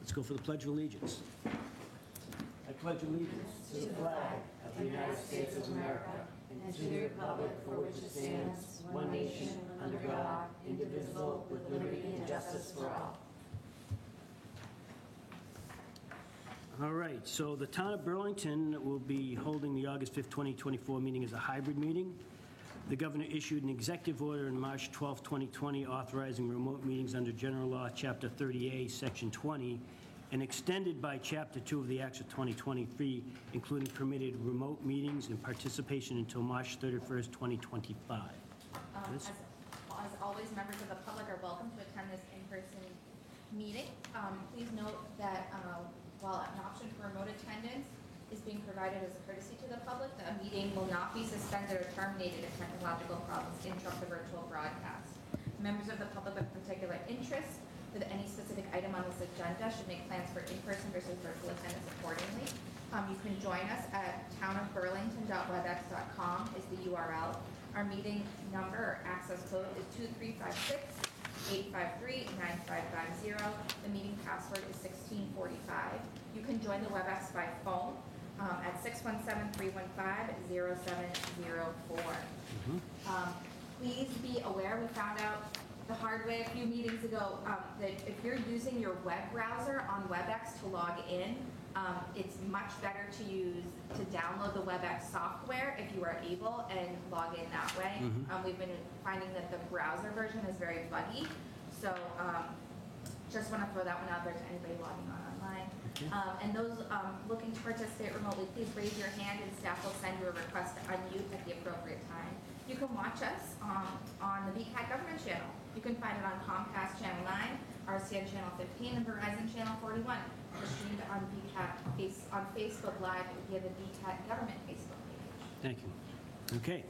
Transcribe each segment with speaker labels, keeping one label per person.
Speaker 1: Let's go for the Pledge of Allegiance. I pledge allegiance to the flag of the United States of America and to the republic for which it stands, one nation, under God, indivisible, with liberty and justice for all. All right, so the town of Burlington will be holding the August 5th, 2024 meeting as a hybrid meeting. The governor issued an executive order on March 12, 2020, authorizing remote meetings under General Law, Chapter 30A, Section 20, and extended by Chapter 2 of the Acts of 2023, including permitted remote meetings and participation until March 31st, 2025.
Speaker 2: As always, members of the public are welcome to attend this in-person meeting. Please note that while an option for remote attendance is being provided as a courtesy to the public, the meeting will not be suspended or terminated if technological problems interrupt the virtual broadcast. Members of the public with particular interest with any specific item on this agenda should make plans for in-person versus virtual attendance accordingly. You can join us at townofburlington.webex.com is the URL. Our meeting number or access code is 2356-853-9550. The meeting password is 1645. You can join the WebEx by phone at 617-315-0704. Please be aware, we found out the hard way a few meetings ago that if you're using your web browser on WebEx to log in, it's much better to download the WebEx software if you are able and log in that way. We've been finding that the browser version is very buggy, so just want to throw that one out there to anybody logging on online. And those looking to participate remotely, please raise your hand and staff will send you a request to unmute at the appropriate time. You can watch us on the VCAT government channel. You can find it on Comcast Channel 9, RCN Channel 15, and Verizon Channel 41. We're streamed on VCAT on Facebook Live via the VCAT government Facebook page.
Speaker 1: Thank you. Okay,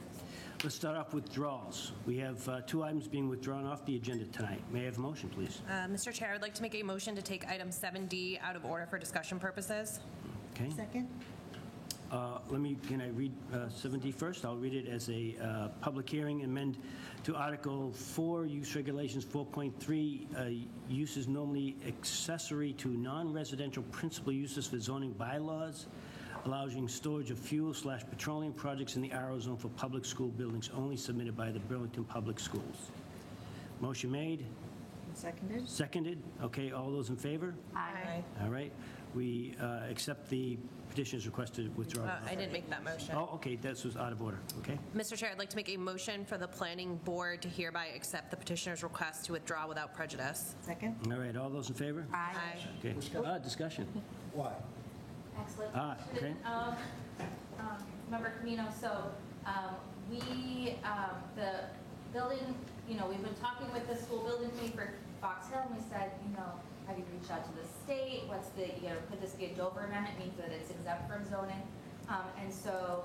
Speaker 1: let's start off with withdrawals. We have two items being withdrawn off the agenda tonight. May I have a motion, please?
Speaker 3: Mr. Chair, I'd like to make a motion to take item 7D out of order for discussion purposes.
Speaker 1: Okay.
Speaker 4: Second?
Speaker 1: Can I read 7D first? I'll read it as a public hearing, amend to Article 4, Use Regulations 4.3, uses normally accessory to non-residential principal uses for zoning bylaws, allowing storage of fuel/petroleum projects in the RO zone for public school buildings only, submitted by the Burlington Public Schools. Motion made.
Speaker 4: Seconded?
Speaker 1: Seconded. Okay, all those in favor?
Speaker 3: Aye.
Speaker 1: All right. We accept the petitioner's request to withdraw.
Speaker 3: I didn't make that motion.
Speaker 1: Oh, okay, this was out of order, okay?
Speaker 3: Mr. Chair, I'd like to make a motion for the planning board to hereby accept the petitioner's request to withdraw without prejudice.
Speaker 4: Second?
Speaker 1: All right, all those in favor?
Speaker 3: Aye.
Speaker 1: Okay, discussion.
Speaker 5: Why?
Speaker 2: Excellent.
Speaker 1: Okay.
Speaker 2: Member Camino, so the building, we've been talking with the school building committee for Fox Hill, and we said, have you reached out to the state? Could this be a Dover amendment? Means that it's exempt from zoning. And so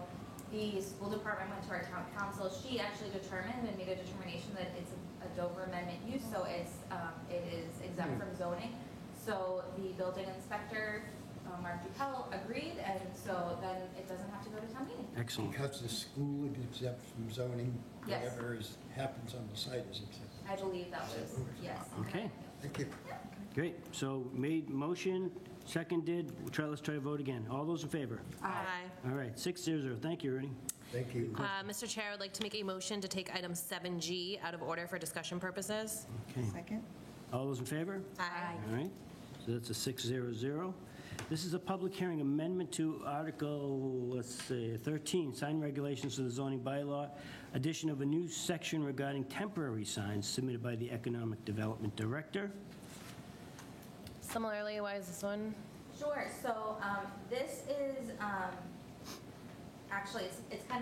Speaker 2: the school department went to our town council. She actually determined and made a determination that it's a Dover amendment use, so it is exempt from zoning. So the building inspector, Mark Dupel, agreed, and so then it doesn't have to go to town meeting.
Speaker 1: Excellent.
Speaker 5: Because the school is exempt from zoning,
Speaker 2: Yes.
Speaker 5: whatever happens on the site is exempt.
Speaker 2: I believe that was, yes.
Speaker 1: Okay.
Speaker 5: Thank you.
Speaker 1: Great, so made motion, seconded. Let's try to vote again. All those in favor?
Speaker 3: Aye.
Speaker 1: All right, 6-0. Thank you, Ernie.
Speaker 5: Thank you.
Speaker 3: Mr. Chair, I'd like to make a motion to take item 7G out of order for discussion purposes.
Speaker 1: Okay,
Speaker 4: Second?
Speaker 1: all those in favor?
Speaker 3: Aye.
Speaker 1: All right, so that's a 6-0. This is a public hearing amendment to Article, 13, sign regulations of the zoning bylaw, addition of a new section regarding temporary signs, submitted by the Economic Development Director.
Speaker 3: Similarly, why is this one?
Speaker 2: Sure, so this is, actually, it's not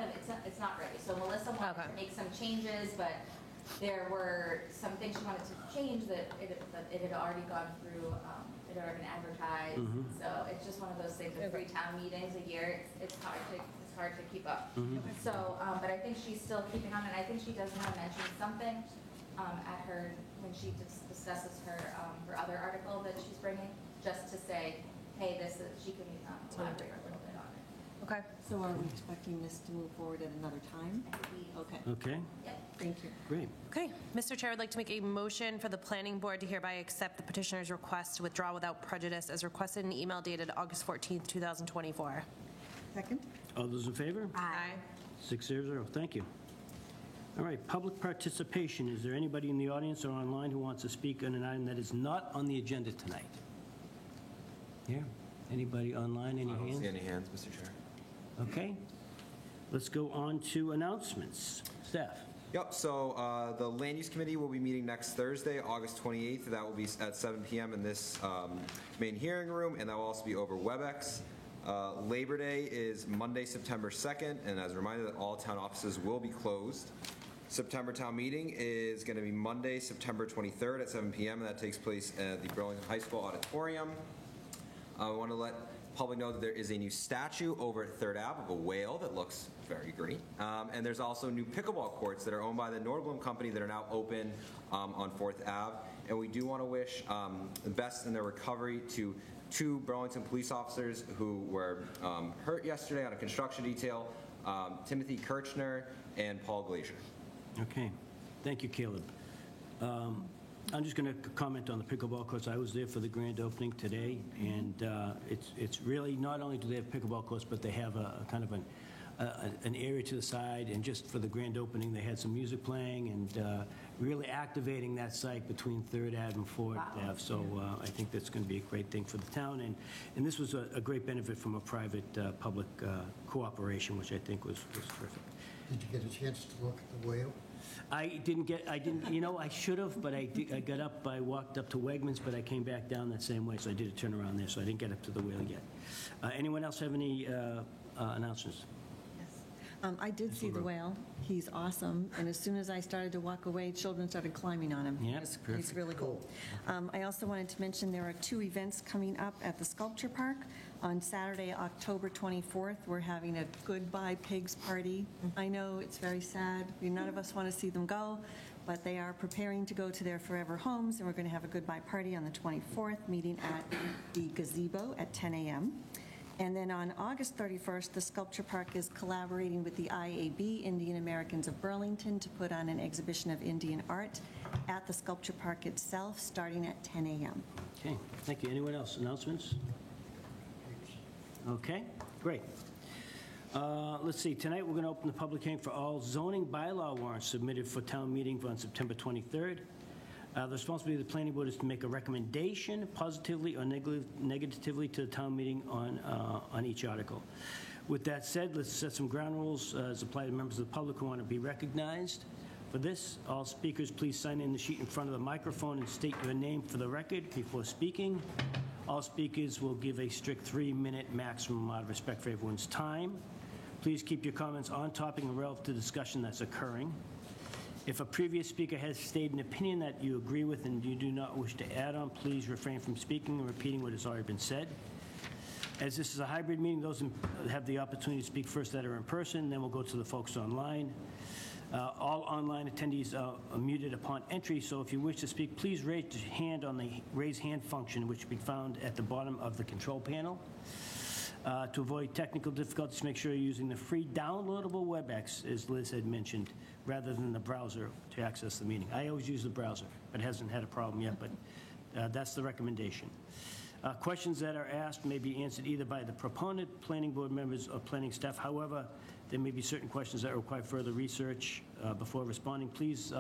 Speaker 2: ready. So Melissa wanted
Speaker 3: Okay.
Speaker 2: to make some changes, but there were some things she wanted to change that it had already gone through, it had already been advertised. So it's just one of those things, with 3 town meetings a year, it's hard to keep up. So, but I think she's still keeping on, and I think she does want to mention something at her, when she discusses her other article that she's bringing, just to say, hey, she can elaborate a little bit on it.
Speaker 3: Okay.
Speaker 4: So are we expecting this to move forward at another time? Okay,
Speaker 1: Okay,
Speaker 4: thank you.
Speaker 1: great.
Speaker 3: Okay, Mr. Chair, I'd like to make a motion for the planning board to hereby accept the petitioner's request to withdraw without prejudice as requested in email dated August 14th, 2024.
Speaker 4: Second?
Speaker 1: All those in favor?
Speaker 3: Aye.
Speaker 1: 600, thank you. All right, public participation. Is there anybody in the audience or online who wants to speak on an item that is not on the agenda tonight? Here? Anybody online, any
Speaker 6: I don't
Speaker 1: hands?
Speaker 6: see any hands, Mr. Chair.
Speaker 1: Okay. Let's go on to announcements. Staff?
Speaker 6: Yep, so the Land Use Committee will be meeting next Thursday, August 28th. That will be at 7 p.m. in this main hearing room, and that will also be over WebEx. Labor Day is Monday, September 2nd, and as a reminder that all town offices will be closed. September town meeting is going to be Monday, September 23rd at 7 p.m., and that takes place at the Burlington High School Auditorium. I want to let public know that there is a new statue over at 3rd Ave of a whale that looks very green. And there's also new pickleball courts that are owned by the Nordblom Company that are now open on 4th Ave. And we do want to wish the best in their recovery to 2 Burlington police officers who were hurt yesterday on a construction detail, Timothy Kirchner and Paul Glazier.
Speaker 1: Okay. Thank you, Caleb. I'm just going to comment on the pickleball courts. I was there for the grand opening today, and it's really, not only do they have pickleball courts, but they have a kind of an area to the side, and just for the grand opening, they had some music playing and really activating that site between 3rd Ave and 4th Ave. So I think that's going to be a great thing for the town, and this was a great benefit from a private-public cooperation, which I think was terrific.
Speaker 5: Did you get a chance to look at the whale?
Speaker 1: I didn't, I should have, but I got up, I walked up to Wegmans, but I came back down that same way, so I did a turnaround there, so I didn't get up to the whale yet. Anyone else have any announcements?
Speaker 4: Yes. I did see the whale. He's awesome, and as soon as I started to walk away, children started climbing on him.
Speaker 1: Yep,
Speaker 4: He's
Speaker 1: perfect.
Speaker 4: really cool. I also wanted to mention there are 2 events coming up at the Sculpture Park. On Saturday, October 24th, we're having a Goodbye Pigs party. I know it's very sad. None of us want to see them go, but they are preparing to go to their forever homes, and we're going to have a goodbye party on the 24th, meeting at the gazebo at 10 a.m. And then on August 31st, the Sculpture Park is collaborating with the IAB, Indian Americans of Burlington, to put on an exhibition of Indian art at the Sculpture Park itself, starting at 10 a.m.
Speaker 1: Okay, thank you. Anyone else? Announcements? Okay, great. Let's see, tonight we're going to open the public hearing for all zoning bylaw warrants submitted for town meeting on September 23rd. The responsibility of the planning board is to make a recommendation positively or negatively to the town meeting on each article. With that said, let's set some ground rules as apply to members of the public who want to be recognized. For this, all speakers please sign in the sheet in front of the microphone and state your name for the record before speaking. All speakers will give a strict 3-minute maximum out of respect for everyone's time. Please keep your comments on topic and relevant to the discussion that's occurring. If a previous speaker has stated an opinion that you agree with and you do not wish to add on, please refrain from speaking and repeating what has already been said. As this is a hybrid meeting, those have the opportunity to speak first that are in person, then we'll go to the folks online. All online attendees are muted upon entry, so if you wish to speak, please raise your hand on the raise hand function, which can be found at the bottom of the control panel. To avoid technical difficulties, make sure you're using the free downloadable WebEx, as Liz had mentioned, rather than the browser to access the meeting. I always use the browser, but hasn't had a problem yet, but that's the recommendation. Questions that are asked may be answered either by the proponent, planning board members, or planning staff. However, there may be certain questions that require further research before responding. Please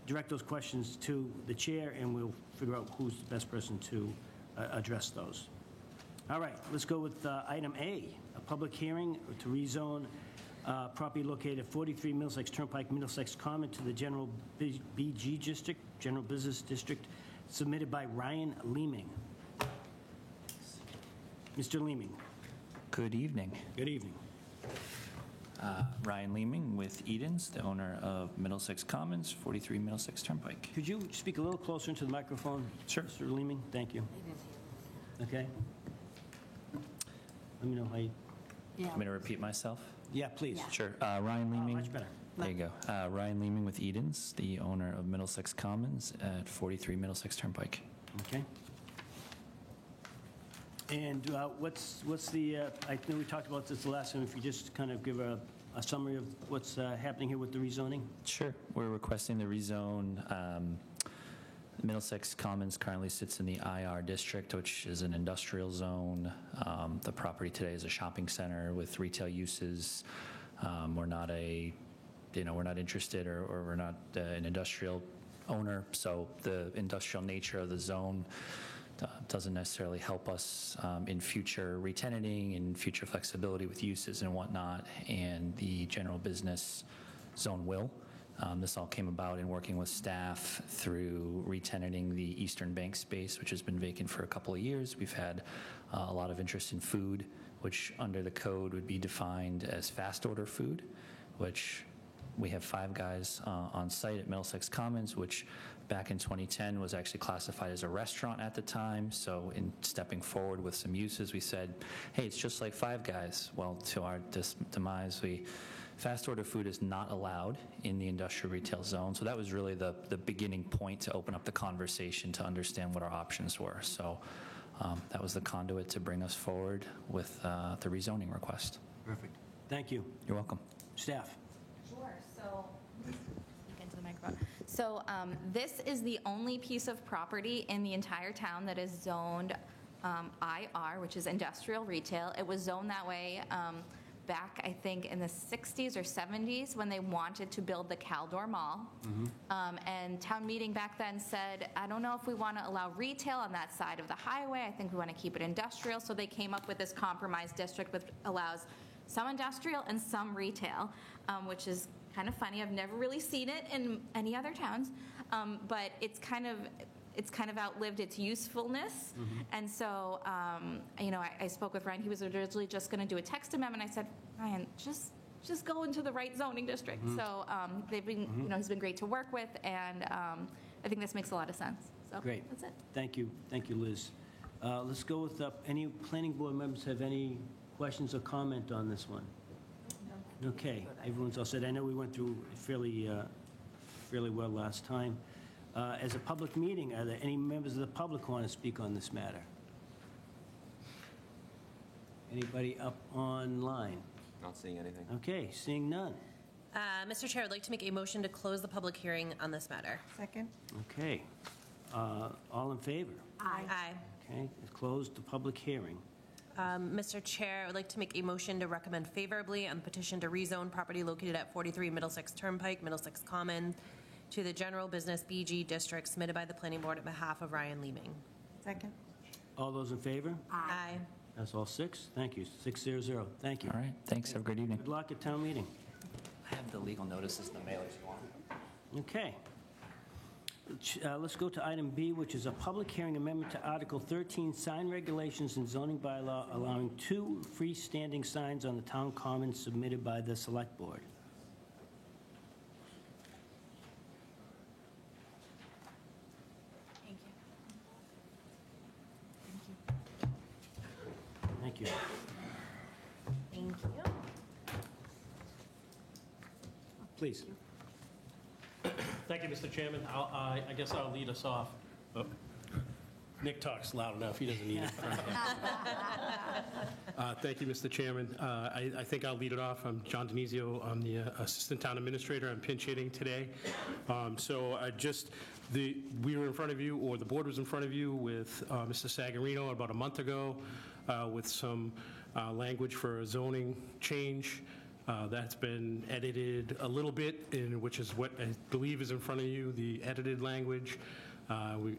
Speaker 1: direct those questions to the chair, and we'll figure out who's the best person to address those. All right, let's go with item A, a public hearing to rezone property located at 43 Middlesex Turnpike, Middlesex Common to the General BG District, General Business District, submitted by Ryan Leeming. Mr. Leeming.
Speaker 7: Good evening.
Speaker 1: Good evening.
Speaker 7: Ryan Leeming with Edens, the owner of Middlesex Commons, 43 Middlesex Turnpike.
Speaker 1: Could you speak a little closer into the microphone?
Speaker 7: Sure.
Speaker 1: Mr. Leeming, thank you. Okay. Let me know how you...
Speaker 7: Want me to repeat myself?
Speaker 1: Yeah, please.
Speaker 7: Sure. Ryan Leeming.
Speaker 1: Much better.
Speaker 7: There you go. Ryan Leeming with Edens, the owner of Middlesex Commons at 43 Middlesex Turnpike.
Speaker 1: Okay. And what's the, I know we talked about this the last time, if you just kind of give a summary of what's happening here with the rezoning?
Speaker 7: Sure. We're requesting the rezone. Middlesex Commons currently sits in the IR district, which is an industrial zone. The property today is a shopping center with retail uses. We're not we're not interested, or we're not an industrial owner, so the industrial nature of the zone doesn't necessarily help us in future re-tenanting and future flexibility with uses and whatnot, and the general business zone will. This all came about in working with staff through re-tenanting the Eastern Bank space, which has been vacant for a couple of years. We've had a lot of interest in food, which under the code would be defined as fast order food, which we have Five Guys on site at Middlesex Commons, which back in 2010 was actually classified as a restaurant at the time. So in stepping forward with some uses, we said, hey, it's just like Five Guys. Well, to our demise, fast order food is not allowed in the industrial retail zone. So that was really the beginning point to open up the conversation to understand what our options were. So that was the conduit to bring us forward with the rezoning request.
Speaker 1: Perfect. Thank you.
Speaker 7: You're welcome.
Speaker 2: Sure,
Speaker 1: Staff?
Speaker 2: so, speak into the microphone. So this is the only piece of property in the entire town that is zoned IR, which is industrial retail. It was zoned that way back, I think, in the 60s or 70s when they wanted to build the Caldor Mall. And town meeting back then said, I don't know if we want to allow retail on that side of the highway. I think we want to keep it industrial. So they came up with this compromise district which allows some industrial and some retail, which is kind of funny. I've never really seen it in any other towns, but it's kind of outlived its usefulness. And so, I spoke with Ryan. He was originally just going to do a text amendment. I said, Ryan, just go into the right zoning district. So they've been, he's been great to work with, and I think this makes a lot of sense. So
Speaker 1: Great.
Speaker 2: That's it.
Speaker 1: Thank you, Liz. Let's go with, any planning board members have any questions or comment on this one? Okay, everyone's all set. I know we went through fairly well last time. As a public meeting, are there any members of the public who want to speak on this matter? Anybody up online?
Speaker 6: Not seeing anything.
Speaker 1: Okay, seeing none.
Speaker 3: Mr. Chair, I'd like to make a motion to close the public hearing on this matter.
Speaker 4: Second?
Speaker 1: Okay. All in favor?
Speaker 3: Aye.
Speaker 1: Okay, it's closed the public hearing.
Speaker 3: Mr. Chair, I would like to make a motion to recommend favorably on the petition to rezone property located at 43 Middlesex Turnpike, Middlesex Common, to the general business BG district submitted by the planning board on behalf of Ryan Leeming.
Speaker 4: Second?
Speaker 1: All those in favor?
Speaker 3: Aye.
Speaker 1: That's all six. Thank you. 600. Thank you.
Speaker 7: All right. Thanks. Have a great evening.
Speaker 1: Good luck at town meeting.
Speaker 7: I have the legal notices in the mail if you want.
Speaker 1: Okay. Let's go to item B, which is a public hearing amendment to Article 13, sign regulations and zoning bylaw allowing 2 freestanding signs on the town common submitted by the select board.
Speaker 2: Thank you.
Speaker 1: Thank you.
Speaker 3: Thank you.
Speaker 1: Please.
Speaker 8: Thank you, Mr. Chairman. I guess I'll lead us off. Oh. Nick talks loud enough, he doesn't need it. Thank you, Mr. Chairman. I think I'll lead it off. I'm John Denizio. I'm the Assistant Town Administrator. I'm pinch hitting today. We were in front of you, or the board was in front of you with Mr. Sagarino about a month ago with some language for a zoning change. That's been edited a little bit, which is what I believe is in front of you, the edited language.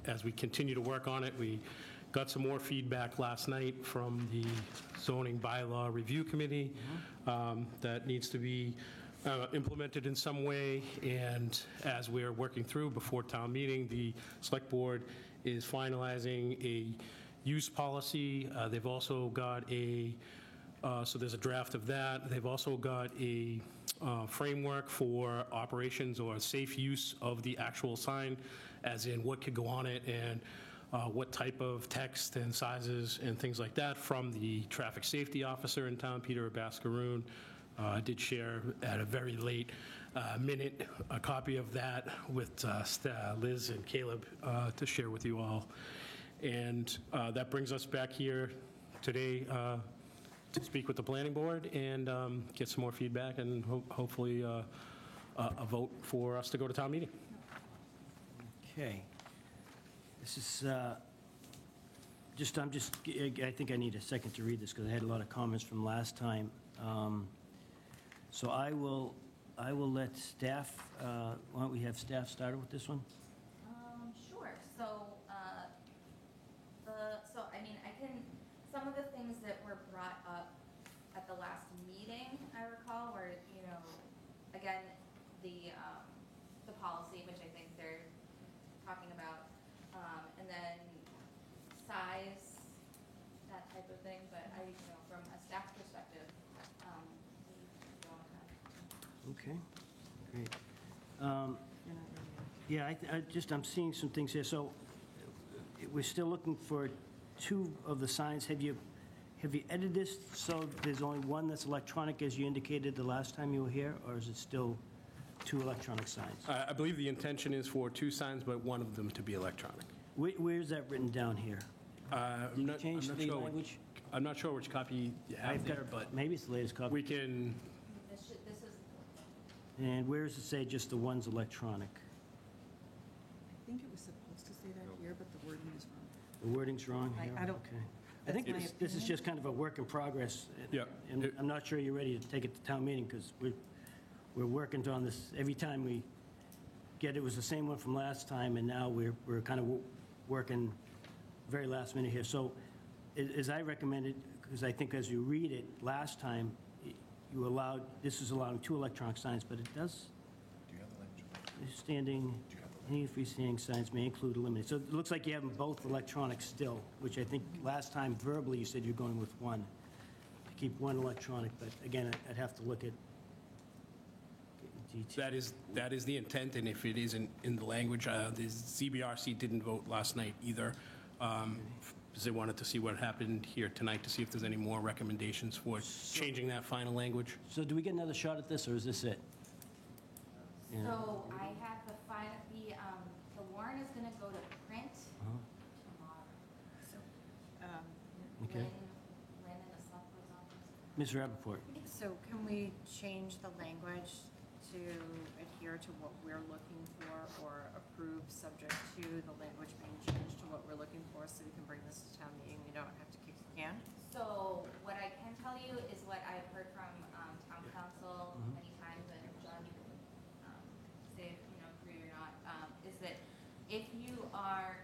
Speaker 8: As we continue to work on it, we got some more feedback last night from the zoning bylaw review committee that needs to be implemented in some way. And as we're working through before town meeting, the select board is finalizing a use policy. They've also got so there's a draft of that. They've also got a framework for operations or safe use of the actual sign, as in what could go on it and what type of text and sizes and things like that from the traffic safety officer in town, Peter Bascaroon. I did share at a very late minute a copy of that with Liz and Caleb to share with you all. And that brings us back here today to speak with the planning board and get some more feedback and hopefully a vote for us to go to town meeting.
Speaker 1: Okay. This is, I think I need a second to read this because I had a lot of comments from last time. So I will let staff, why don't we have staff start with this one?
Speaker 2: Sure. Some of the things that were brought up at the last meeting, I recall, were, again, the policy, which I think they're talking about, and then size, that type of thing, but from a staff perspective, we don't have.
Speaker 1: Okay, great. Yeah, I'm seeing some things here. So we're still looking for 2 of the signs. Have you edited this so there's only one that's electronic as you indicated the last time you were here, or is it still 2 electronic signs?
Speaker 8: I believe the intention is for 2 signs, but one of them to be electronic.
Speaker 1: Where is that written down here?
Speaker 8: I'm not
Speaker 1: change the
Speaker 8: sure
Speaker 1: language?
Speaker 8: I'm not sure which copy you have
Speaker 1: I've got,
Speaker 8: there, but
Speaker 1: maybe it's the latest copy.
Speaker 8: we can,
Speaker 2: This is,
Speaker 1: And where does it say just the one's electronic?
Speaker 4: I think it was supposed to say that here, but the wording is wrong.
Speaker 1: The wording's wrong
Speaker 4: I-
Speaker 1: here?
Speaker 4: I don't-
Speaker 1: Okay. I think
Speaker 4: That's my
Speaker 1: this is
Speaker 4: opinion.
Speaker 1: just kind of a work in progress.
Speaker 8: Yeah.
Speaker 1: And I'm not sure you're ready to take it to town meeting because we're working on this. Every time we get, it was the same one from last time, and now we're kind of working very last minute here. So as I recommended, because I think as you read it, last time, you allowed, this is allowing 2 electronic signs, but it does, standing, any freestanding signs may include eliminate. So it looks like you have them both electronic still, which I think last time verbally you said you're going with one, to keep one electronic, but again, I'd have to look at detail.
Speaker 8: that is the intent, and if it isn't in the language, the ZBRC didn't vote last night either, because they wanted to see what happened here tonight, to see if there's any more recommendations for changing that final language.
Speaker 1: So do we get another shot at this, or is this it? Yeah.
Speaker 2: So I have the warrant is gonna go to print
Speaker 1: Uh-huh.
Speaker 2: tomorrow.
Speaker 1: Okay.
Speaker 2: Lynn in the select board's office.
Speaker 1: Ms. Rappaport?
Speaker 9: So can we change the language to adhere to what we're looking for or approve subject to the language being changed to what we're looking for so we can bring this to town meeting? We don't have to kick the can?
Speaker 2: So what I can tell you is what I've heard from town council many times, and John, you can say if agree or not, is that if you are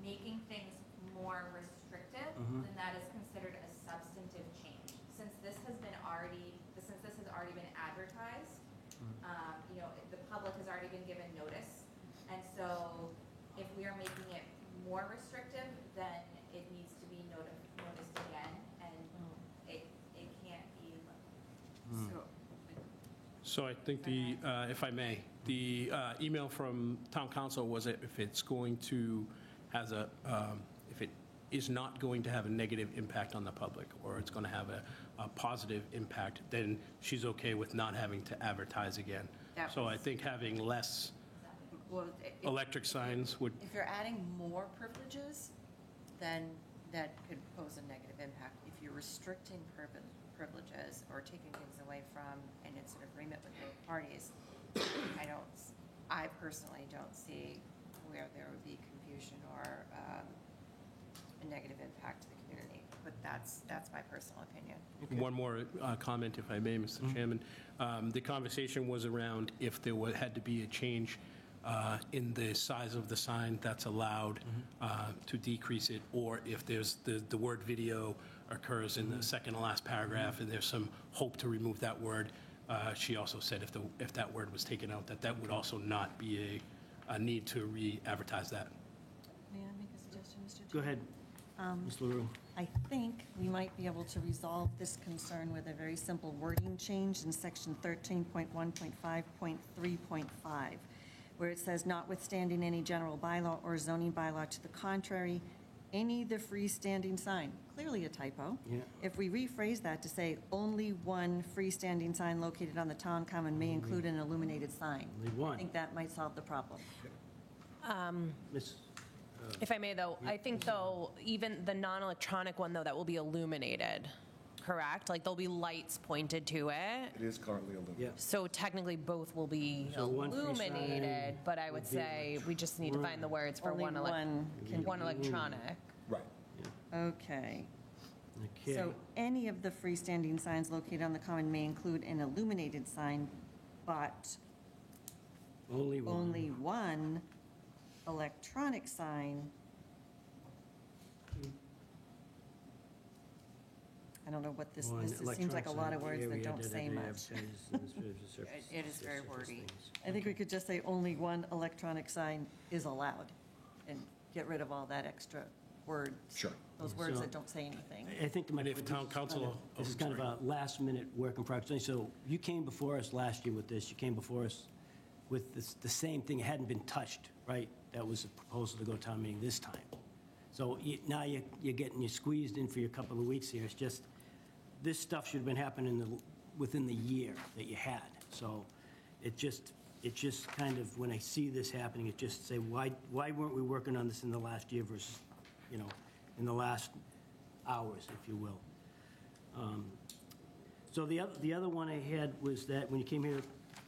Speaker 2: making things more restrictive, then that is considered a substantive change. Since this has already been advertised, the public has already been given notice, and so if we are making it more restrictive, then it needs to be noticed again, and it can't be.
Speaker 9: So
Speaker 8: So I think if I may, the email from town council was that if it's going to, if it is not going to have a negative impact on the public, or it's going to have a positive impact, then she's okay with not having to advertise again.
Speaker 9: That
Speaker 8: So I
Speaker 9: was-
Speaker 8: think having less
Speaker 9: well,
Speaker 8: electric signs would,
Speaker 9: if you're adding more privileges, then that could pose a negative impact. If you're restricting privileges or taking things away from, and it's an agreement with both parties, I personally don't see where there would be confusion or a negative impact to the community. But that's my personal opinion.
Speaker 8: one more comment, if I may, Mr. Chairman. The conversation was around if there had to be a change in the size of the sign that's allowed to decrease it, or if there's the word video occurs in the second to last paragraph, and there's some hope to remove that word. She also said if that word was taken out, that would also not be a need to re-advertise that.
Speaker 4: May I make a suggestion, Mr. Chair?
Speaker 1: Go ahead, Ms. LaRue.
Speaker 4: I think we might be able to resolve this concern with a very simple wording change in section 13.1.5.3.5, where it says, notwithstanding any general bylaw or zoning bylaw to the contrary, any the freestanding sign, clearly a typo.
Speaker 1: Yeah.
Speaker 4: If we rephrase that to say, only one freestanding sign located on the town common may include an illuminated sign.
Speaker 1: Only one.
Speaker 4: I think that might solve the problem.
Speaker 1: Ms.
Speaker 3: If I may, though, I think, though, even the non-electronic one, though, that will be illuminated, correct? Like, there'll be lights pointed to it.
Speaker 6: It is currently illuminated.
Speaker 1: Yeah.
Speaker 3: So technically, both will be
Speaker 1: So one free sign
Speaker 3: illuminated, but I would
Speaker 1: would be
Speaker 3: say we just need to find the words for
Speaker 4: Only
Speaker 3: one
Speaker 4: one can
Speaker 3: one electronic.
Speaker 6: Right.
Speaker 4: Okay.
Speaker 1: Okay.
Speaker 4: So any of the freestanding signs located on the common may include an illuminated sign, but
Speaker 1: Only one.
Speaker 4: only one electronic sign. I don't know what this
Speaker 1: One
Speaker 4: seems like a lot of
Speaker 1: electronic
Speaker 4: words that
Speaker 1: area
Speaker 4: don't say
Speaker 1: every
Speaker 4: much.
Speaker 1: advertises in the surface-
Speaker 9: It is very
Speaker 1: surface
Speaker 9: wordy.
Speaker 1: things.
Speaker 4: I think we could just say only one electronic sign is allowed and get rid of all that extra words.
Speaker 6: Sure.
Speaker 4: Those words
Speaker 1: So-
Speaker 4: that don't say anything.
Speaker 1: I think my.
Speaker 8: And if town council-
Speaker 1: This is kind of a last-minute work in progress thing. So you came before us last year with this. You came before us with the same thing. It hadn't been touched, right? That was a proposal to go to town meeting this time. So now you're getting, you squeezed in for your couple of weeks here. It's just, this stuff should have been happening within the year that you had. So it just kind of, when I see this happening, it just say, why weren't we working on this in the last year versus, in the last hours, if you will? So the other one I had was that when you came here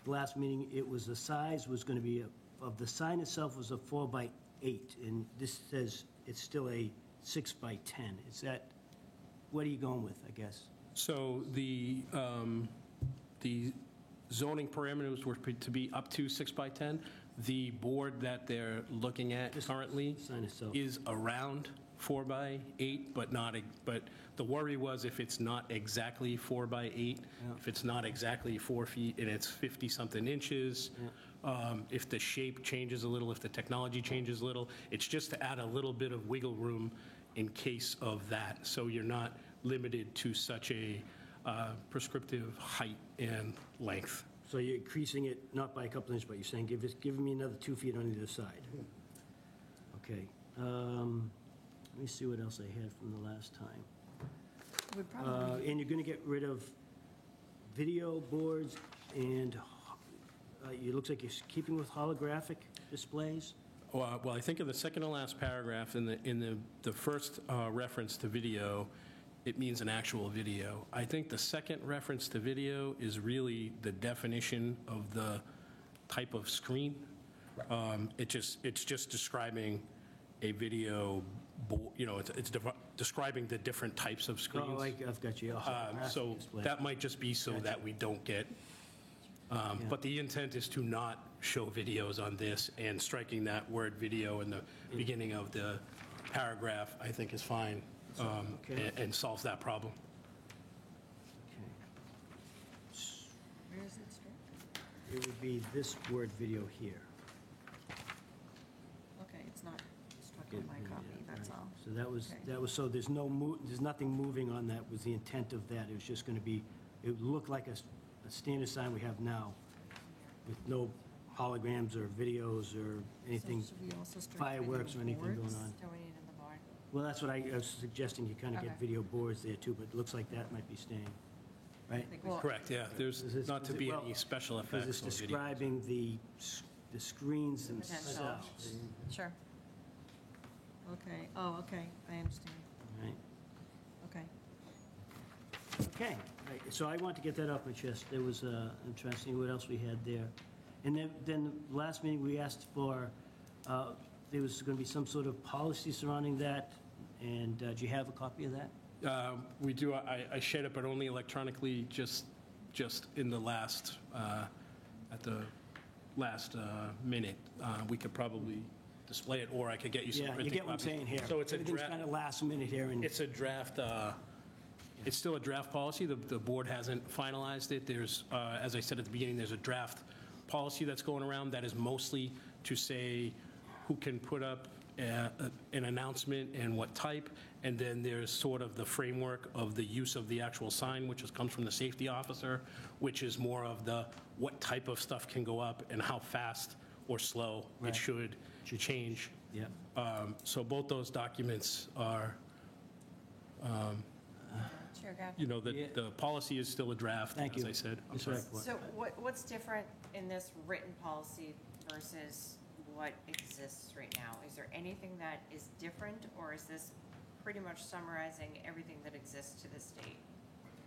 Speaker 1: the last meeting, it was the size was going to be, of the sign itself was a 4x8, and this says it's still a 6x10. Is that, what are you going with, I guess?
Speaker 8: So the zoning parameters were to be up to 6 by 10. The board that they're looking at currently
Speaker 1: Sign itself.
Speaker 8: is around 4 by 8, but but the worry was if it's not exactly 4 by 8, if it's not exactly 4 feet and it's 50-something inches, if the shape changes a little, if the technology changes a little, it's just to add a little bit of wiggle room in case of that. So you're not limited to such a prescriptive height and length.
Speaker 1: So you're increasing it not by a couple inches, but you're saying give me another 2 feet on either side. Okay. Let me see what else I had from the last time.
Speaker 4: Would probably,
Speaker 1: And you're going to get rid of video boards and it looks like you're keeping with holographic displays?
Speaker 8: Well, I think in the second to last paragraph, in the first reference to video, it means an actual video. I think the second reference to video is really the definition of the type of screen. It's just describing a video, it's describing the different types of screens.
Speaker 1: Oh, I've got you. A holographic
Speaker 8: So
Speaker 1: display.
Speaker 8: that might just be so that we don't get, but the intent is to not show videos on this, and striking that word video in the beginning of the paragraph, I think is fine,
Speaker 1: Okay.
Speaker 8: and solves that problem.
Speaker 1: Okay.
Speaker 4: where is it struck?
Speaker 1: It would be this word video here.
Speaker 4: Okay, it's not struck on my copy, that's all.
Speaker 1: So that was,
Speaker 4: Okay.
Speaker 1: so there's there's nothing moving on that was the intent of that. It was just going to be, it would look like a standard sign we have now with no holograms or videos or anything,
Speaker 4: So should we also strike
Speaker 1: fireworks or
Speaker 4: video
Speaker 1: anything going
Speaker 4: boards?
Speaker 1: on.
Speaker 9: Do we need in the board?
Speaker 1: Well, that's what I was suggesting, you kind of get
Speaker 9: Okay.
Speaker 1: video boards there too, but it looks like that might be staying, right?
Speaker 4: I think we
Speaker 9: Well,
Speaker 8: Correct, yeah. There's
Speaker 1: Is this-
Speaker 8: not to
Speaker 1: is it-
Speaker 8: be
Speaker 1: well,
Speaker 8: any special
Speaker 1: Because
Speaker 8: effects
Speaker 1: it's
Speaker 8: or video.
Speaker 1: describing the screens themselves,
Speaker 9: Sure.
Speaker 4: Okay, oh, okay, I understand,
Speaker 1: right?
Speaker 4: okay.
Speaker 1: Okay, right, so I want to get that off my chest. There was, I'm trying to see what else we had there. And then last meeting, we asked for, there was going to be some sort of policy surrounding that, and do you have a copy of that?
Speaker 8: We do, I shared it, but only electronically, just in the last, at the last minute. We could probably display it, or I could get you some
Speaker 1: Yeah, you
Speaker 8: printed
Speaker 1: get what I'm
Speaker 8: copies.
Speaker 1: saying here.
Speaker 8: So it's a
Speaker 1: Everything's
Speaker 8: draft.
Speaker 1: kind of last minute here, and
Speaker 8: It's a draft, it's still a draft policy. The board hasn't finalized it. There's, as I said at the beginning, there's a draft policy that's going around that is mostly to say who can put up an announcement and what type, and then there's sort of the framework of the use of the actual sign, which comes from the safety officer, which is more of the what type of stuff can go up and how fast or slow
Speaker 1: Right.
Speaker 8: it should change.
Speaker 1: yeah.
Speaker 8: So both those documents are,
Speaker 9: Chair Gaffney?
Speaker 1: Yeah.
Speaker 8: the policy is still a draft,
Speaker 1: Thank you.
Speaker 8: as I said. I'm
Speaker 1: That's
Speaker 8: sorry.
Speaker 1: right.
Speaker 9: So what's different in this written policy versus what exists right now? Is there anything that is different, or is this pretty much summarizing everything that exists to this date?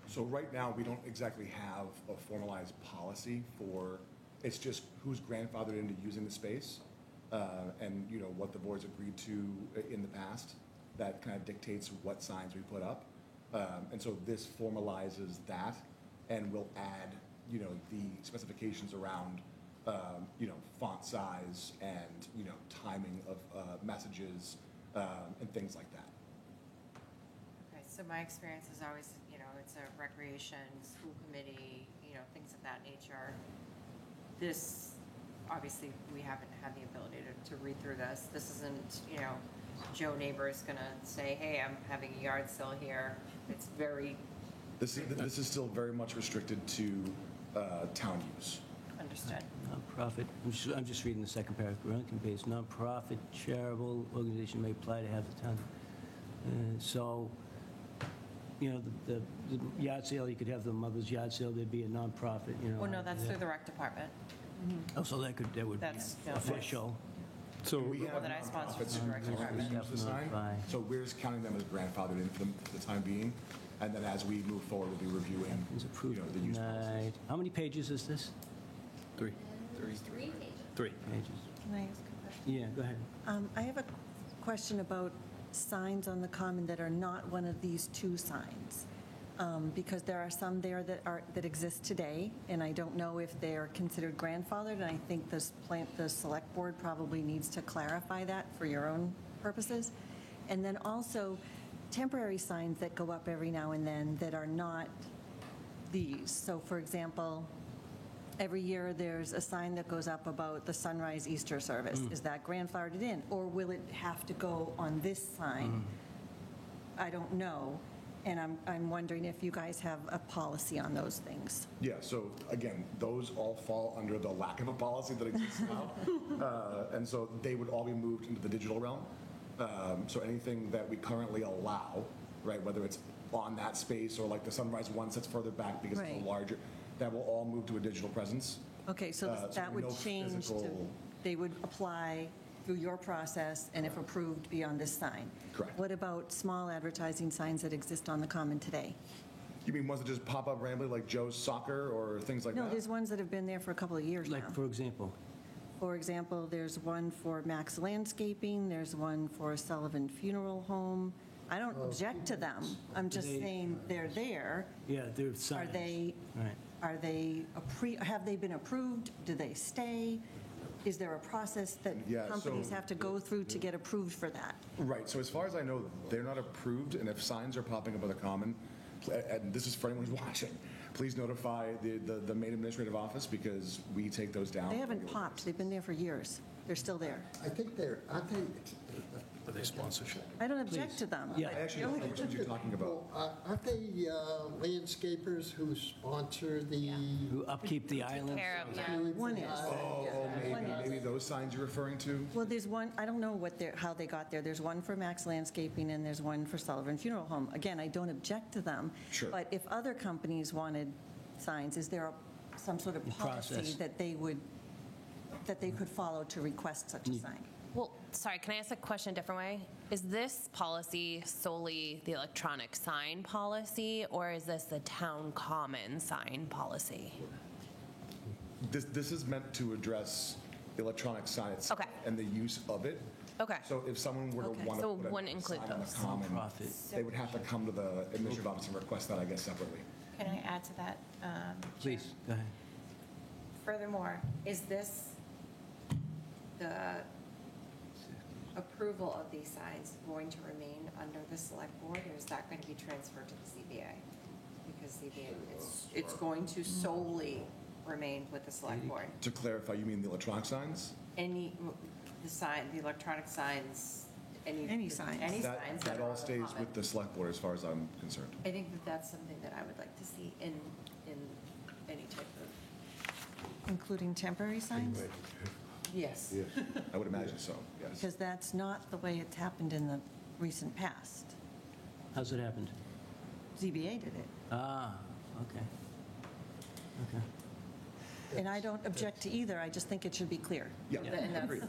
Speaker 10: So right now, we don't exactly have a formalized policy for, it's just who's grandfathered into using the space, and, you know, what the board's agreed to in the past. That kind of dictates what signs we put up. And so this formalizes that, and will add, you know, the specifications around, you know, font size and, you know, timing of messages, and things like that.
Speaker 9: Okay, so my experience is always, you know, it's a recreation, school committee, you know, things of that nature. This, obviously, we haven't had the ability to read through this. This isn't, you know, Joe Neighbor is gonna say, hey, I'm having a yard sale here. It's very
Speaker 10: This is still very much restricted to town use.
Speaker 9: understood.
Speaker 1: Nonprofit, I'm just reading the second paragraph. Rankin Base, nonprofit charitable organization may apply to have the town. So, you know, the yard sale, you could have the mother's yard sale, there'd be a nonprofit, you know.
Speaker 9: Well, no, that's through the rec department.
Speaker 1: Oh, so that would be
Speaker 9: That's- no,
Speaker 1: official.
Speaker 8: So,
Speaker 10: We
Speaker 9: The
Speaker 10: have
Speaker 9: one that I sponsored
Speaker 10: nonprofits
Speaker 9: through the rec
Speaker 10: who
Speaker 9: department.
Speaker 10: use the sign,
Speaker 1: Notify.
Speaker 10: so we're just counting them as grandfathered in for the time being. And then as we move forward, we'll be reviewing,
Speaker 1: Is
Speaker 10: you
Speaker 1: approved
Speaker 10: know, the use policies.
Speaker 1: tonight. How many pages is this?
Speaker 8: 3.
Speaker 2: 3 pages.
Speaker 8: 3.
Speaker 1: Pages.
Speaker 4: Can I ask a question?
Speaker 1: Yeah, go ahead.
Speaker 4: I have a question about signs on the common that are not one of these two signs. Because there are some there that exist today, and I don't know if they are considered grandfathered, and I think the select board probably needs to clarify that for your own purposes. And then also temporary signs that go up every now and then that are not these. So for example, every year there's a sign that goes up about the sunrise Easter service. Is that grandfathered in? Or will it have to go on this sign? I don't know. And I'm wondering if you guys have a policy on those things.
Speaker 10: Yeah, so again, those all fall under the lack of a policy that exists now. And so they would all be moved into the digital realm. So anything that we currently allow, right, whether it's on that space or like the Sunrise one sits further back because it's
Speaker 4: Right.
Speaker 10: a larger, that will all move to a digital presence.
Speaker 4: Okay, so
Speaker 10: So
Speaker 4: that would
Speaker 10: no
Speaker 4: change to,
Speaker 10: physical-
Speaker 4: they would apply through your process, and if approved, be on this sign.
Speaker 10: Correct.
Speaker 4: What about small advertising signs that exist on the common today?
Speaker 10: You mean ones that just pop up randomly like Joe's Soccer or things like that?
Speaker 4: No, there's ones that have been there for a couple of years now.
Speaker 1: Like, for example,
Speaker 4: For example, there's one for Max Landscaping, there's one for Sullivan Funeral Home. I don't object to them. I'm just
Speaker 1: They-
Speaker 4: saying they're there.
Speaker 1: yeah, there's
Speaker 4: Are
Speaker 1: signs.
Speaker 4: they,
Speaker 1: Right.
Speaker 4: have they been approved? Do they stay? Is there a process that
Speaker 10: Yeah,
Speaker 4: companies
Speaker 10: so-
Speaker 4: have to go through to get approved for that?
Speaker 10: Right, so as far as I know, they're not approved, and if signs are popping up on the common, and this is for anyone who's watching, please notify the main administrative office, because we take those down.
Speaker 4: They haven't
Speaker 10: regularly.
Speaker 4: popped. They've been there for years. They're still there.
Speaker 5: I think aren't they?
Speaker 8: Are they sponsorship?
Speaker 4: I don't object to them.
Speaker 1: Yeah.
Speaker 10: I actually don't know which ones you're talking about.
Speaker 5: Well, aren't they landscapers who sponsor the?
Speaker 1: Who upkeep the island.
Speaker 3: Care of, yeah.
Speaker 4: One is.
Speaker 10: Maybe those signs you're referring to?
Speaker 4: Well, there's one, I don't know how they got there. There's one for Max Landscaping and there's one for Sullivan Funeral Home. Again, I don't object to them.
Speaker 10: Sure.
Speaker 4: But if other companies wanted signs, is there some sort of policy
Speaker 1: Process.
Speaker 4: that they could follow to request such a sign?
Speaker 3: Well, sorry, can I ask a question a different way? Is this policy solely the electronic sign policy, or is this the town common sign policy?
Speaker 10: This is meant to address the electronic sign itself
Speaker 3: Okay.
Speaker 10: and the use of it.
Speaker 3: Okay.
Speaker 10: So if someone were to
Speaker 4: Okay.
Speaker 10: want to
Speaker 3: So
Speaker 10: put a
Speaker 3: wouldn't include
Speaker 10: sign on the
Speaker 3: those.
Speaker 10: common,
Speaker 1: Profit.
Speaker 10: they would have to come to the administrative office and request that, I guess, separately.
Speaker 9: Can I add to that?
Speaker 1: Please, go ahead.
Speaker 9: Furthermore, is this the approval of these signs going to remain under the select board, or is that going to be transferred to the ZBA? Because ZBA, it's going to solely remain with the select board.
Speaker 10: To clarify, you mean the electronic signs?
Speaker 9: The electronic signs,
Speaker 4: Any signs.
Speaker 9: Any
Speaker 10: That
Speaker 9: signs
Speaker 10: that
Speaker 9: that are
Speaker 10: all
Speaker 9: on the
Speaker 10: stays
Speaker 9: common.
Speaker 10: with the select board as far as I'm concerned.
Speaker 9: I think that that's something that I would like to see in any type of,
Speaker 4: Including temporary signs?
Speaker 9: yes.
Speaker 10: I would imagine so, yes.
Speaker 4: Because that's not the way it's happened in the recent past.
Speaker 1: How's it happened?
Speaker 4: ZBA did it.
Speaker 1: Ah, okay. Okay.
Speaker 4: And I don't object to either, I just think it should be clear.
Speaker 10: Yeah,
Speaker 9: And
Speaker 10: agreed.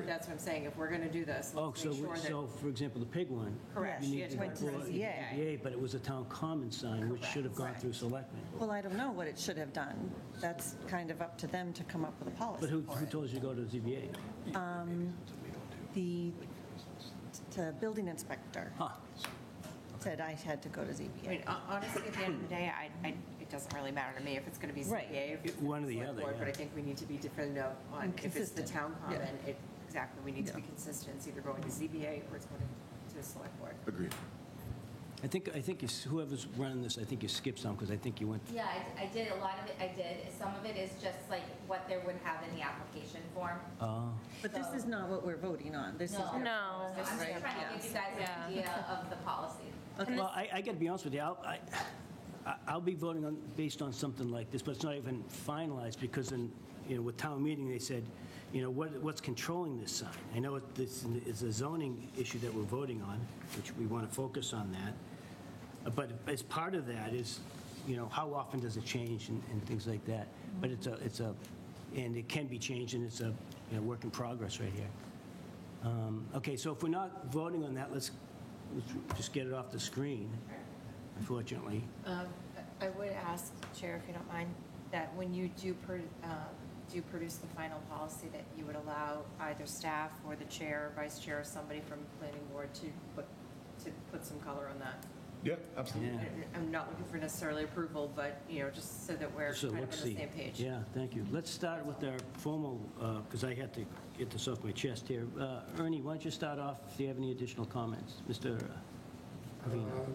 Speaker 9: that's what I'm saying, if we're going to do this,
Speaker 1: Oh,
Speaker 9: let's
Speaker 1: so,
Speaker 9: make sure that.
Speaker 1: so, for example, the pig one.
Speaker 9: Correct.
Speaker 1: You
Speaker 9: She
Speaker 1: need
Speaker 9: had
Speaker 1: to
Speaker 9: went to
Speaker 1: go
Speaker 9: the
Speaker 1: to
Speaker 9: ZBA.
Speaker 1: ZBA, but it was a town common sign, which should have gone
Speaker 9: Correct.
Speaker 1: through selectmen.
Speaker 4: Well, I don't know what it should have done. That's kind of up to them to come up with a policy
Speaker 1: But who
Speaker 4: for it.
Speaker 1: told you to go to the ZBA?
Speaker 4: The building inspector
Speaker 1: Huh.
Speaker 4: said I had to go to
Speaker 9: I
Speaker 4: ZBA.
Speaker 9: mean, honestly, at the end of the day, it doesn't really matter to me if it's going to be
Speaker 4: Right.
Speaker 9: ZBA. if it's
Speaker 1: One or the
Speaker 9: select
Speaker 1: other,
Speaker 9: board,
Speaker 1: yeah.
Speaker 9: But I think we need to be definitive on,
Speaker 4: And
Speaker 9: if it's the
Speaker 4: consistent.
Speaker 9: town
Speaker 4: Yeah.
Speaker 9: common, exactly, we need to be
Speaker 4: Yeah.
Speaker 9: consistent. It's either going to ZBA or it's going to the select board.
Speaker 10: Agreed.
Speaker 1: I think whoever's running this, I think you skipped some, because I think you went,
Speaker 2: Yeah, I did, a lot of it, I did. Some of it is just like what there would have in the application form.
Speaker 4: But this is not what we're voting on. This is.
Speaker 2: No.
Speaker 3: No.
Speaker 2: So I'm just trying to give you guys an idea of the policy.
Speaker 1: well, I got to be honest with you, I'll be voting on, based on something like this, but it's not even finalized, because with town meeting, they said, what's controlling this sign? I know this is a zoning issue that we're voting on, which we want to focus on that. But as part of that is, how often does it change and things like that? But and it can be changed, and it's a work in progress right here. Okay, so if we're not voting on that, let's just get it off the screen, unfortunately.
Speaker 9: I would ask, Chair, if you don't mind, that when you do produce the final policy, that you would allow either staff or the chair, or vice chair, or somebody from the planning board to put some color on that.
Speaker 10: Yeah, absolutely.
Speaker 1: Yeah.
Speaker 9: I'm not looking for necessarily approval, but, just so that we're
Speaker 1: So
Speaker 9: kind of on
Speaker 1: let's
Speaker 9: the
Speaker 1: see.
Speaker 9: same page.
Speaker 1: Yeah, thank you. Let's start with our formal, because I had to get this off my chest here. Ernie, why don't you start off, if you have any additional comments? Mr. Covino.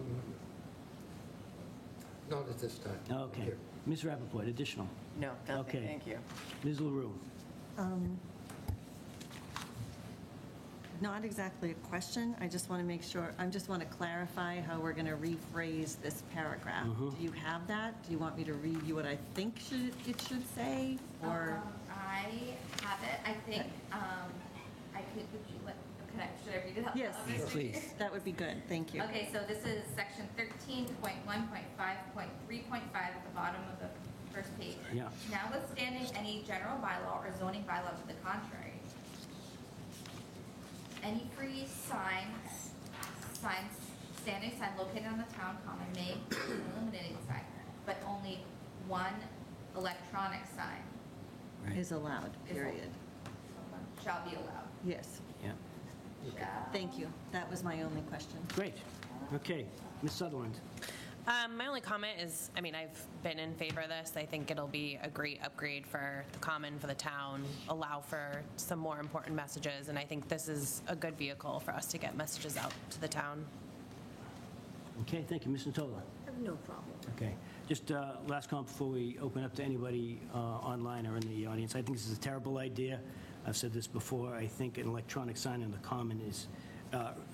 Speaker 5: Not at this time.
Speaker 1: Okay.
Speaker 5: Here.
Speaker 1: Ms. Rappaport, additional.
Speaker 9: No, nothing,
Speaker 1: Okay.
Speaker 9: thank you.
Speaker 1: Ms. LaRue.
Speaker 4: Not exactly a question, I just want to make sure, I just want to clarify how we're going to rephrase this paragraph. Do you have that? Do you want me to read you what I think it should say, or?
Speaker 2: I have it, I think, I could, should I read it out?
Speaker 4: Yes,
Speaker 2: loud?
Speaker 1: Please.
Speaker 4: That would be good, thank you.
Speaker 2: Okay, so this is section 13.1.5.3.5 at the bottom of the first page.
Speaker 1: Yeah.
Speaker 2: Notwithstanding any general bylaw or zoning bylaw to the contrary, any free standing sign located on the town common may be an illuminating sign, but only one electronic sign
Speaker 4: Is allowed, period.
Speaker 2: shall be allowed.
Speaker 4: Yes,
Speaker 1: Yeah.
Speaker 4: thank you. That was my only question.
Speaker 1: Great. Okay. Ms. Sutherland.
Speaker 3: My only comment is, I've been in favor of this. I think it'll be a great upgrade for the common, for the town, allow for some more important messages, and I think this is a good vehicle for us to get messages out to the town.
Speaker 1: Okay, thank you. Ms. Natola.
Speaker 4: I have no problem.
Speaker 1: Okay. Just last comment before we open up to anybody online or in the audience. I think this is a terrible idea. I've said this before. I think an electronic sign in the common is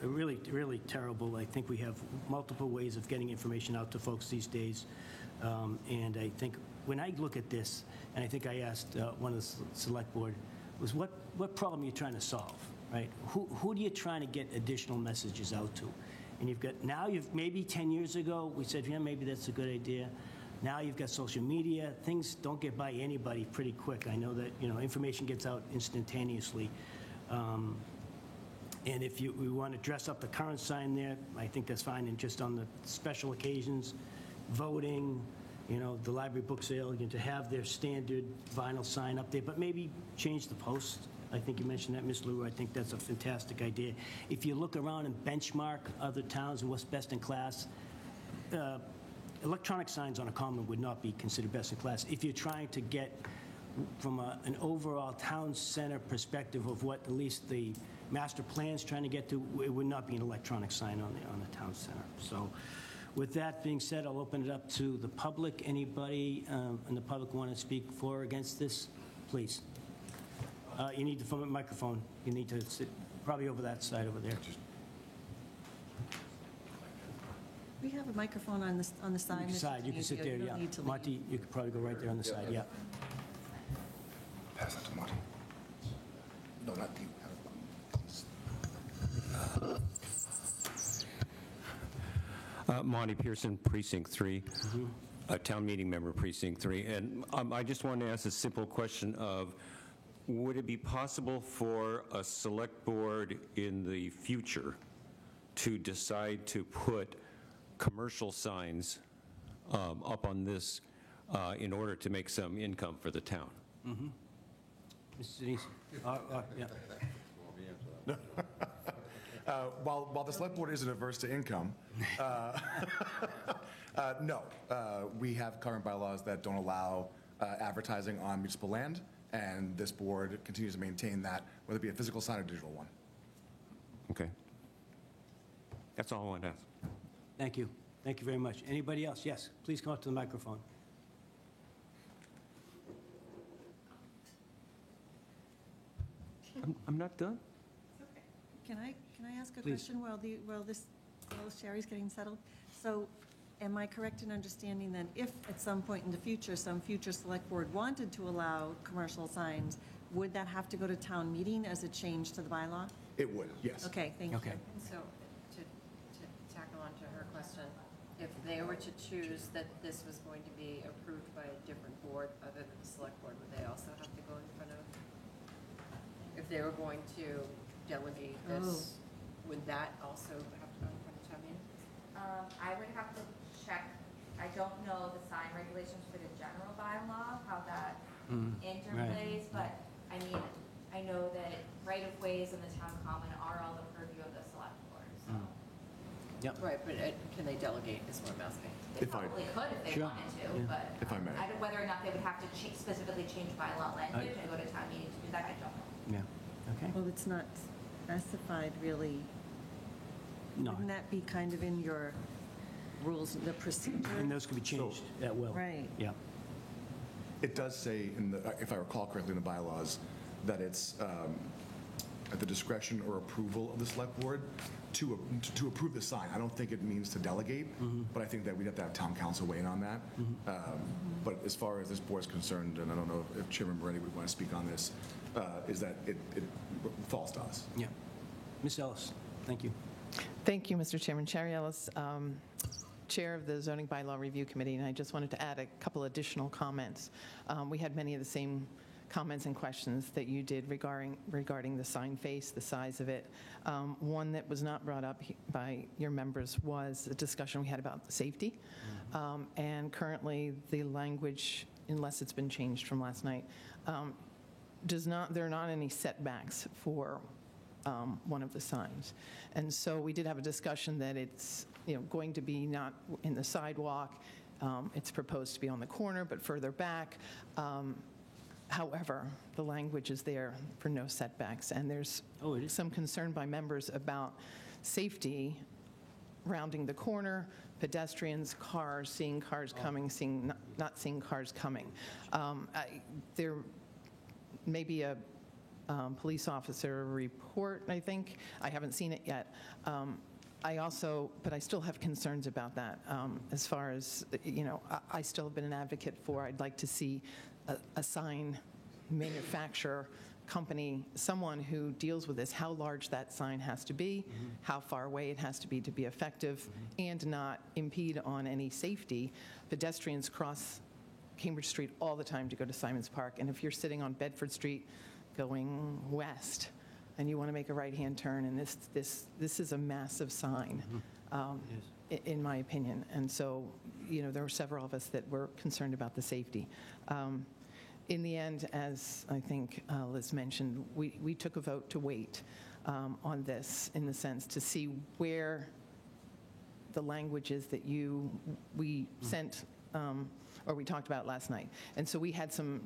Speaker 1: really, really terrible. I think we have multiple ways of getting information out to folks these days. And I think when I look at this, and I think I asked one of the select board, was what problem are you trying to solve, right? Who are you trying to get additional messages out to? And maybe 10 years ago, we said, yeah, maybe that's a good idea. Now you've got social media. Things don't get by anybody pretty quick. I know that, information gets out instantaneously. And if we want to dress up the current sign there, I think that's fine. And just on the special occasions, voting, the library book sale, to have their standard vinyl sign up there, but maybe change the post. I think you mentioned that, Ms. Lou. I think that's a fantastic idea. If you look around and benchmark other towns and what's best in class, electronic signs on a common would not be considered best in class. If you're trying to get from an overall town center perspective of what at least the master plan's trying to get to, it would not be an electronic sign on the town center. So with that being said, I'll open it up to the public. Anybody in the public want to speak for or against this? Please. You need the microphone. You need to sit probably over that side over there.
Speaker 4: We have a microphone on the side. Mr.
Speaker 1: Side, you can sit
Speaker 4: Tanzio.
Speaker 1: there,
Speaker 4: You
Speaker 1: yeah.
Speaker 4: don't need to leave.
Speaker 1: Monty, you could probably go right there on the side, yeah.
Speaker 10: Pass that to Monty. No, not you.
Speaker 11: Monty Pearson, Precinct 3. a town meeting member, Precinct 3, and I just want to ask a simple question of, would it be possible for a select board in the future to decide to put commercial signs up on this in order to make some income for the town?
Speaker 1: Mrs. Denise? Yeah.
Speaker 10: While the select board isn't averse to income, no. We have current bylaws that don't allow advertising on municipal land, and this board continues to maintain that, whether it be a physical sign or digital one.
Speaker 11: Okay. That's all I want to ask.
Speaker 1: Thank you. Thank you very much. Anybody else? Yes, please come up to the microphone.
Speaker 11: I'm not done?
Speaker 4: Can I ask a
Speaker 1: Please.
Speaker 4: question while Sherry's getting settled? So am I correct in understanding then, if at some point in the future, some future select board wanted to allow commercial signs, would that have to go to town meeting as a change to the bylaw?
Speaker 10: It would, yes.
Speaker 4: Okay, thank you.
Speaker 1: Okay.
Speaker 9: And so, to tackle on to her question, if they were to choose that this was going to be approved by a different board other than the select board, would they also have to go in front of, if they were going to delegate this, would that also have to go in front of town meeting?
Speaker 2: I would have to check, I don't know the sign regulations for the general bylaw, how that interplays, but, I mean, I know that right-of-ways in the town common are all the purview of the select board, so.
Speaker 1: Yep.
Speaker 9: Right, but can they delegate, is what I'm asking.
Speaker 2: They
Speaker 10: If I-
Speaker 2: probably could if they
Speaker 1: Sure.
Speaker 2: wanted to,
Speaker 1: Yeah.
Speaker 2: but.
Speaker 10: If I may.
Speaker 2: Whether or not they would have to specifically change bylaw language and go to town meeting to do that, I don't know.
Speaker 1: Yeah, okay.
Speaker 4: Well, it's not specified really.
Speaker 1: No,
Speaker 4: Wouldn't that be kind of in your rules, the procedure?
Speaker 1: and those could be changed at will.
Speaker 4: Right.
Speaker 1: Yeah.
Speaker 10: It does say, if I recall correctly in the bylaws, that it's at the discretion or approval of the select board to approve the sign. I don't think it means to delegate, but I think that we'd have to have town council weigh in on that. But as far as this board's concerned, and I don't know if Chairman Moretti would want to speak on this, is that it falls to us.
Speaker 1: Yeah. Ms. Ellis, thank you.
Speaker 12: Thank you, Mr. Chairman. Sherry Ellis, Chair of the Zoning Bylaw Review Committee, and I just wanted to add a couple additional comments. We had many of the same comments and questions that you did regarding the sign face, the size of it. One that was not brought up by your members was a discussion we had about safety. And currently, the language, unless it's been changed from last night, there are not any setbacks for one of the signs. And so we did have a discussion that it's going to be not in the sidewalk. It's proposed to be on the corner, but further back. However, the language is there for no setbacks, and there's some concern by members about safety, rounding the corner, pedestrians, cars, seeing cars coming, not seeing cars coming. There may be a police officer report, I think. I haven't seen it yet. But I still have concerns about that. As far as, I still have been an advocate for, I'd like to see a sign manufacturer, company, someone who deals with this, how large that sign has to be, how far away it has to be effective, and not impede on any safety. Pedestrians cross Cambridge Street all the time to go to Simons Park, and if you're sitting on Bedford Street going west, and you want to make a right-hand turn, and this is a massive sign, in my opinion. And so, there were several of us that were concerned about the safety. In the end, as I think Liz mentioned, we took a vote to wait on this, in the sense to see where the language is that we sent, or we talked about last night. And so we had some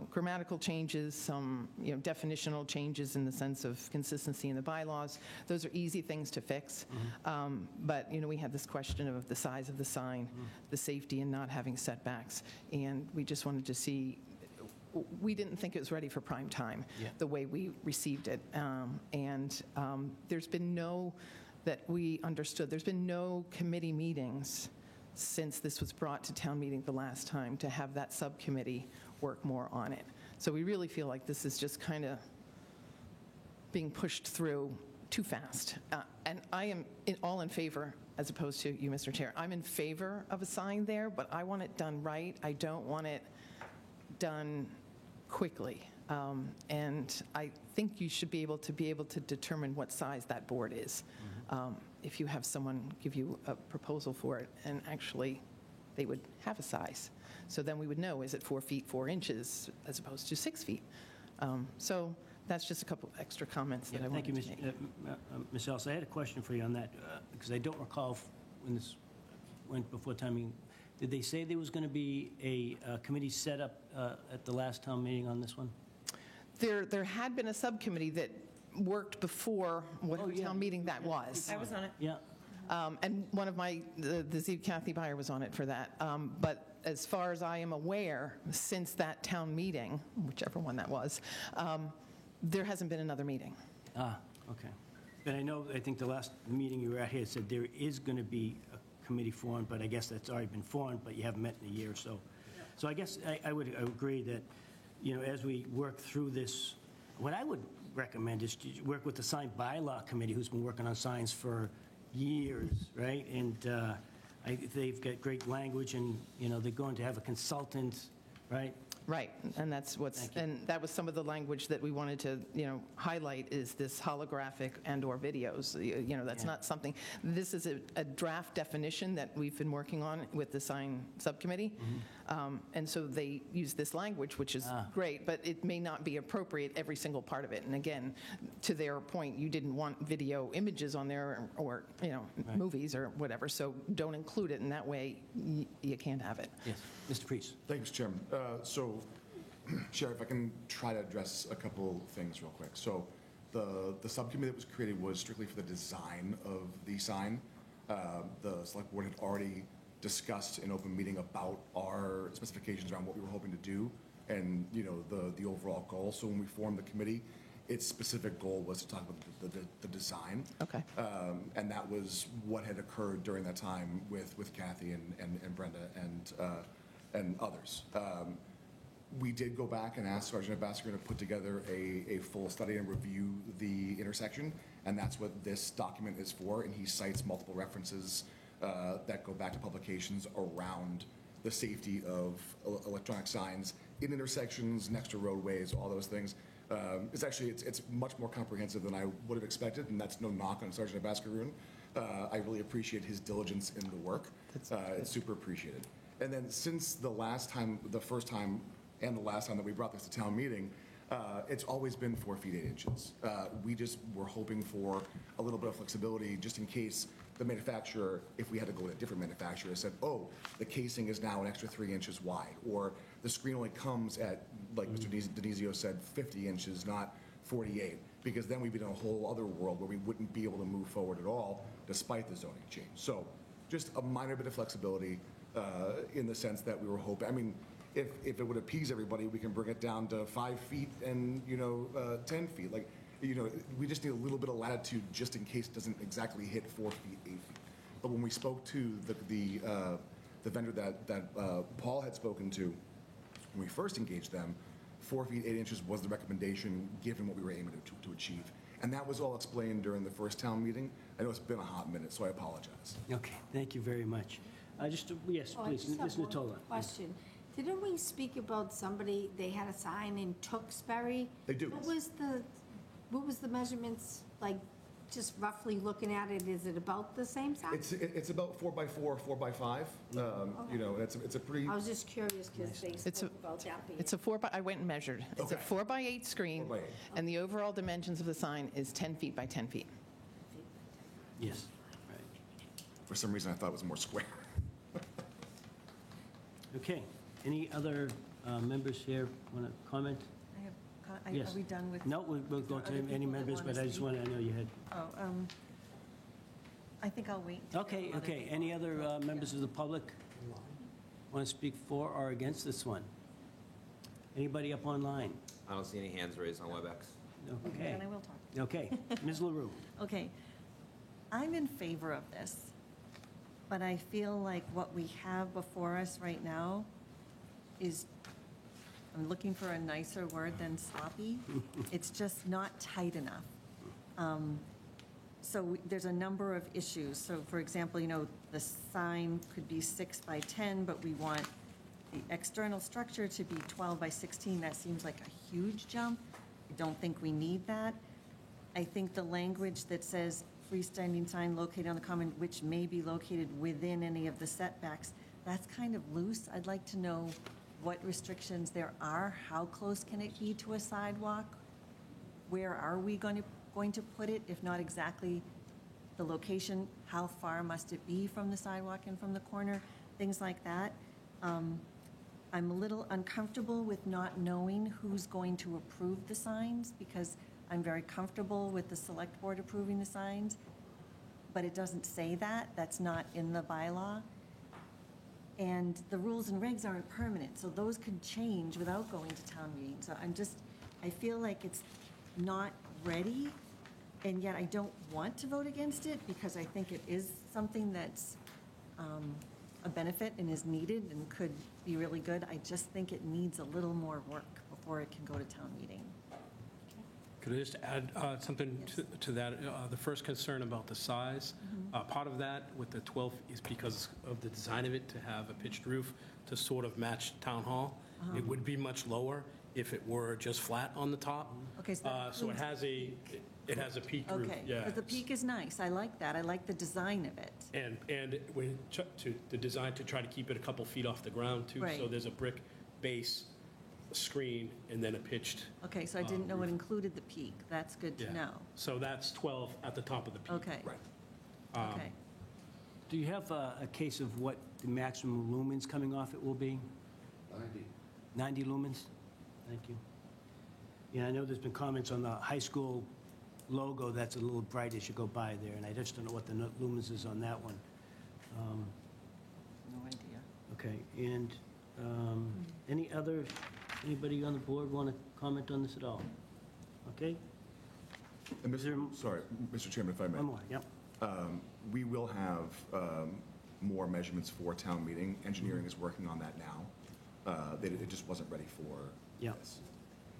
Speaker 12: grammatical changes, some definitional changes in the sense of consistency in the bylaws. Those are easy things to fix. But we had this question of the size of the sign, the safety, and not having setbacks. And we just wanted to see. We didn't think it was ready for prime time, the way we received it. There's been that we understood, there's been no committee meetings since this was brought to town meeting the last time to have that subcommittee work more on it. So we really feel like this is just kind of being pushed through too fast. And I am all in favor, as opposed to you, Mr. Chair. I'm in favor of a sign there, but I want it done right. I don't want it done quickly. And I think you should be able to determine what size that board is. If you have someone give you a proposal for it, and actually they would have a size. So then we would know, is it 4 feet, 4 inches, as opposed to 6 feet? So that's just a couple extra comments that I
Speaker 1: Thank
Speaker 12: wanted
Speaker 1: you,
Speaker 12: to make.
Speaker 1: Ms. Ellis. I had a question for you on that, because I don't recall when this went before timing. Did they say there was going to be a committee set up at the last town meeting on this one?
Speaker 12: There had been a subcommittee that worked before whatever town meeting that was.
Speaker 4: I was on it.
Speaker 1: Yeah.
Speaker 12: And one of Kathy Byer was on it for that. But as far as I am aware, since that town meeting, whichever one that was, there hasn't been another meeting.
Speaker 1: Ah, okay. And I think the last meeting you were at here said there is going to be a committee formed, but I guess that's already been formed, but you haven't met in a year or so. So I guess I would agree that, as we work through this, what I would recommend is to work with the sign bylaw committee, who's been working on signs for years, right? And they've got great language, and, they're going to have a consultant, right?
Speaker 12: Right, and that's and that was some of the language that we wanted to, highlight, is this holographic and/or videos. That's not something, this is a draft definition that we've been working on with the sign subcommittee. And so they use this language, which is great, but it may not be appropriate every single part of it. And again, to their point, you didn't want video images on there or movies or whatever, so don't include it, and that way you can't have it.
Speaker 1: Yes. Mr. Priest.
Speaker 10: Thanks, Chairman. So, Sheriff, I can try to address a couple things real quick. So, the subcommittee that was created was strictly for the design of the sign. The select board had already discussed in open meeting about our specifications around what we were hoping to do and, the overall goal. So when we formed the committee, its specific goal was to talk about the design.
Speaker 12: Okay.
Speaker 10: And that was what had occurred during that time with Kathy and Brenda and others. We did go back and ask Sergeant Ambassador to put together a full study and review the intersection, and that's what this document is for, and he cites multiple references that go back to publications around the safety of electronic signs in intersections, next to roadways, all those things. It's much more comprehensive than I would have expected, and that's no knock on Sergeant Ambassador. I really appreciate his diligence in the work. It's super appreciated. And then since the first time and the last time that we brought this to town meeting, it's always been 4 feet 8 inches. We just were hoping for a little bit of flexibility just in case the manufacturer, if we had to go with a different manufacturer, said, oh, the casing is now an extra 3 inches wide, or the screen only comes at, like Mr. Denizio said, 50 inches, not 48, because then we'd be in a whole other world where we wouldn't be able to move forward at all despite the zoning change. So just a minor bit of flexibility in the sense that we were hoping, I mean, if it would appease everybody, we can bring it down to 5 feet and, 10 feet. Like, we just need a little bit of latitude just in case it doesn't exactly hit 4 feet, 8 feet. But when we spoke to the vendor that Paul had spoken to, when we first engaged them, 4 feet, 8 inches was the recommendation given what we were aiming to achieve. And that was all explained during the first town meeting. I know it's been a hot minute, so I apologize.
Speaker 1: Okay, thank you very much. Yes,
Speaker 13: Oh, I
Speaker 1: please,
Speaker 13: just have
Speaker 1: Ms.
Speaker 13: one
Speaker 1: Natola.
Speaker 13: question. Didn't we speak about somebody, they had a sign in Tewksbury?
Speaker 10: They do.
Speaker 13: What was the measurements, like, just roughly looking at it, is it about the same size?
Speaker 10: It's about 4x4, 4x5. It's a pretty.
Speaker 13: I was just curious because they
Speaker 12: It's
Speaker 13: spoke about that being.
Speaker 12: It's a I went and measured. It's a
Speaker 10: Okay.
Speaker 12: 4x8 screen,
Speaker 10: 4x8.
Speaker 12: and the overall dimensions of the sign is 10 feet by 10 feet.
Speaker 1: Yes, right.
Speaker 10: For some reason, I thought it was more square.
Speaker 1: Okay, any other members here want to comment? Yes.
Speaker 4: Are we done with?
Speaker 1: No, we'll go
Speaker 4: Are
Speaker 1: to
Speaker 4: there
Speaker 1: any
Speaker 4: people that
Speaker 1: members,
Speaker 4: wanna
Speaker 1: but I just
Speaker 4: speak?
Speaker 1: I know you had.
Speaker 4: Oh, I think I'll wait. until
Speaker 1: Okay,
Speaker 4: other
Speaker 1: okay.
Speaker 4: people-
Speaker 1: Any other members of the public want to speak for or against this one? Anybody up online?
Speaker 6: I don't see any hands raised on WebEx.
Speaker 4: Okay,
Speaker 1: Okay,
Speaker 4: then I will talk.
Speaker 1: okay. Ms. LaRue?
Speaker 4: Okay, I'm in favor of this, but I feel like what we have before us right now is, I'm looking for a nicer word than sloppy. It's just not tight enough. So there's a number of issues. So for example, the sign could be 6 by 10, but we want the external structure to be 12 by 16. That seems like a huge jump. I don't think we need that. I think the language that says freestanding sign located on the common, which may be located within any of the setbacks, that's kind of loose. I'd like to know what restrictions there are. How close can it be to a sidewalk? Where are we going to put it, if not exactly the location? How far must it be from the sidewalk and from the corner? Things like that. I'm a little uncomfortable with not knowing who's going to approve the signs, because I'm very comfortable with the select board approving the signs, but it doesn't say that. That's not in the bylaw. And the rules and regs aren't permanent, so those could change without going to town meeting. So I feel like it's not ready, and yet I don't want to vote against it, because I think it is something that's a benefit and is needed and could be really good. I just think it needs a little more work before it can go to town meeting.
Speaker 8: Could I just add something to that? The first concern about the size, part of that with the 12 is because of the design of it, to have a pitched roof to sort of match Town Hall. It would be much lower if it were just flat on the top.
Speaker 4: Okay, so that
Speaker 8: So it
Speaker 4: includes-
Speaker 8: has a peaked roof.
Speaker 4: Okay,
Speaker 8: Yeah.
Speaker 4: but the peak is nice. I like that. I like the design of it.
Speaker 8: And the design to try to keep it a couple feet off the ground too. So
Speaker 4: Right.
Speaker 8: there's a brick base, a screen, and then a pitched.
Speaker 4: Okay, so I didn't know it included the peak. That's good to
Speaker 8: Yeah.
Speaker 4: know.
Speaker 8: So that's 12 at the top of the peak.
Speaker 4: Okay.
Speaker 8: Right.
Speaker 4: Okay.
Speaker 1: Do you have a case of what the maximum lumens coming off it will be? 90 lumens? Thank you. Yeah, I know there's been comments on the high school logo that's a little bright as you go by there, and I just don't know what the lumens is on that one.
Speaker 4: No idea.
Speaker 1: Okay, and anybody on the board want to comment on this at all? Okay,
Speaker 10: And
Speaker 1: Is there-
Speaker 10: Sorry, Mr. Chairman, if I may.
Speaker 1: one more, yep.
Speaker 10: We will have more measurements for town meeting. Engineering is working on that now. It just wasn't ready for
Speaker 1: Yeah.
Speaker 10: this.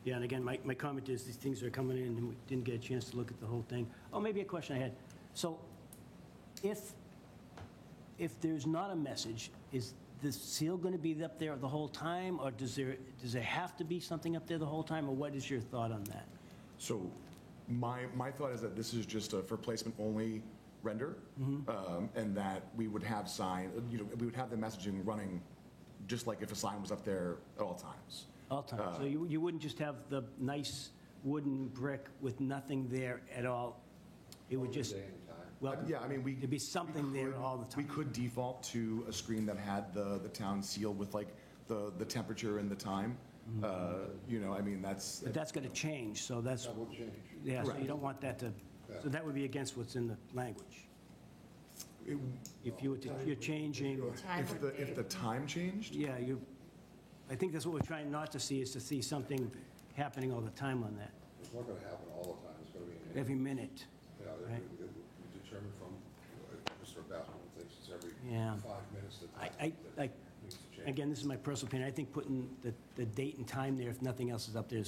Speaker 1: Yeah, and again, my comment is, these things are coming in, and we didn't get a chance to look at the whole thing. Oh, maybe a question I had. So if there's not a message, is the seal going to be up there the whole time, or does there have to be something up there the whole time, or what is your thought on that?
Speaker 10: So my thought is that this is just a for placement only render, and that we would have we would have the messaging running just like if a sign was up there at all times.
Speaker 1: All time. So you wouldn't just have the nice wooden brick with nothing there at all? It would just, well,
Speaker 10: Yeah, I mean,
Speaker 1: there'd be something there all the time.
Speaker 10: We could default to a screen that had the town seal with like the temperature and the time. I mean, that's.
Speaker 1: But that's going to change, so that's... That will change. Yeah, so you
Speaker 10: Correct.
Speaker 1: don't want that to, so that would be against what's in the language. If you're changing,
Speaker 10: If the time changed?
Speaker 1: yeah, I think that's what we're trying not to see, is to see something happening all the time on that,
Speaker 14: It's not going to happen all the time, it's going to be.
Speaker 1: every minute.
Speaker 14: Yeah,
Speaker 1: right.
Speaker 14: we determined from, Mr. Bassman thinks it's every
Speaker 1: Yeah.
Speaker 14: 5 minutes that
Speaker 1: I
Speaker 14: that needs to change.
Speaker 1: Again, this is my personal opinion, I think putting the date and time there, if nothing else is up there,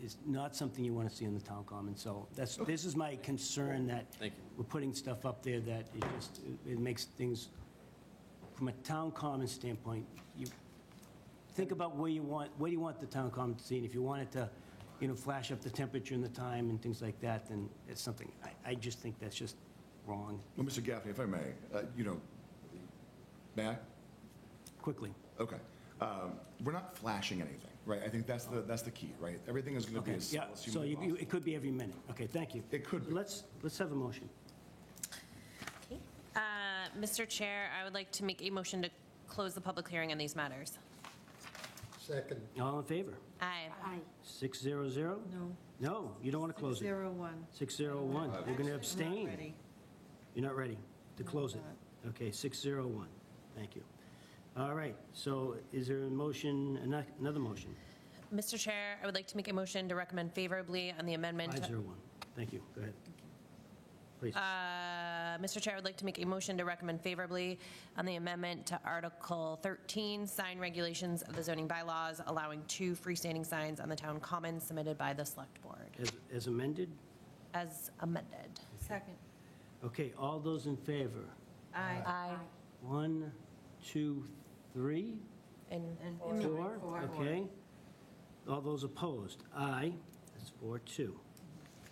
Speaker 1: is not something you want to see in the town common. So this is my concern, that we're putting stuff up there that it makes things, from a town common standpoint, you think about where do you want the town common to see, and if you want it to, flash up the temperature and the time and things like that, then it's something, I just think that's just wrong.
Speaker 10: Well, Mr. Gaffney, if I may, may I?
Speaker 1: Quickly.
Speaker 10: Okay. We're not flashing anything, right? I think that's the key, right? Everything is going to be
Speaker 1: Okay,
Speaker 10: as
Speaker 1: yeah,
Speaker 10: small as
Speaker 1: so
Speaker 10: humanly possible.
Speaker 1: it could be every minute. Okay, thank you.
Speaker 10: It could be.
Speaker 1: Let's have a motion.
Speaker 3: Okay. Mr. Chair, I would like to make a motion to close the public hearing on these matters.
Speaker 5: Second.
Speaker 1: All in favor?
Speaker 3: Aye.
Speaker 13: Aye.
Speaker 1: 600?
Speaker 4: No.
Speaker 1: No, you don't want to close it.
Speaker 4: 601.
Speaker 1: 601. You're going to
Speaker 4: I'm not
Speaker 1: abstain.
Speaker 4: ready.
Speaker 1: You're not ready to close it? Okay, 601. Thank you. All right, so is there a motion, another motion?
Speaker 3: Mr. Chair, I would like to make a motion to recommend favorably on the amendment.
Speaker 1: 501. Thank you. Go ahead. Please.
Speaker 3: Mr. Chair, I would like to make a motion to recommend favorably on the amendment to Article 13, sign regulations of the zoning bylaws, allowing 2 freestanding signs on the town common submitted by the Select Board,
Speaker 1: As amended?
Speaker 3: as amended.
Speaker 4: Second.
Speaker 1: Okay, all those in favor?
Speaker 3: Aye.
Speaker 1: 1, 2, 3,
Speaker 3: And
Speaker 1: 4, okay. All those opposed? Aye, that's 4-2.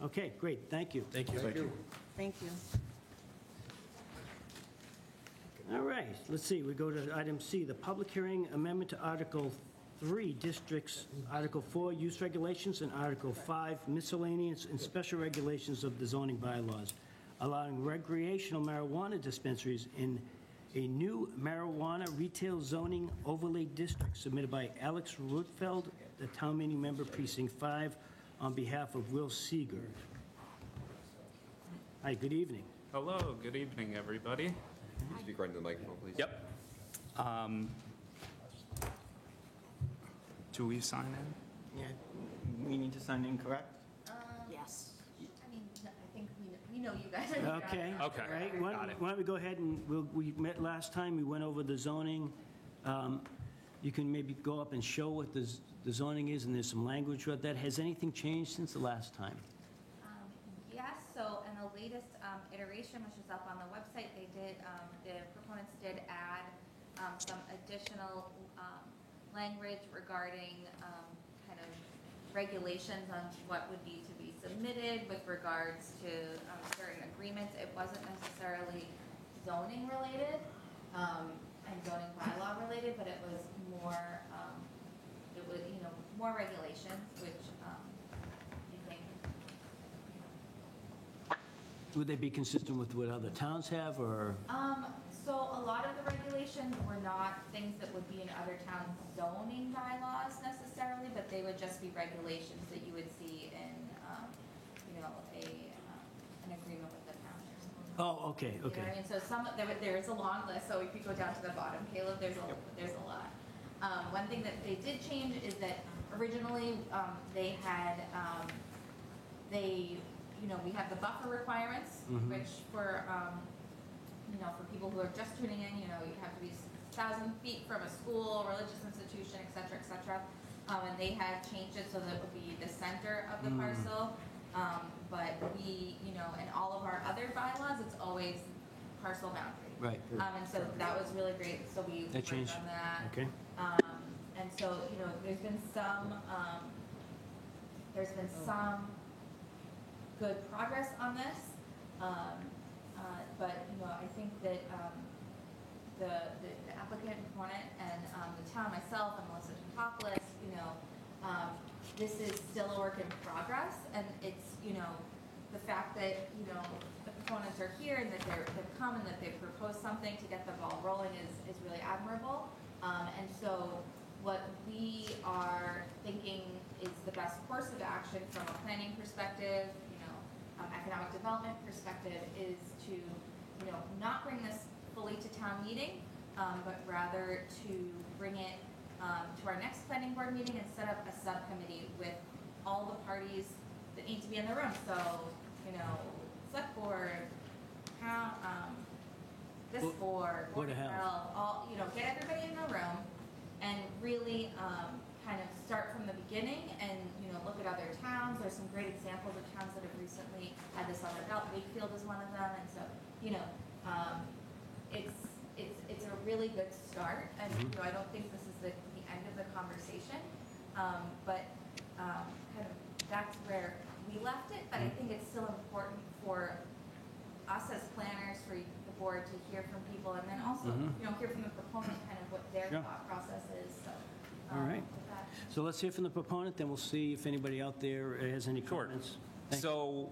Speaker 1: Okay, great, thank you.
Speaker 8: Thank you.
Speaker 4: Thank you.
Speaker 1: All right, let's see, we go to item C, the public hearing amendment to Article 3, districts, Article 4, use regulations, and Article 5, miscellaneous and special regulations of the zoning bylaws, allowing recreational marijuana dispensaries in a new marijuana retail zoning overlay district submitted by Alex Rutfeld, the town meeting member, Precinct 5, on behalf of Will Seeger. Hi, good evening.
Speaker 15: Hello, good evening, everybody.
Speaker 6: Speak right into the microphone, please.
Speaker 15: Yep. Do we sign in?
Speaker 1: Yeah, we need to sign in, correct?
Speaker 13: Yes.
Speaker 2: I mean, I think we know you guys are.
Speaker 1: Okay.
Speaker 15: Okay,
Speaker 1: All right, why
Speaker 15: got it.
Speaker 1: why don't we go ahead and, we met last time, we went over the zoning. You can maybe go up and show what the zoning is, and there's some language about that. Has anything changed since the last time?
Speaker 2: Yes, so in the latest iteration, which is up on the website, they did, the proponents did add some additional language regarding kind of regulations on what would need to be submitted with regards to certain agreements. It wasn't necessarily zoning related and zoning bylaw related, but it was more, more regulations, which I think.
Speaker 1: Would they be consistent with what other towns have, or?
Speaker 2: So a lot of the regulations were not things that would be in other towns' zoning bylaws necessarily, but they would just be regulations that you would see in, an agreement with the town or something.
Speaker 1: Oh, okay,
Speaker 2: You know what I
Speaker 1: okay.
Speaker 2: mean? So there is a long list, so if you go down to the bottom, Caleb, there's a lot. One thing that they did change is that originally, they had, we have the buffer requirements, which for people who are just tuning in, you have to be 1,000 feet from a school, religious institution, et cetera, and they had changed it so that it would be the center of the parcel. But we, in all of our other bylaws, it's always parcel boundary.
Speaker 1: Right.
Speaker 2: And so that was really great, so we
Speaker 1: That
Speaker 2: worked
Speaker 1: changed?
Speaker 2: on that.
Speaker 1: Okay.
Speaker 2: And so, there's been some good progress on this. But, I think that the applicant, proponent, and the town, myself, and Melissa Topoulos, this is still a work in progress, and it's, the fact that, the proponents are here and that they've come and that they've proposed something to get the ball rolling is really admirable. And so what we are thinking is the best course of action from a planning perspective, economic development perspective, is to, not bring this fully to town meeting, but rather to bring it to our next planning board meeting and set up a subcommittee with all the parties that need to be in the room. So, select board, town, this board,
Speaker 1: Board of Health.
Speaker 2: all, get everybody in the room and really kind of start from the beginning and, look at other towns. There's some great examples of towns that have recently had this on their belt. Wakefield is one of them. And so, it's a really good start. And, I don't think this is the end of the conversation. But kind of that's where we left it. But I think it's still important for us as planners, for the board to hear from people, and then also, hear from the proponent, kind of what their
Speaker 1: Sure.
Speaker 2: thought process is. So,
Speaker 1: All right.
Speaker 2: with that.
Speaker 1: So let's hear from the proponent, then we'll see if anybody out there has any
Speaker 15: Sure.
Speaker 1: comments.
Speaker 15: So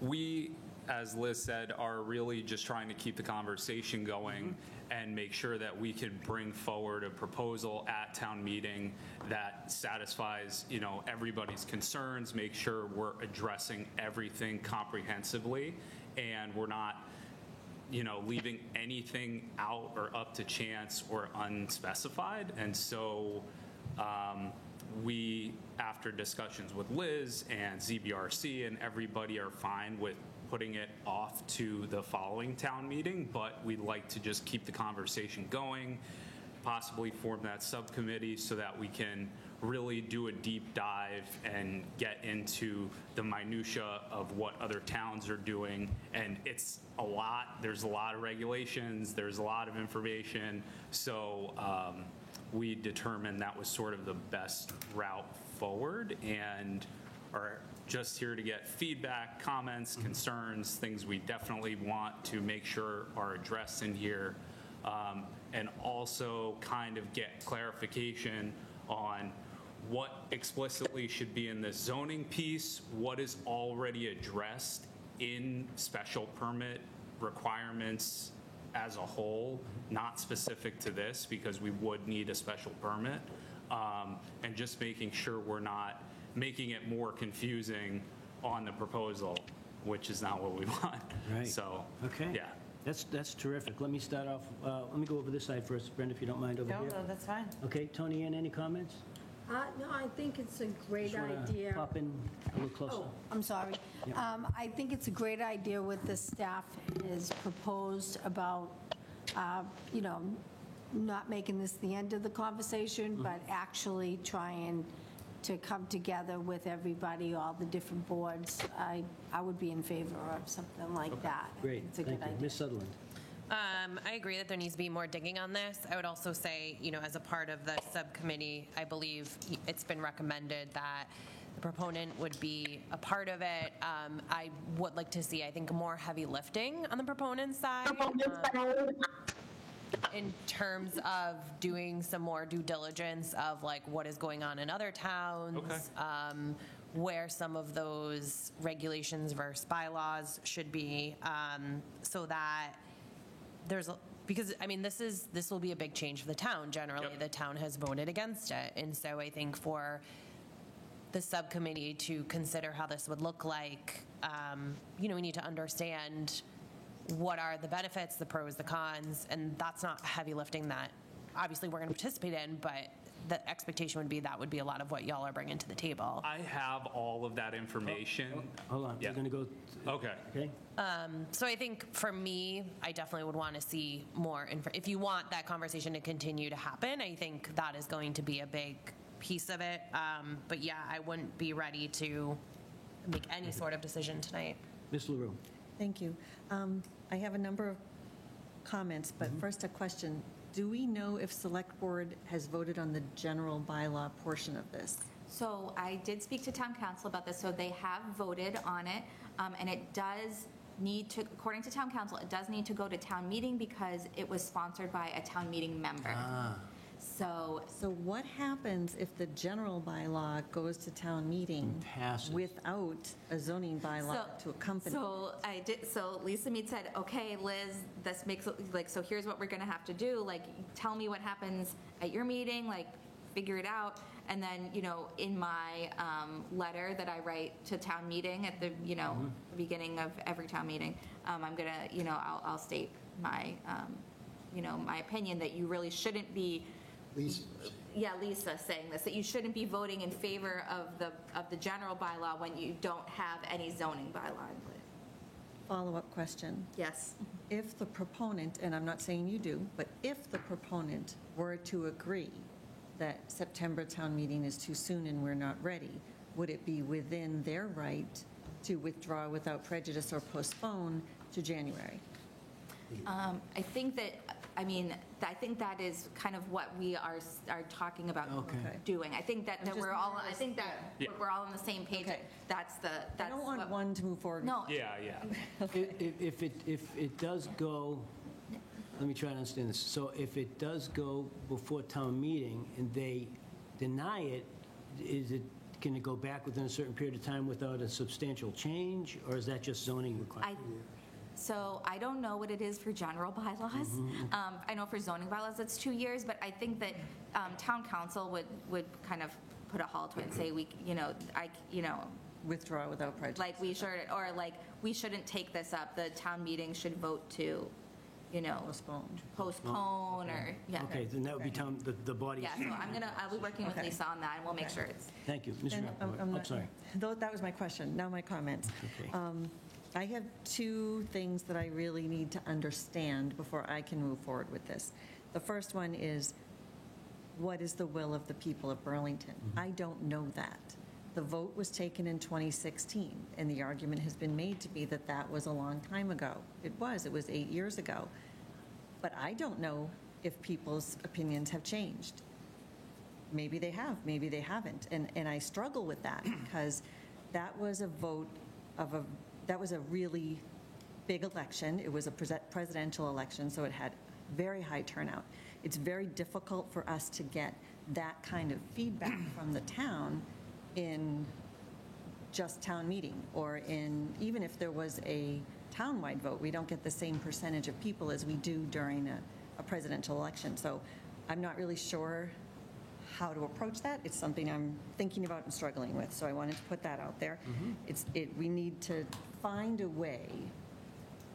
Speaker 15: we, as Liz said, are really just trying to keep the conversation going and make sure that we can bring forward a proposal at town meeting that satisfies, everybody's concerns, make sure we're addressing everything comprehensively, and we're not, leaving anything out or up to chance or unspecified. And so we, after discussions with Liz and ZBRC and everybody, are fine with putting it off to the following town meeting, but we'd like to just keep the conversation going, possibly form that subcommittee so that we can really do a deep dive and get into the minutia of what other towns are doing. And it's a lot, there's a lot of regulations, there's a lot of information. So we determined that was sort of the best route forward, and are just here to get feedback, comments, concerns, things we definitely want to make sure are addressed in here, and also kind of get clarification on what explicitly should be in the zoning piece, what is already addressed in special permit requirements as a whole, not specific to this, because we would need a special permit, and just making sure we're not making it more confusing on the proposal, which is not what we want.
Speaker 1: Right.
Speaker 15: So,
Speaker 1: Okay.
Speaker 15: yeah.
Speaker 1: That's terrific. Let me start off, let me go over this side first, Brenda, if you don't mind, over here.
Speaker 3: No, that's fine.
Speaker 1: Okay, Tony Ann, any comments?
Speaker 13: No, I think it's a great
Speaker 1: Just wanna
Speaker 13: idea.
Speaker 1: pop in a little closer.
Speaker 13: Oh, I'm sorry.
Speaker 1: Yep.
Speaker 13: I think it's a great idea what the staff has proposed about, not making this the end of the conversation,
Speaker 1: Mm-hmm.
Speaker 13: but actually trying to come together with everybody, all the different boards. I would be in favor of something like that.
Speaker 1: Great,
Speaker 13: It's a
Speaker 1: thank
Speaker 13: good
Speaker 1: you.
Speaker 13: idea.
Speaker 1: Ms. Sutherland?
Speaker 3: I agree that there needs to be more digging on this. I would also say, as a part of the subcommittee, I believe it's been recommended that the proponent would be a part of it. I would like to see, I think, more heavy lifting on the proponent side. In terms of doing some more due diligence of like what is going on in other towns.
Speaker 15: Okay.
Speaker 3: Where some of those regulations versus bylaws should be, so that because I mean, this will be a big change for the town. Generally,
Speaker 15: Yep.
Speaker 3: the town has voted against it, and so I think for the subcommittee to consider how this would look like, we need to understand what are the benefits, the pros, the cons, and that's not heavy lifting that obviously we're going to participate in, but the expectation would be that would be a lot of what y'all are bringing to the table.
Speaker 15: I have all of that information.
Speaker 1: Hold on,
Speaker 15: Yeah.
Speaker 1: we're going to go,
Speaker 15: Okay.
Speaker 1: okay?
Speaker 3: So I think for me, I definitely would want to see more. If you want that conversation to continue to happen, I think that is going to be a big piece of it. But yeah, I wouldn't be ready to make any sort of decision tonight.
Speaker 1: Ms. LaRue?
Speaker 4: Thank you. I have a number of comments, but first a question. Do we know if Select Board has voted on the general bylaw portion of this?
Speaker 2: So I did speak to town council about this, so they have voted on it, and it does need to, according to town council, it does need to go to town meeting because it was sponsored by a town meeting member. So
Speaker 4: what happens if the general bylaw goes to town meeting
Speaker 1: Passes.
Speaker 4: without a zoning bylaw to accompany?
Speaker 2: So Lisa Mead said, okay, Liz, this makes, so here's what we're gonna have to do, tell me what happens at your meeting, figure it out. And then, in my letter that I write to town meeting at the, beginning of every town meeting, I'm gonna, I'll state my, my opinion that you really shouldn't be,
Speaker 5: Lisa,
Speaker 2: Lisa saying this, that you shouldn't be voting in favor of the general bylaw when you don't have any zoning bylaw in place.
Speaker 4: Follow-up question.
Speaker 2: Yes.
Speaker 4: If the proponent, and I'm not saying you do, but if the proponent were to agree that September town meeting is too soon and we're not ready, would it be within their right to withdraw without prejudice or postpone to January?
Speaker 2: I think that is kind of what we are talking about
Speaker 1: Okay.
Speaker 2: doing. I think that
Speaker 4: I'm just
Speaker 2: we're all,
Speaker 4: nervous.
Speaker 2: I think that
Speaker 15: Yeah.
Speaker 2: we're all on the same page.
Speaker 4: Okay.
Speaker 2: That's
Speaker 4: I don't want
Speaker 2: what-
Speaker 4: one to move forward.
Speaker 2: No,
Speaker 15: Yeah, yeah.
Speaker 1: If it does go, let me try to understand this. So if it does go before town meeting and they deny it, can it go back within a certain period of time without a substantial change? Or is that just zoning requirement?
Speaker 2: So I don't know what it is for general bylaws. I know for zoning bylaws, it's 2 years, but I think that town council would kind of put a halt to it and say,
Speaker 4: Withdraw without prejudice.
Speaker 2: we shouldn't take this up. The town meeting should vote to, postpone or, yeah.
Speaker 1: Okay, then that would be the body.
Speaker 2: Yeah, so I'll be working with
Speaker 4: Okay.
Speaker 2: Lisa on that, and we'll make sure it's.
Speaker 1: Thank you. Mr.
Speaker 4: And
Speaker 1: Rappaport.
Speaker 4: I'm
Speaker 1: I'm
Speaker 4: not-
Speaker 1: sorry.
Speaker 4: That was my question, now my comments.
Speaker 1: Okay.
Speaker 4: I have two things that I really need to understand before I can move forward with this. The first one is, what is the will of the people of Burlington? I don't know that. The vote was taken in 2016, and the argument has been made to be that that was a long time ago. It was 8 years ago. But I don't know if people's opinions have changed. Maybe they have, maybe they haven't. And I struggle with that because that was a vote that was a really big election. It was a presidential election, so it had very high turnout. It's very difficult for us to get that kind of feedback from the town in just town meeting, or even if there was a townwide vote, we don't get the same percentage of people as we do during a presidential election. So I'm not really sure how to approach that. It's something I'm thinking about and struggling with, so I wanted to put that out there. We need to find a way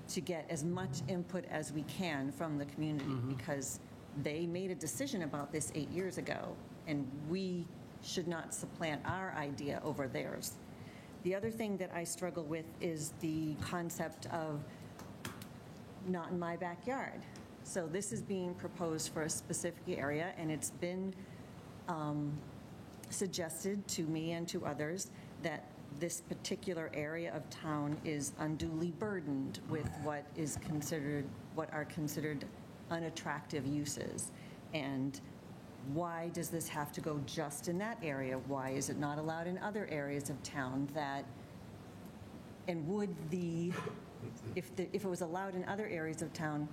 Speaker 4: to get as much input as we can from the community, because they made a decision about this 8 years ago, and we should not supplant our idea over theirs. The other thing that I struggle with is the concept of not in my backyard. So this is being proposed for a specific area, and it's been suggested to me and to others that this particular area of town is unduly burdened with what are considered unattractive uses. And why does this have to go just in that area? Why is it not allowed in other areas of town and would if it was allowed in other areas of town,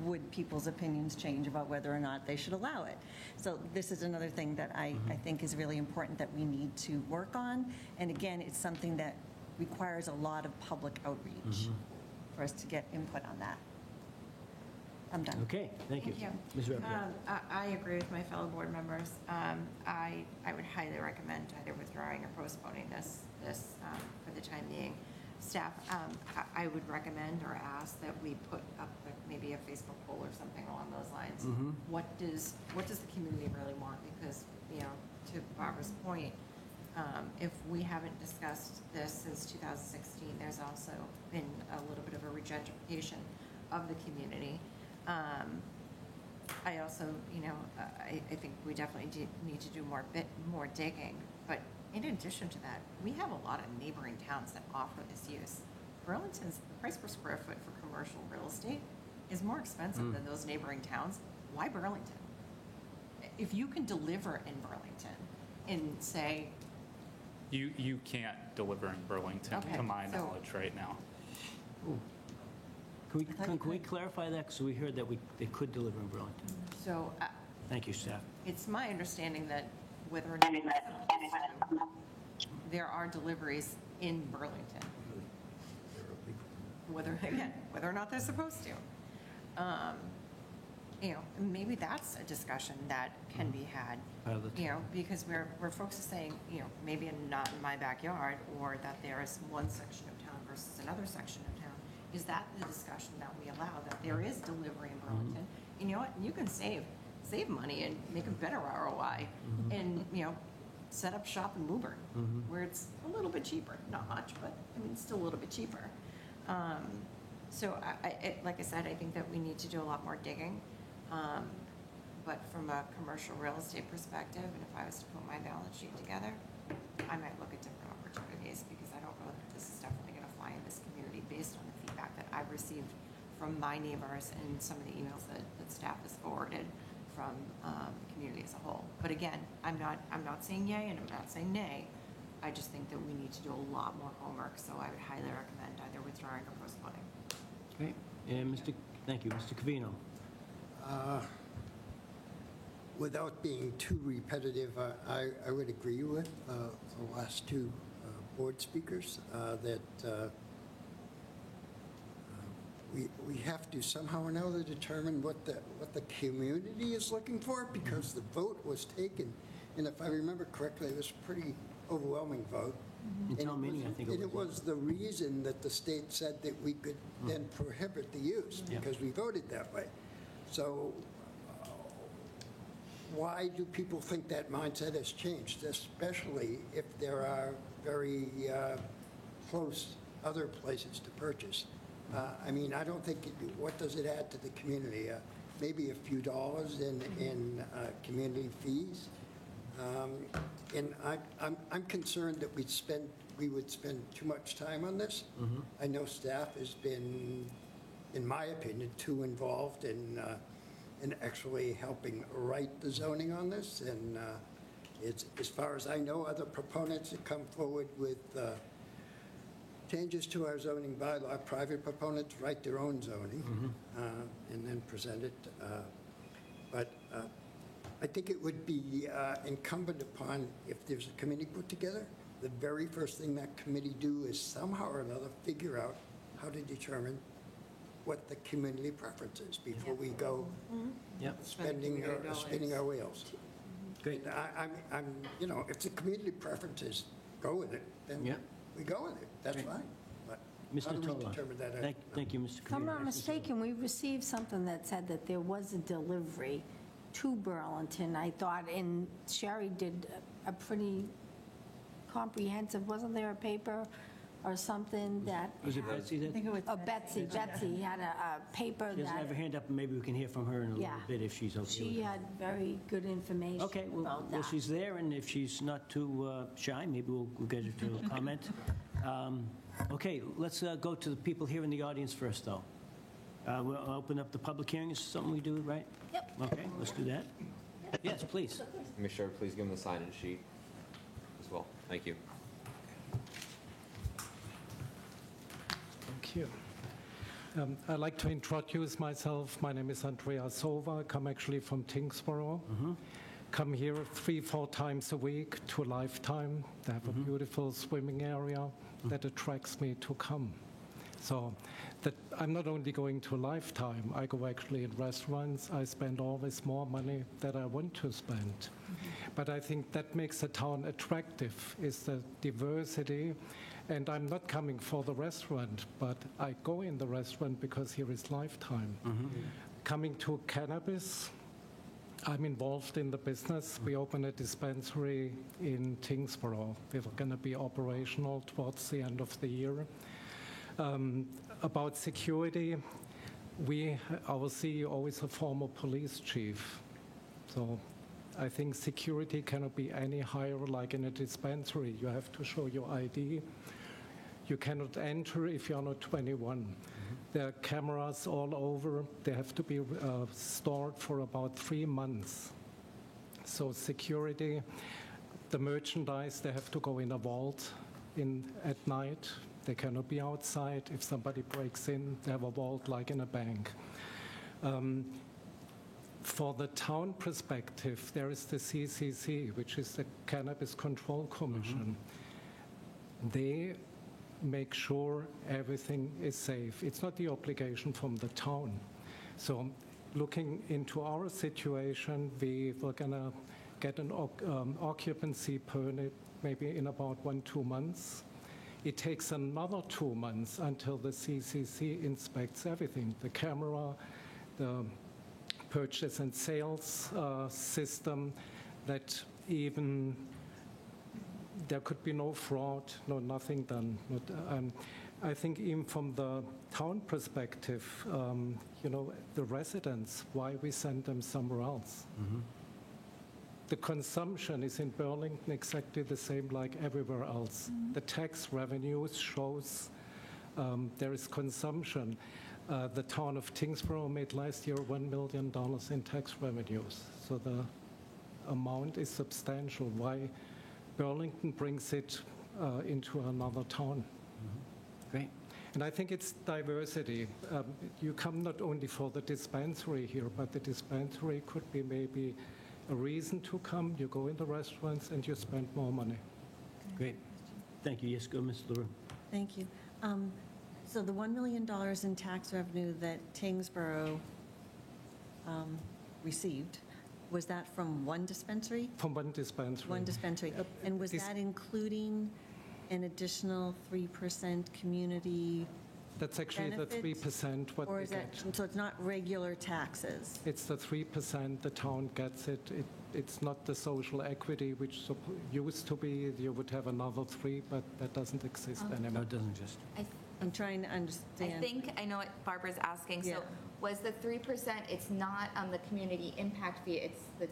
Speaker 4: would people's opinions change about whether or not they should allow it? So this is another thing that I think is really important that we need to work on. And again, it's something that requires a lot of public outreach for us to get input on that. I'm done.
Speaker 1: Okay, thank you.
Speaker 9: Thank you.
Speaker 1: Ms. Revere.
Speaker 9: I agree with my fellow board members. I would highly recommend either withdrawing or postponing this for the time being. Staff, I would recommend or ask that we put up maybe a Facebook poll or something along those lines. What does the community really want? Because, to Barbara's point, if we haven't discussed this since 2016, there's also been a little bit of a regentrification of the community. I also, I think we definitely need to do more digging. But in addition to that, we have a lot of neighboring towns that offer this use. Burlington's price per square foot for commercial real estate is more expensive than those neighboring towns. Why Burlington? If you can deliver in Burlington and say...
Speaker 15: You can't deliver in Burlington,
Speaker 9: Okay,
Speaker 15: to my knowledge, right now.
Speaker 1: Can we clarify that? Because we heard that they could deliver in Burlington.
Speaker 9: So
Speaker 1: Thank you, staff.
Speaker 9: it's my understanding that whether or not there are deliveries in Burlington, whether or not they're supposed to. Maybe that's a discussion that can be had, because where folks are saying, maybe not in my backyard, or that there is one section of town versus another section of town. Is that the discussion that we allow, that there is delivery in Burlington? And you know what, you can save money and make a better ROI and, set up shop in Woburn, where it's a little bit cheaper, not much, but it's still a little bit cheaper. So like I said, I think that we need to do a lot more digging. But from a commercial real estate perspective, and if I was to put my balance sheet together, I might look at different opportunities, because I don't know that this is definitely going to fly in this community based on the feedback that I've received from my neighbors and some of the emails that staff has forwarded from the community as a whole. But again, I'm not saying yay and I'm not saying nay. I just think that we need to do a lot more homework, so I would highly recommend either withdrawing or postponing.
Speaker 1: Great. And thank you, Mr. Covino.
Speaker 5: Without being too repetitive, I would agree with the last two board speakers that we have to somehow or another determine what the community is looking for, because the vote was taken, and if I remember correctly, it was a pretty overwhelming vote.
Speaker 1: In town meeting, I think it was.
Speaker 5: And it was the reason that the state said that we could then prohibit the use, because we voted that way. So why do people think that mindset has changed, especially if there are very close other places to purchase? I don't think, what does it add to the community? maybe a few dollars in community fees. And I'm concerned that we would spend too much time on this. I know staff has been, in my opinion, too involved in actually helping write the zoning on this. And it's, as far as I know, other proponents that come forward with changes to our zoning bylaw, private proponents write their own zoning and then present it. But I think it would be incumbent upon, if there's a committee put together, the very first thing that committee do is somehow or another figure out how to determine what the community preference is before we go spinning our wheels.
Speaker 1: Great.
Speaker 5: I'm, you know, if the community preference is go with it, then we go with it. That's fine. But how do we
Speaker 1: Natolo.
Speaker 5: determine that?
Speaker 1: Thank you, Mr.
Speaker 13: If I'm not
Speaker 1: Committee.
Speaker 13: mistaken, we received something that said that there was a delivery to Burlington, I thought, and Sherry did a pretty comprehensive, wasn't there a paper or something that?
Speaker 1: Was it Betsy
Speaker 4: I
Speaker 1: that?
Speaker 4: think it was
Speaker 13: Oh, Betsy had a paper
Speaker 1: She doesn't have her
Speaker 13: that,
Speaker 1: hand up, and maybe we can hear from her in a little
Speaker 13: Yeah.
Speaker 1: bit if she's okay with
Speaker 13: she
Speaker 1: it.
Speaker 13: had very good information
Speaker 1: Okay, well,
Speaker 13: about that.
Speaker 1: she's there, and if she's not too shy, maybe we'll get her to comment. Okay, let's go to the people here in the audience first, though. We'll open up the public hearing. Is something we do, right?
Speaker 2: Yep.
Speaker 1: Okay, let's do that. Yes, please.
Speaker 6: Commissioner, please give them the sign-in sheet as well. Thank you.
Speaker 16: Thank you. I'd like to introduce myself. My name is Andrea Sova. I come actually from Tingsboro. Come here 3-4 times a week to Lifetime. They have a beautiful swimming area that attracts me to come. So that I'm not only going to Lifetime, I go actually in restaurants. I spend always more money that I want to spend. But I think that makes the town attractive, is the diversity. And I'm not coming for the restaurant, but I go in the restaurant because here is Lifetime. Coming to cannabis, I'm involved in the business. We opened a dispensary in Tingsboro. We're going to be operational towards the end of the year. About security, our CEO is a former police chief. So I think security cannot be any higher like in a dispensary. You have to show your ID. You cannot enter if you're not 21. There are cameras all over. They have to be stored for about 3 months. So security, the merchandise, they have to go in a vault at night. They cannot be outside. If somebody breaks in, they have a vault like in a bank. For the town perspective, there is the CCC, which is the Cannabis Control Commission. They make sure everything is safe. It's not the obligation from the town. So looking into our situation, we were going to get an occupancy permit maybe in about 1-2 months. It takes another 2 months until the CCC inspects everything, the camera, the purchase and sales system, that even there could be no fraud, nothing done. I think even from the town perspective, the residents, why we send them somewhere else. The consumption is in Burlington exactly the same like everywhere else. The tax revenues shows there is consumption. The town of Tingsboro made last year $1 million in tax revenues. So the amount is substantial. Why Burlington brings it into another town.
Speaker 1: Great.
Speaker 16: And I think it's diversity. You come not only for the dispensary here, but the dispensary could be maybe a reason to come. You go in the restaurants and you spend more money.
Speaker 1: Great. Thank you. Yes, go, Ms. LaRue.
Speaker 4: Thank you. So the $1 million in tax revenue that Tingsboro received, was that from one dispensary?
Speaker 16: From one dispensary.
Speaker 4: One dispensary. And was that including an additional 3% community
Speaker 16: That's actually
Speaker 4: benefit?
Speaker 16: the 3% what
Speaker 4: Or
Speaker 16: we
Speaker 4: is that,
Speaker 16: get.
Speaker 4: so it's not regular taxes?
Speaker 16: It's the 3%, the town gets it. It's not the social equity, which used to be, you would have another 3, but that doesn't exist
Speaker 1: No,
Speaker 16: anymore.
Speaker 1: it doesn't just.
Speaker 4: I'm trying to
Speaker 2: I
Speaker 4: understand.
Speaker 2: think I know what Barbara's asking.
Speaker 4: Yeah.
Speaker 2: So was the 3%, it's not on the community impact fee, it's the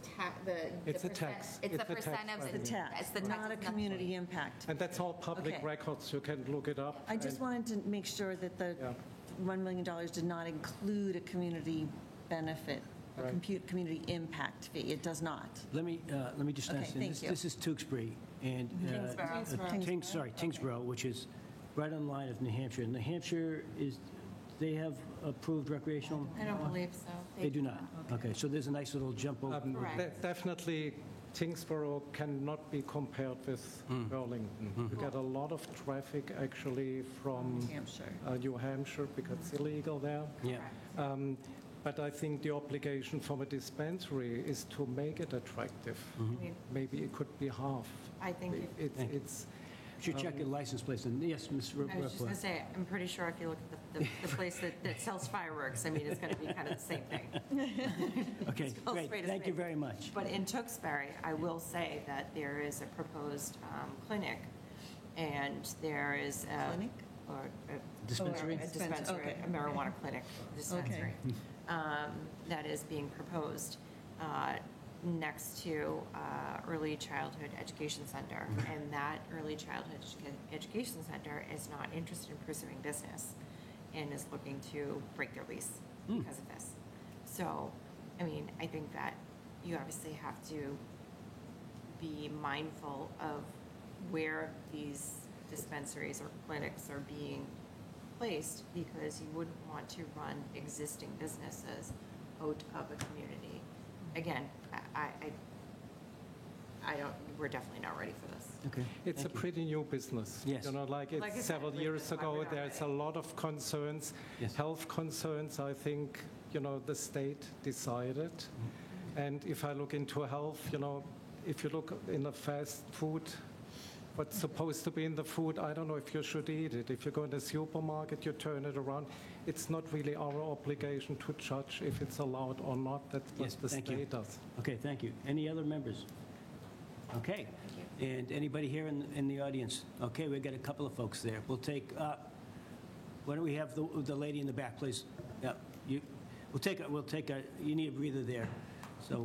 Speaker 16: It's a
Speaker 2: percent-
Speaker 16: tax.
Speaker 2: It's the
Speaker 16: It's a
Speaker 2: percent
Speaker 16: tax
Speaker 2: of
Speaker 16: rate.
Speaker 2: the,
Speaker 4: The tax,
Speaker 2: it's the tax.
Speaker 4: not a
Speaker 2: it's not-
Speaker 4: community impact.
Speaker 16: And that's all public
Speaker 4: Okay.
Speaker 16: records, you can look it up.
Speaker 4: I just
Speaker 16: and-
Speaker 4: wanted to make sure that the
Speaker 16: Yeah.
Speaker 4: $1 million did not include a community benefit or
Speaker 16: Right.
Speaker 4: community impact fee. It does not.
Speaker 1: Let me just
Speaker 4: Okay,
Speaker 1: understand.
Speaker 4: thank you.
Speaker 1: This is Tewksbury and.
Speaker 4: Tingsboro.
Speaker 1: Tingsboro, which is right on the line of New Hampshire. New Hampshire is, they have approved recreational?
Speaker 9: I don't
Speaker 1: marijuana?
Speaker 9: believe so.
Speaker 1: They do not? Okay, so there's a nice little jump over.
Speaker 16: Definitely, Tingsboro cannot be compared with Burlington. You get a lot of traffic actually from
Speaker 4: Hampshire.
Speaker 16: New Hampshire because it's illegal there.
Speaker 1: Yeah.
Speaker 16: But I think the obligation from a dispensary is to make it attractive. Maybe it could be half.
Speaker 9: I think
Speaker 16: It's
Speaker 1: Should check your license plate. And yes, Ms.
Speaker 9: I was just going
Speaker 1: Rappaport.
Speaker 9: to say, I'm pretty sure if you look at the place that sells fireworks, I mean, it's going to be kind of the same thing.
Speaker 1: Okay,
Speaker 9: Spell
Speaker 1: great.
Speaker 9: straight as
Speaker 1: Thank you
Speaker 9: paper.
Speaker 1: very much.
Speaker 9: But in Tewksbury, I will say that there is a proposed clinic, and there is a...
Speaker 4: Clinic?
Speaker 9: Or
Speaker 1: Dispensary?
Speaker 9: A dispensary,
Speaker 4: Okay.
Speaker 9: a marijuana clinic dispensary, that is being proposed next to Early Childhood Education Center. And that Early Childhood Education Center is not interested in pursuing business and is looking to break their lease because of this. So, I mean, I think that you obviously have to be mindful of where these dispensaries or clinics are being placed, because you wouldn't want to run existing businesses out of a community. Again, I don't, we're definitely not ready for this.
Speaker 1: Okay.
Speaker 16: It's a
Speaker 1: thank you.
Speaker 16: pretty new business.
Speaker 1: Yes.
Speaker 16: You know, like
Speaker 9: Like I
Speaker 16: it's
Speaker 9: said,
Speaker 16: several
Speaker 9: like
Speaker 16: years
Speaker 9: that's why
Speaker 16: ago,
Speaker 9: we're not
Speaker 16: there's a
Speaker 9: ready.
Speaker 16: lot of concerns,
Speaker 1: Yes.
Speaker 16: health concerns, I think, you know, the state decided. And if I look into health, you know, if you look in the fast food, what's supposed to be in the food, I don't know if you should eat it. If you go in the supermarket, you turn it around. It's not really our obligation to judge if it's allowed or not. That's what
Speaker 1: Yes,
Speaker 16: the
Speaker 1: thank you.
Speaker 16: state does.
Speaker 1: Okay, thank you. Any other members? Okay. And anybody here in the audience? Okay, we've got a couple of folks there. We'll take, why don't we have the lady in the back, please? Yeah, we'll take a, you need a breather there. So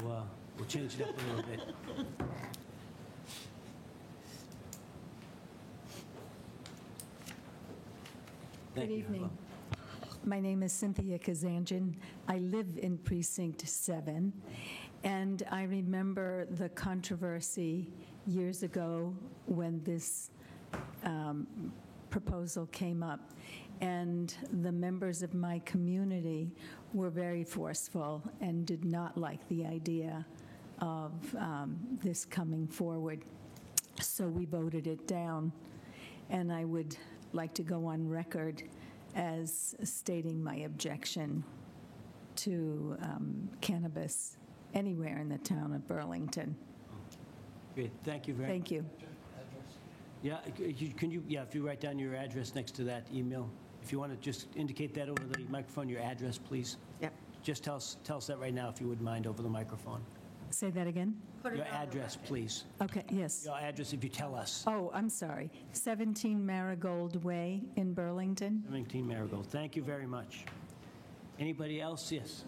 Speaker 1: we'll change it up a little bit. Thank
Speaker 17: Good
Speaker 1: you.
Speaker 17: evening. My name is Cynthia Kazanjian. I live in Precinct 7, and I remember the controversy years ago when this proposal came up, and the members of my community were very forceful and did not like the idea of this coming forward. So we voted it down, and I would like to go on record as stating my objection to cannabis anywhere in the town of Burlington.
Speaker 1: Great, thank you very much.
Speaker 17: Thank you.
Speaker 1: Yeah, can you, if you write down your address next to that email, if you want to just indicate that over the microphone, your address, please.
Speaker 17: Yep.
Speaker 1: Just tell us that right now, if you wouldn't mind, over the microphone.
Speaker 17: Say that again?
Speaker 1: Your address, please.
Speaker 17: Okay, yes.
Speaker 1: Your address, if you tell us.
Speaker 17: Oh, I'm sorry. 17 Marigold Way in Burlington.
Speaker 1: 17 Marigold. Thank you very much. Anybody else? Yes.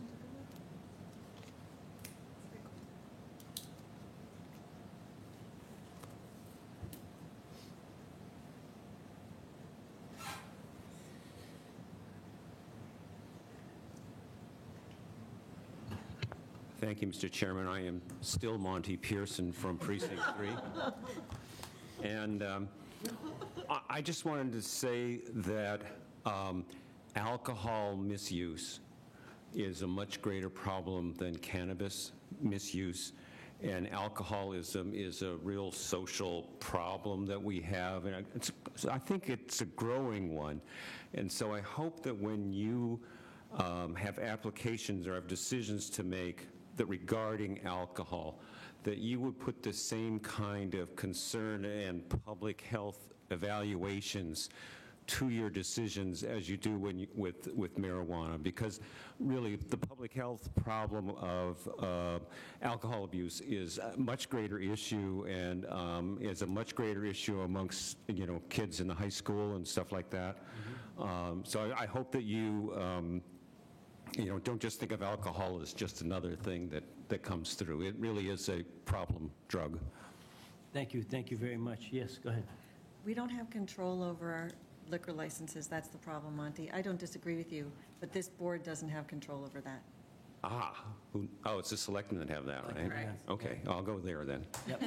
Speaker 11: Thank you, Mr. Chairman. I am still Monty Pearson from Precinct 3. And I just wanted to say that alcohol misuse is a much greater problem than cannabis misuse. And alcoholism is a real social problem that we have. And I think it's a growing one. And so I hope that when you have applications or have decisions to make that regarding alcohol, that you would put the same kind of concern and public health evaluations to your decisions as you do when with marijuana, because really the public health problem of alcohol abuse is a much greater issue and is a much greater issue amongst kids in the high school and stuff like that. So I hope that you don't just think of alcohol as just another thing that comes through. It really is a problem drug.
Speaker 1: Thank you very much. Yes, go ahead.
Speaker 4: We don't have control over our liquor licenses. That's the problem, Monty. I don't disagree with you, but this board doesn't have control over that.
Speaker 11: It's the selectmen that have that, right?
Speaker 1: Correct.
Speaker 11: Okay, I'll go there then.
Speaker 1: Yep.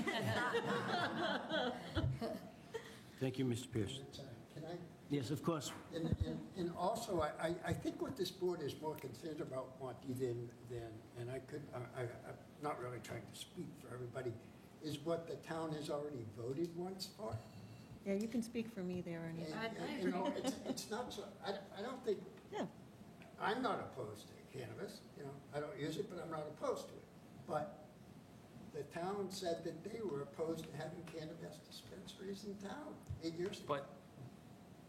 Speaker 1: Thank you, Mr. Pierce.
Speaker 5: Can I?
Speaker 1: Yes, of course.
Speaker 5: And also, I think what this board is more concerned about, Monty, than and I'm not really trying to speak for everybody, is what the town has already voted once for.
Speaker 4: Yeah, you can speak for me there, Ernie.
Speaker 5: It's not so, I don't think, I'm not opposed to cannabis, I don't use it, but I'm not opposed to it. But the town said that they were opposed to having cannabis dispensaries in town 8 years ago.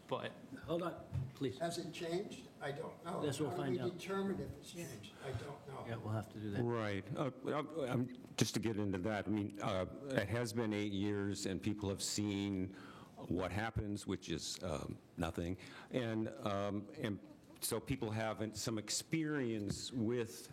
Speaker 15: But
Speaker 1: hold on, please.
Speaker 5: Has it changed? I don't know.
Speaker 1: Yes, we'll find out.
Speaker 5: How do we determine if it's changed? I don't know.
Speaker 1: Yeah, we'll have to do that.
Speaker 11: Right. Just to get into that, it has been 8 years, and people have seen what happens, which is nothing. And so people have some experience with,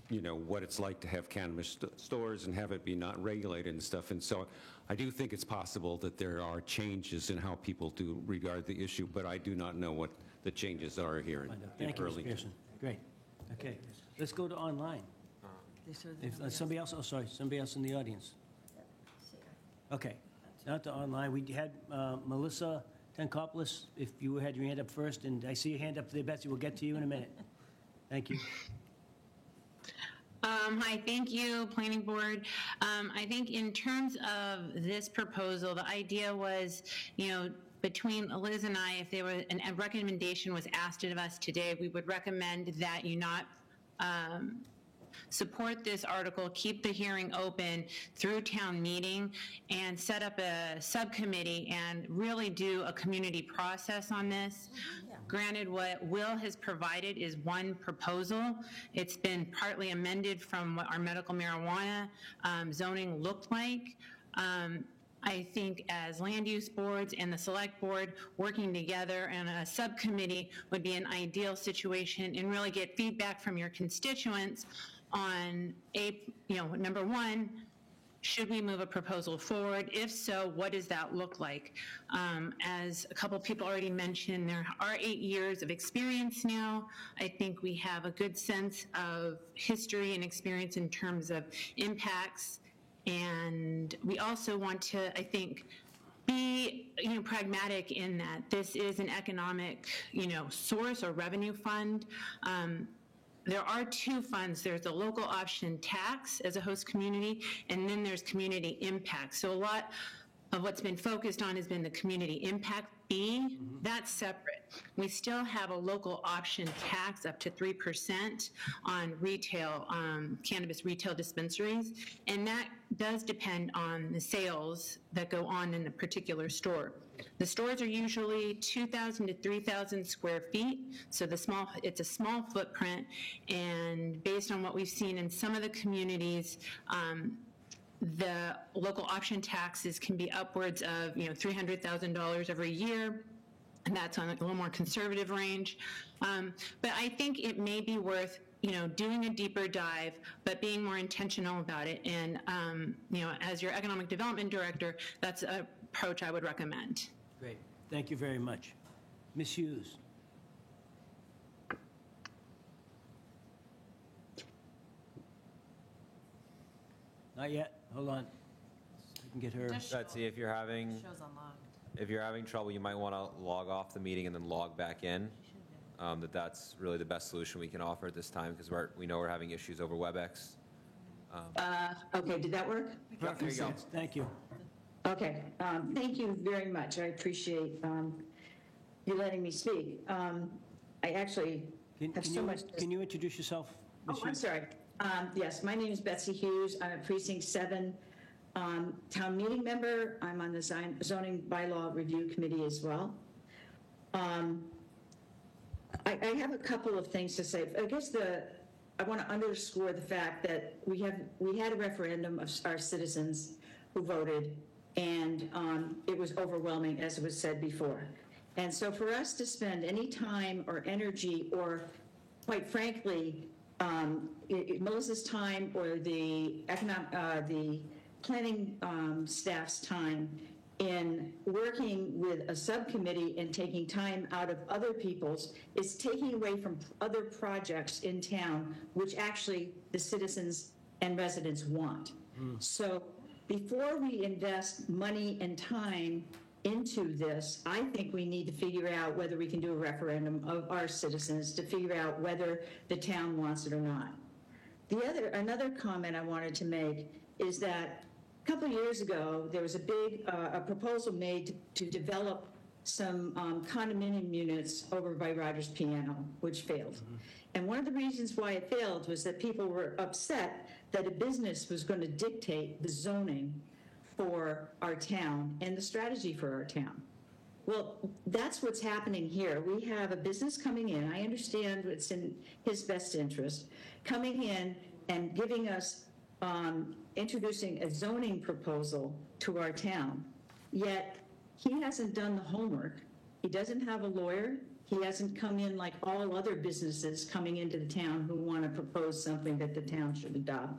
Speaker 11: what it's like to have cannabis stores and have it be not regulated and stuff. And so I do think it's possible that there are changes in how people do regard the issue, but I do not know what the changes are here in
Speaker 1: Thank you, Mr.
Speaker 11: Burlington.
Speaker 1: Pearson. Great. Okay, let's go to online. If somebody else, somebody else in the audience. Okay, now to online. We had Melissa Tankopoulos, if you had your hand up first, and I see your hand up there, Betsy. We'll get to you in a minute. Thank you.
Speaker 18: Hi, thank you, Planning Board. I think in terms of this proposal, the idea was, between Liz and I, if there were a recommendation was asked of us today, we would recommend that you not support this article, keep the hearing open through town meeting, and set up a subcommittee and really do a community process on this. Granted, what Will has provided is one proposal. It's been partly amended from what our medical marijuana zoning looked like. I think as land use boards and the select board working together and a subcommittee would be an ideal situation, and really get feedback from your constituents on number one, should we move a proposal forward? If so, what does that look like? As a couple people already mentioned, there are 8 years of experience now. I think we have a good sense of history and experience in terms of impacts. And we also want to, I think, be pragmatic in that this is an economic source or revenue fund. There are two funds. There's the local option tax as a host community, and then there's community impact. So a lot of what's been focused on has been the community impact fee. That's separate. We still have a local option tax up to 3% on retail, cannabis retail dispensaries, and that does depend on the sales that go on in a particular store. The stores are usually 2,000 to 3,000 square feet, so it's a small footprint, and based on what we've seen in some of the communities, the local option taxes can be upwards of $300,000 every year, and that's on a little more conservative range. But I think it may be worth doing a deeper dive, but being more intentional about it. And as your economic development director, that's an approach I would recommend.
Speaker 1: Great. Thank you very much. Ms. Hughes. Not yet. Hold on. I can get her.
Speaker 6: Betsy, if you're having trouble, you might want to log off the meeting and then log back in. That's really the best solution we can offer at this time, because we know we're having issues over WebEx.
Speaker 19: Okay, did that work?
Speaker 1: Perfect.
Speaker 6: There you go.
Speaker 1: Thank you.
Speaker 19: Okay, thank you very much. I appreciate you letting me speak. I actually have so much.
Speaker 1: Can you introduce yourself?
Speaker 19: Oh, I'm sorry. Yes, my name is Betsy Hughes. I'm a Precinct 7 town meeting member. I'm on the Zoning Bylaw Review Committee as well. I have a couple of things to say. I guess I want to underscore the fact that we had a referendum of our citizens who voted, and it was overwhelming, as it was said before. And so for us to spend any time or energy or quite frankly, Melissa's time or the planning staff's time in working with a subcommittee and taking time out of other people's is taking away from other projects in town, which actually the citizens and residents want. So before we invest money and time into this, I think we need to figure out whether we can do a referendum of our citizens to figure out whether the town wants it or not. Another comment I wanted to make is that a couple of years ago, there was a proposal made to develop some condominium units over by Rogers Piano, which failed. And one of the reasons why it failed was that people were upset that a business was going to dictate the zoning for our town and the strategy for our town. Well, that's what's happening here. We have a business coming in. I understand it's in his best interest, coming in and giving us, introducing a zoning proposal to our town. Yet he hasn't done the homework. He doesn't have a lawyer. He hasn't come in like all other businesses coming into the town who want to propose something that the town should adopt.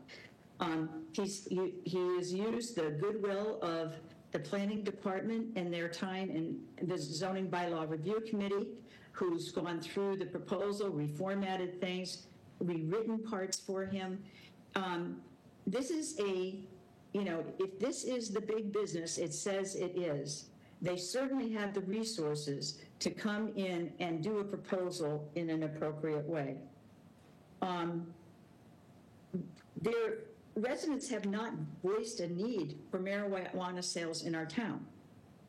Speaker 19: He has used the goodwill of the planning department and their time in the zoning bylaw review committee, who's gone through the proposal, reformatted things, rewritten parts for him. This is if this is the big business it says it is, they certainly have the resources to come in and do a proposal in an appropriate way. Their residents have not voiced a need for marijuana sales in our town.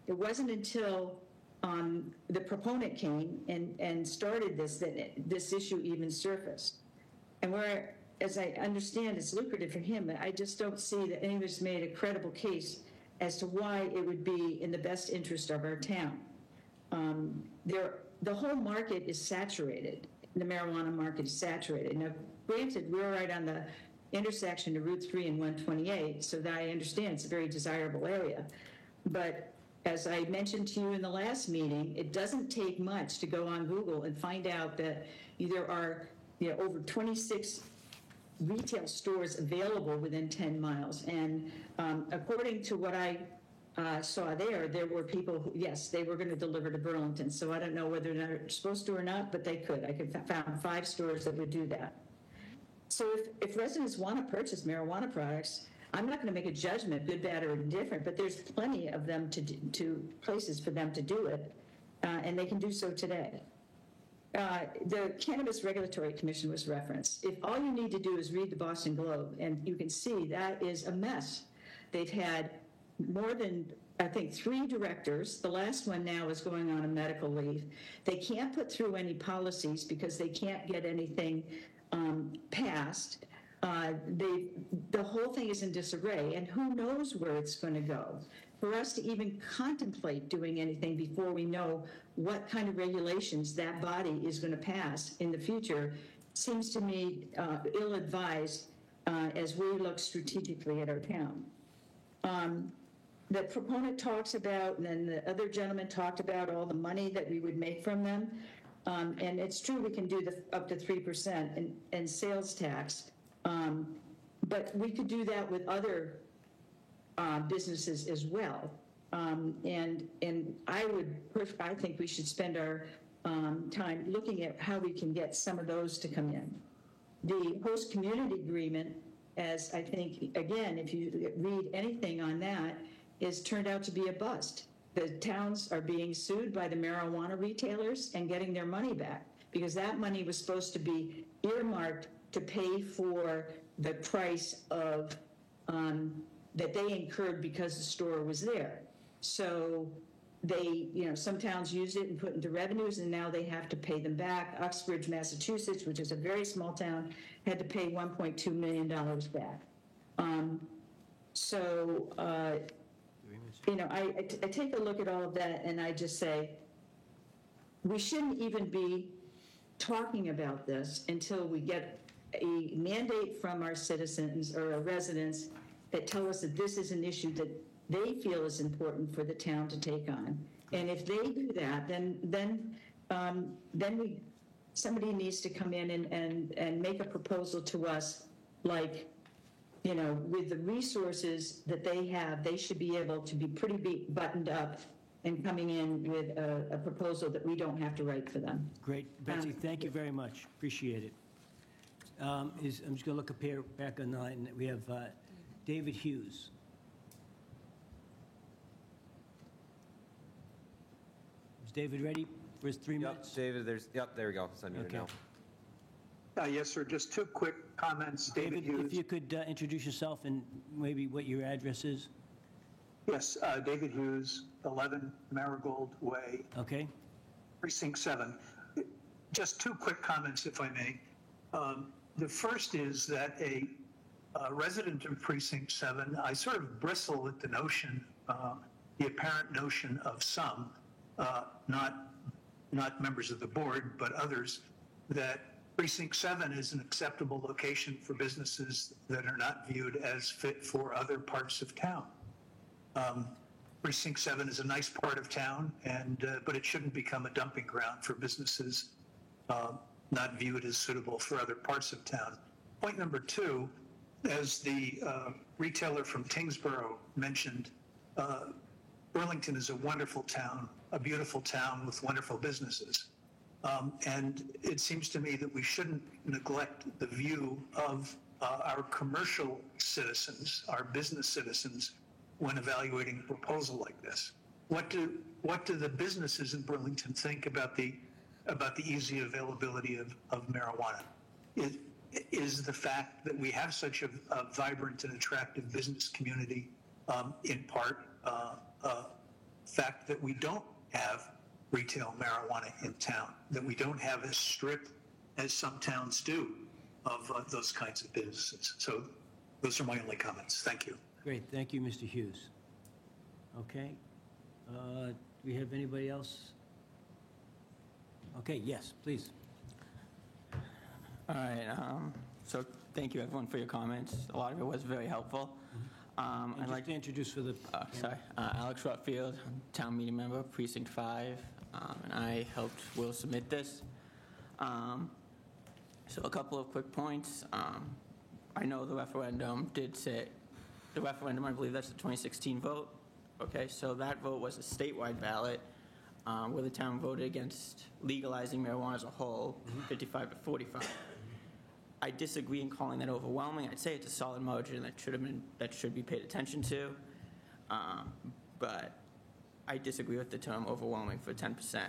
Speaker 19: It wasn't until the proponent came and started this that this issue even surfaced. And where, as I understand, it's lucrative for him, I just don't see that anybody's made a credible case as to why it would be in the best interest of our town. The whole market is saturated. The marijuana market is saturated. Now, granted, we're right on the intersection of Route 3 and 128, so that I understand it's a very desirable area. But as I mentioned to you in the last meeting, it doesn't take much to go on Google and find out that there are over 26 retail stores available within 10 miles. And according to what I saw there were people who, yes, they were going to deliver to Burlington. So I don't know whether they're supposed to or not, but they could. I found 5 stores that would do that. So if residents want to purchase marijuana products, I'm not going to make a judgment, good, bad, or indifferent, but there's plenty of them to places for them to do it, and they can do so today. The Cannabis Regulatory Commission was referenced. If all you need to do is read the Boston Globe, and you can see that is a mess. They've had more than, I think, 3 directors. The last one now is going on a medical leave. They can't put through any policies because they can't get anything passed. The whole thing is in disarray, and who knows where it's going to go. For us to even contemplate doing anything before we know what kind of regulations that body is going to pass in the future seems to me ill-advised as we look strategically at our town. The proponent talks about, and then the other gentleman talked about all the money that we would make from them. And it's true we can do up to 3% in sales tax, but we could do that with other businesses as well. And I think we should spend our time looking at how we can get some of those to come in. The host community agreement, as I think, again, if you read anything on that, is turned out to be a bust. The towns are being sued by the marijuana retailers and getting their money back because that money was supposed to be earmarked to pay for the price of that they incurred because the store was there. So they, some towns used it and put into revenues, and now they have to pay them back. Uxbridge, Massachusetts, which is a very small town, had to pay $1.2 million back. I take a look at all of that and I just say, we shouldn't even be talking about this until we get a mandate from our citizens or our residents that tell us that this is an issue that they feel is important for the town to take on. And if they do that, then we somebody needs to come in and make a proposal to us, like, you know, with the resources that they have, they should be able to be pretty buttoned up and coming in with a proposal that we don't have to write for them.
Speaker 1: Great. Betsy, thank you very much. Appreciate it. I'm just going to look up here, back on the line. We have David Hughes. Is David ready for his 3 minutes?
Speaker 6: David, there we go. It's unmuted now.
Speaker 20: Yes, sir. Just two quick comments. David Hughes.
Speaker 1: If you could introduce yourself and maybe what your address is.
Speaker 20: Yes, David Hughes, 11 Marigold Way.
Speaker 1: Okay.
Speaker 20: Precinct 7. Just two quick comments, if I may. The first is that a resident of Precinct 7, I sort of bristle at the notion, the apparent notion of some, not members of the board, but others, that Precinct 7 is an acceptable location for businesses that are not viewed as fit for other parts of town. Precinct 7 is a nice part of town, but it shouldn't become a dumping ground for businesses not viewed as suitable for other parts of town. Point number 2, as the retailer from Tingsboro mentioned, Burlington is a wonderful town, a beautiful town with wonderful businesses. And it seems to me that we shouldn't neglect the view of our commercial citizens, our business citizens, when evaluating a proposal like this. What do the businesses in Burlington think about the easy availability of marijuana? Is the fact that we have such a vibrant and attractive business community in part fact that we don't have retail marijuana in town, that we don't have as strict as some towns do of those kinds of businesses. So those are my only comments. Thank you.
Speaker 1: Great. Thank you, Mr. Hughes. Okay. Do we have anybody else? Okay, yes, please.
Speaker 21: All right. So thank you, everyone, for your comments. A lot of it was very helpful. I'd like
Speaker 1: to introduce for the...
Speaker 21: Alex Rutfield, town meeting member, Precinct 5, and I helped Will submit this. So a couple of quick points. I know the referendum did say, the referendum, I believe that's the 2016 vote. Okay, so that vote was a statewide ballot where the town voted against legalizing marijuana as a whole, 55 to 45. I disagree in calling that overwhelming. I'd say it's a solid margin that should be paid attention to, but I disagree with the term overwhelming for 10%.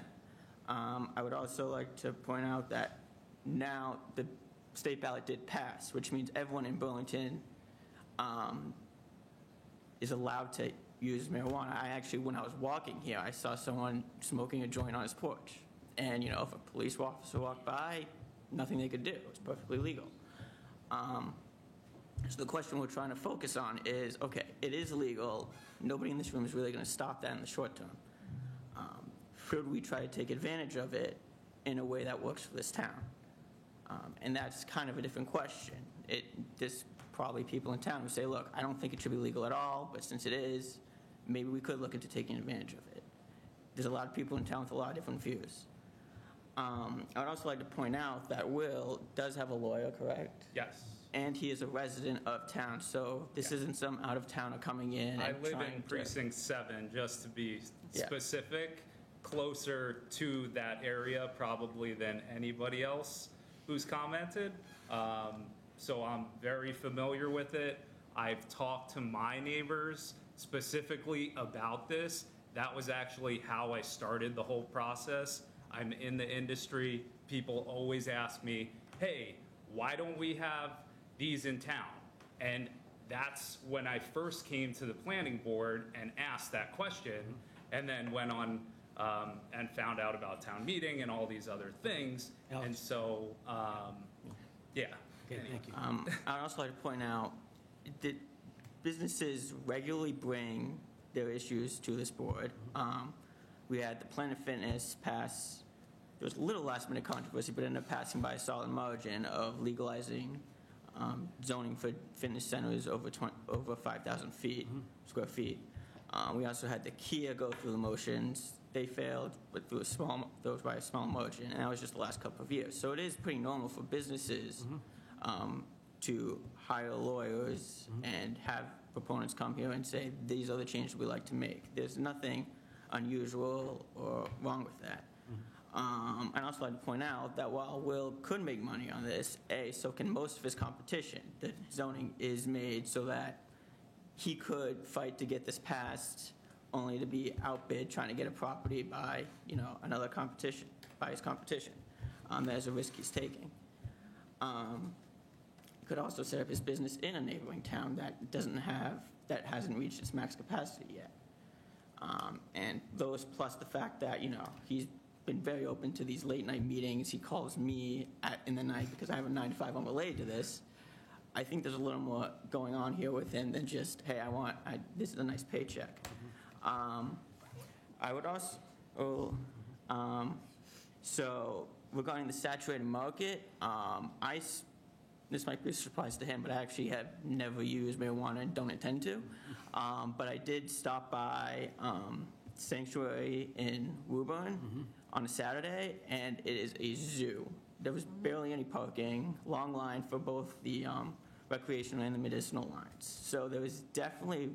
Speaker 21: I would also like to point out that now the state ballot did pass, which means everyone in Burlington is allowed to use marijuana. I actually, when I was walking here, I saw someone smoking a joint on his porch. And, you know, if a police officer walked by, nothing they could do. It's perfectly legal. So the question we're trying to focus on is, okay, it is legal. Nobody in this room is really going to stop that in the short term. Should we try to take advantage of it in a way that works for this town? And that's kind of a different question. There's probably people in town who say, look, I don't think it should be legal at all, but since it is, maybe we could look into taking advantage of it. There's a lot of people in town with a lot of different views. I would also like to point out that Will does have a lawyer, correct?
Speaker 15: Yes.
Speaker 21: And he is a resident of town, so this isn't some out-of-towner coming in
Speaker 15: I
Speaker 21: and
Speaker 15: live
Speaker 21: trying
Speaker 15: in Precinct 7, just to be specific, closer to that area probably than anybody else who's commented. So I'm very familiar with it. I've talked to my neighbors specifically about this. That was actually how I started the whole process. I'm in the industry. People always ask me, hey, why don't we have these in town? And that's when I first came to the planning board and asked that question, and then went on and found out about town meeting and all these other things. And so, yeah.
Speaker 21: Okay, thank you. I'd also like to point out that businesses regularly bring their issues to this board. We had the Planet Fitness pass, there was a little last-minute controversy, but ended up passing by a solid margin of legalizing zoning for fitness centers over 5,000 square feet. We also had the Kia go through the motions. They failed, but those by a small margin, and that was just the last couple of years. So it is pretty normal for businesses to hire lawyers and have proponents come here and say, these are the changes we'd like to make. There's nothing unusual or wrong with that. I'd also like to point out that while Will could make money on this, so can most of his competition. The zoning is made so that he could fight to get this passed, only to be outbid trying to get a property by, another competition, by his competition. That is a risk he's taking. He could also set up his business in a neighboring town that hasn't reached its max capacity yet. And those plus the fact that, he's been very open to these late night meetings. He calls me in the night because I have a 9 to 5 unrelated to this. I think there's a little more going on here with him than just, hey, this is a nice paycheck. I would also, so regarding the saturated market, this might be a surprise to him, but I actually have never used marijuana and don't intend to. But I did stop by Sanctuary in Woburn on a Saturday, and it is a zoo. There was barely any parking, long line for both the recreational and the medicinal lines. So there was definitely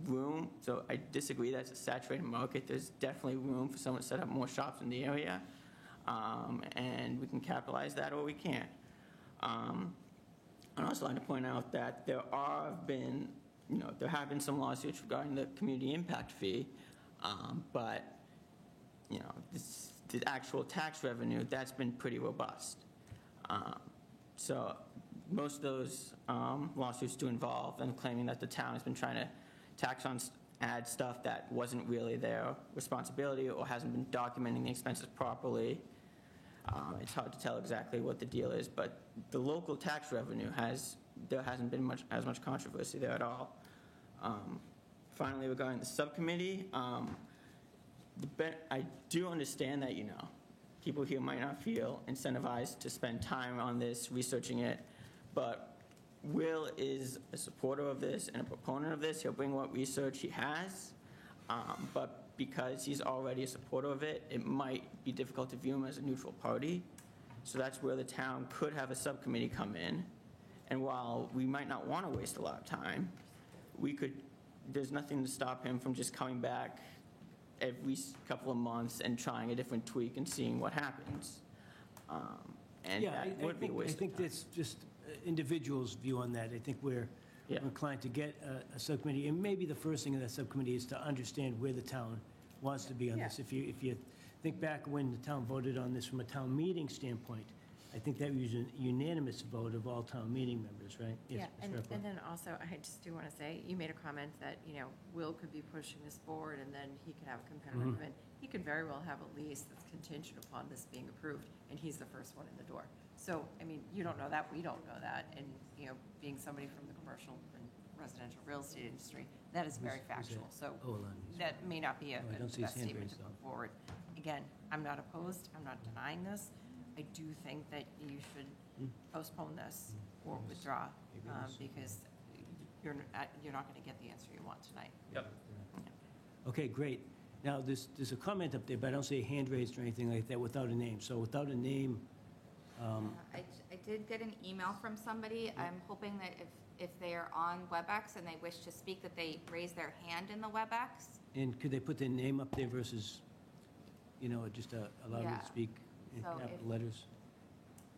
Speaker 21: room. So I disagree that it's a saturated market. There's definitely room for someone to set up more shops in the area, and we can capitalize that or we can't. I'd also like to point out that there have been some lawsuits regarding the community impact fee, but the actual tax revenue, that's been pretty robust. So most of those lawsuits do involve them claiming that the town has been trying to add stuff that wasn't really their responsibility or hasn't been documenting the expenses properly. It's hard to tell exactly what the deal is, but the local tax revenue there hasn't been as much controversy there at all. Finally, regarding the subcommittee, I do understand that, people here might not feel incentivized to spend time on this, researching it, but Will is a supporter of this and a proponent of this. He'll bring what research he has, but because he's already a supporter of it, it might be difficult to view him as a neutral party. So that's where the town could have a subcommittee come in. And while we might not want to waste a lot of time, there's nothing to stop him from just coming back every couple of months and trying a different tweak and seeing what happens. And that would be a waste of time.
Speaker 1: I think that's just individuals' view on that. I think we're inclined to get a subcommittee, and maybe the first thing in that subcommittee is to understand where the town wants to be on this. If you think back when the town voted on this from a town meeting standpoint, I think that was a unanimous vote of all town meeting members, right? Yes,
Speaker 9: Yeah,
Speaker 1: Ms. Rapoport.
Speaker 9: and then also, I just do want to say, you made a comment that, Will could be pushing this forward and then he could have a competitive event. He could very well have a lease that's contingent upon this being approved, and he's the first one in the door. So, you don't know that, we don't know that, and, being somebody from the commercial and residential real estate industry, that is very factual. So that may not be a best statement to put forward. Again, I'm not opposed, I'm not denying this. I do think that you should postpone this or withdraw, because you're not going to get the answer you want tonight.
Speaker 15: Yep.
Speaker 1: Okay, great. Now, there's a comment up there, but I don't see a hand raised or anything like that without a name. So without a name,
Speaker 2: I did get an email from somebody. I'm hoping that if they are on WebEx and they wish to speak, that they raise their hand in the WebEx.
Speaker 1: and could they put their name up there versus, just allow them
Speaker 2: Yeah.
Speaker 1: to speak in
Speaker 2: So
Speaker 1: capital letters?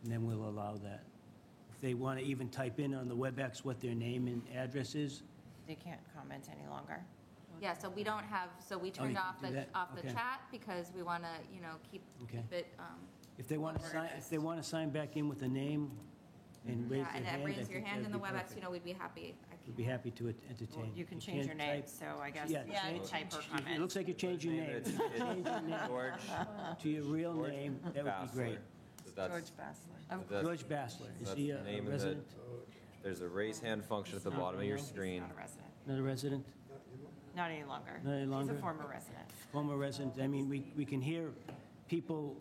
Speaker 1: And then we'll allow that. If they want to even type in on the WebEx what their name and address is,
Speaker 9: They can't comment any longer.
Speaker 2: Yeah, so we don't have, so we turned
Speaker 1: you
Speaker 2: off
Speaker 1: can do
Speaker 2: the
Speaker 1: that? Okay.
Speaker 2: chat because we want to, keep
Speaker 1: Okay.
Speaker 2: it.
Speaker 1: if they want to sign, if they want to sign back in with a name and raise
Speaker 2: Yeah,
Speaker 1: their
Speaker 2: and
Speaker 1: hand, I
Speaker 2: raise your
Speaker 1: think
Speaker 2: hand in
Speaker 1: that'd
Speaker 2: the
Speaker 1: be
Speaker 2: WebEx,
Speaker 1: perfect.
Speaker 2: we'd be happy.
Speaker 1: We'd be happy to entertain.
Speaker 9: Well, you can change your
Speaker 1: can't
Speaker 9: name,
Speaker 1: type-
Speaker 9: so I guess
Speaker 1: Yeah,
Speaker 9: change type or comment.
Speaker 1: It looks like you changed your name. Change your name
Speaker 6: George.
Speaker 1: to your real name, that would be great.
Speaker 9: George Bassler.
Speaker 1: George Bassler, is
Speaker 6: That's
Speaker 1: he
Speaker 6: the
Speaker 1: a
Speaker 6: name of the-
Speaker 1: resident?
Speaker 6: There's a raise hand function at the bottom of your screen.
Speaker 9: Not a resident.
Speaker 1: Not a resident?
Speaker 9: Not any longer.
Speaker 1: Not any longer?
Speaker 9: He's a former resident.
Speaker 1: Former resident, we can hear people,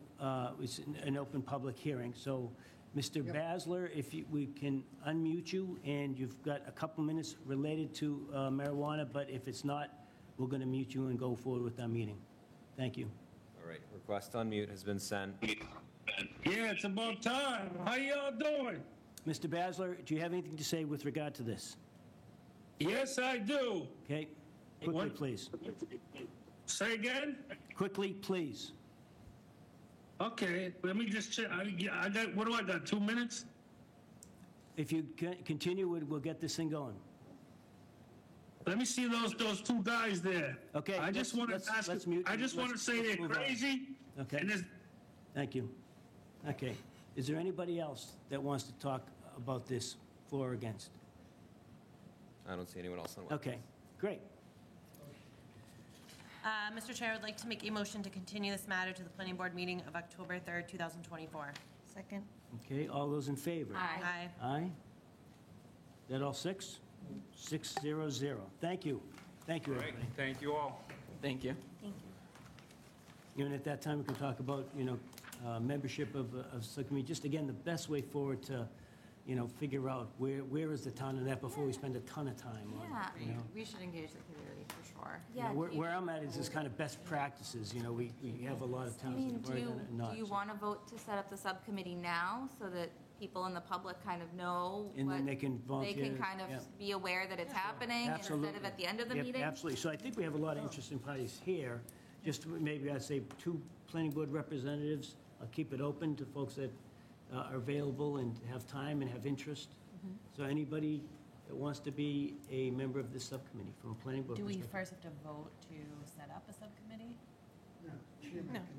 Speaker 1: it's an open public hearing, so Mr. Basler, we can unmute you, and you've got a couple minutes related to marijuana, but if it's not we're going to mute you and go forward with our meeting. Thank you.
Speaker 6: All right, request to unmute has been sent.
Speaker 7: Yeah, it's about time. How y'all doing?
Speaker 1: Mr. Basler, do you have anything to say with regard to this?
Speaker 7: Yes, I do.
Speaker 1: Okay, quickly, please.
Speaker 7: Say again?
Speaker 1: Quickly, please.
Speaker 7: Okay, let me just check. I got, what do I got, 2 minutes?
Speaker 1: If you continue, we'll get this thing going.
Speaker 7: Let me see those two guys there.
Speaker 1: Okay,
Speaker 7: I just want to ask. I just want to say they're
Speaker 1: move on.
Speaker 7: crazy.
Speaker 1: Okay.
Speaker 7: And there's
Speaker 1: Thank you. Okay. Is there anybody else that wants to talk about this for or against?
Speaker 6: I don't see anyone else on the web.
Speaker 1: Okay, great.
Speaker 3: Mr. Chair, I'd like to make a motion to continue this matter to the planning board meeting of October 3rd, 2024.
Speaker 4: Second.
Speaker 1: Okay, all those in favor?
Speaker 3: Aye.
Speaker 1: Aye? That all six? 6-0-0. Thank you. Thank you,
Speaker 15: All right,
Speaker 1: everybody.
Speaker 15: thank you all.
Speaker 21: Thank you.
Speaker 1: And at that time, we can talk about, membership of subcommittee. Just again, the best way forward to, figure out where is the town in that before we spend a ton of time on it. you know?
Speaker 9: We should engage the community for sure.
Speaker 1: You know, where I'm at is this kind of best practices, we have a lot of
Speaker 2: I
Speaker 1: towns
Speaker 2: mean,
Speaker 1: that
Speaker 2: do
Speaker 1: have already
Speaker 2: you,
Speaker 1: done it and not.
Speaker 2: do you
Speaker 1: so-
Speaker 2: want to vote to set up the subcommittee now so that people in the public kind of know
Speaker 1: And then
Speaker 2: what-
Speaker 1: they can volunteer.
Speaker 2: They can kind of
Speaker 1: yeah.
Speaker 2: be aware that it's happening
Speaker 1: Absolutely.
Speaker 2: instead of at the end of the
Speaker 1: Yep,
Speaker 2: meeting?
Speaker 1: Absolutely. So I think we have a lot of interesting parties here. Just maybe I'd say 2 planning board representatives. I'll keep it open to folks that are available and have time and have interest.
Speaker 2: Mm-hmm.
Speaker 1: So anybody that wants to be a member of this subcommittee from a planning board
Speaker 3: Do we
Speaker 1: perspective.
Speaker 3: first have to vote to set up a subcommittee? No.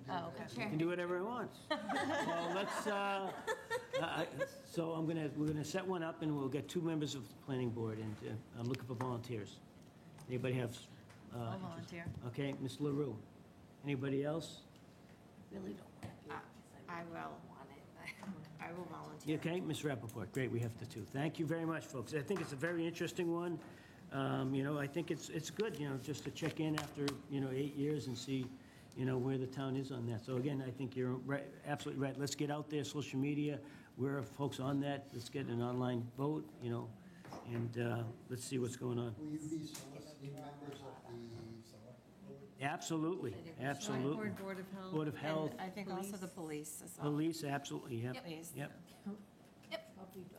Speaker 3: Oh, okay.
Speaker 1: You can do whatever he wants. Well, let's, so we're gonna set one up, and we'll get 2 members of the planning board, and I'm looking for volunteers. Anybody have?
Speaker 3: I'll
Speaker 1: interest?
Speaker 3: volunteer.
Speaker 1: Okay, Ms. LaRue. Anybody else?
Speaker 2: Really don't want
Speaker 9: I will. I will volunteer.
Speaker 1: You okay? Ms. Rappaport, great, we have the 2. Thank you very much, folks. I think it's a very interesting one. I think it's good, just to check in after, 8 years and see, where the town is on that. So again, I think you're right, absolutely right. Let's get out there, social media, where are folks on that? Let's get an online vote, and let's see what's going on.
Speaker 5: Will you be soliciting members of the
Speaker 1: Absolutely, absolutely.
Speaker 4: Board of Health.
Speaker 1: Board of Health,
Speaker 9: And I think also the police as well.
Speaker 1: police, absolutely, yep,
Speaker 9: Please.
Speaker 1: yep.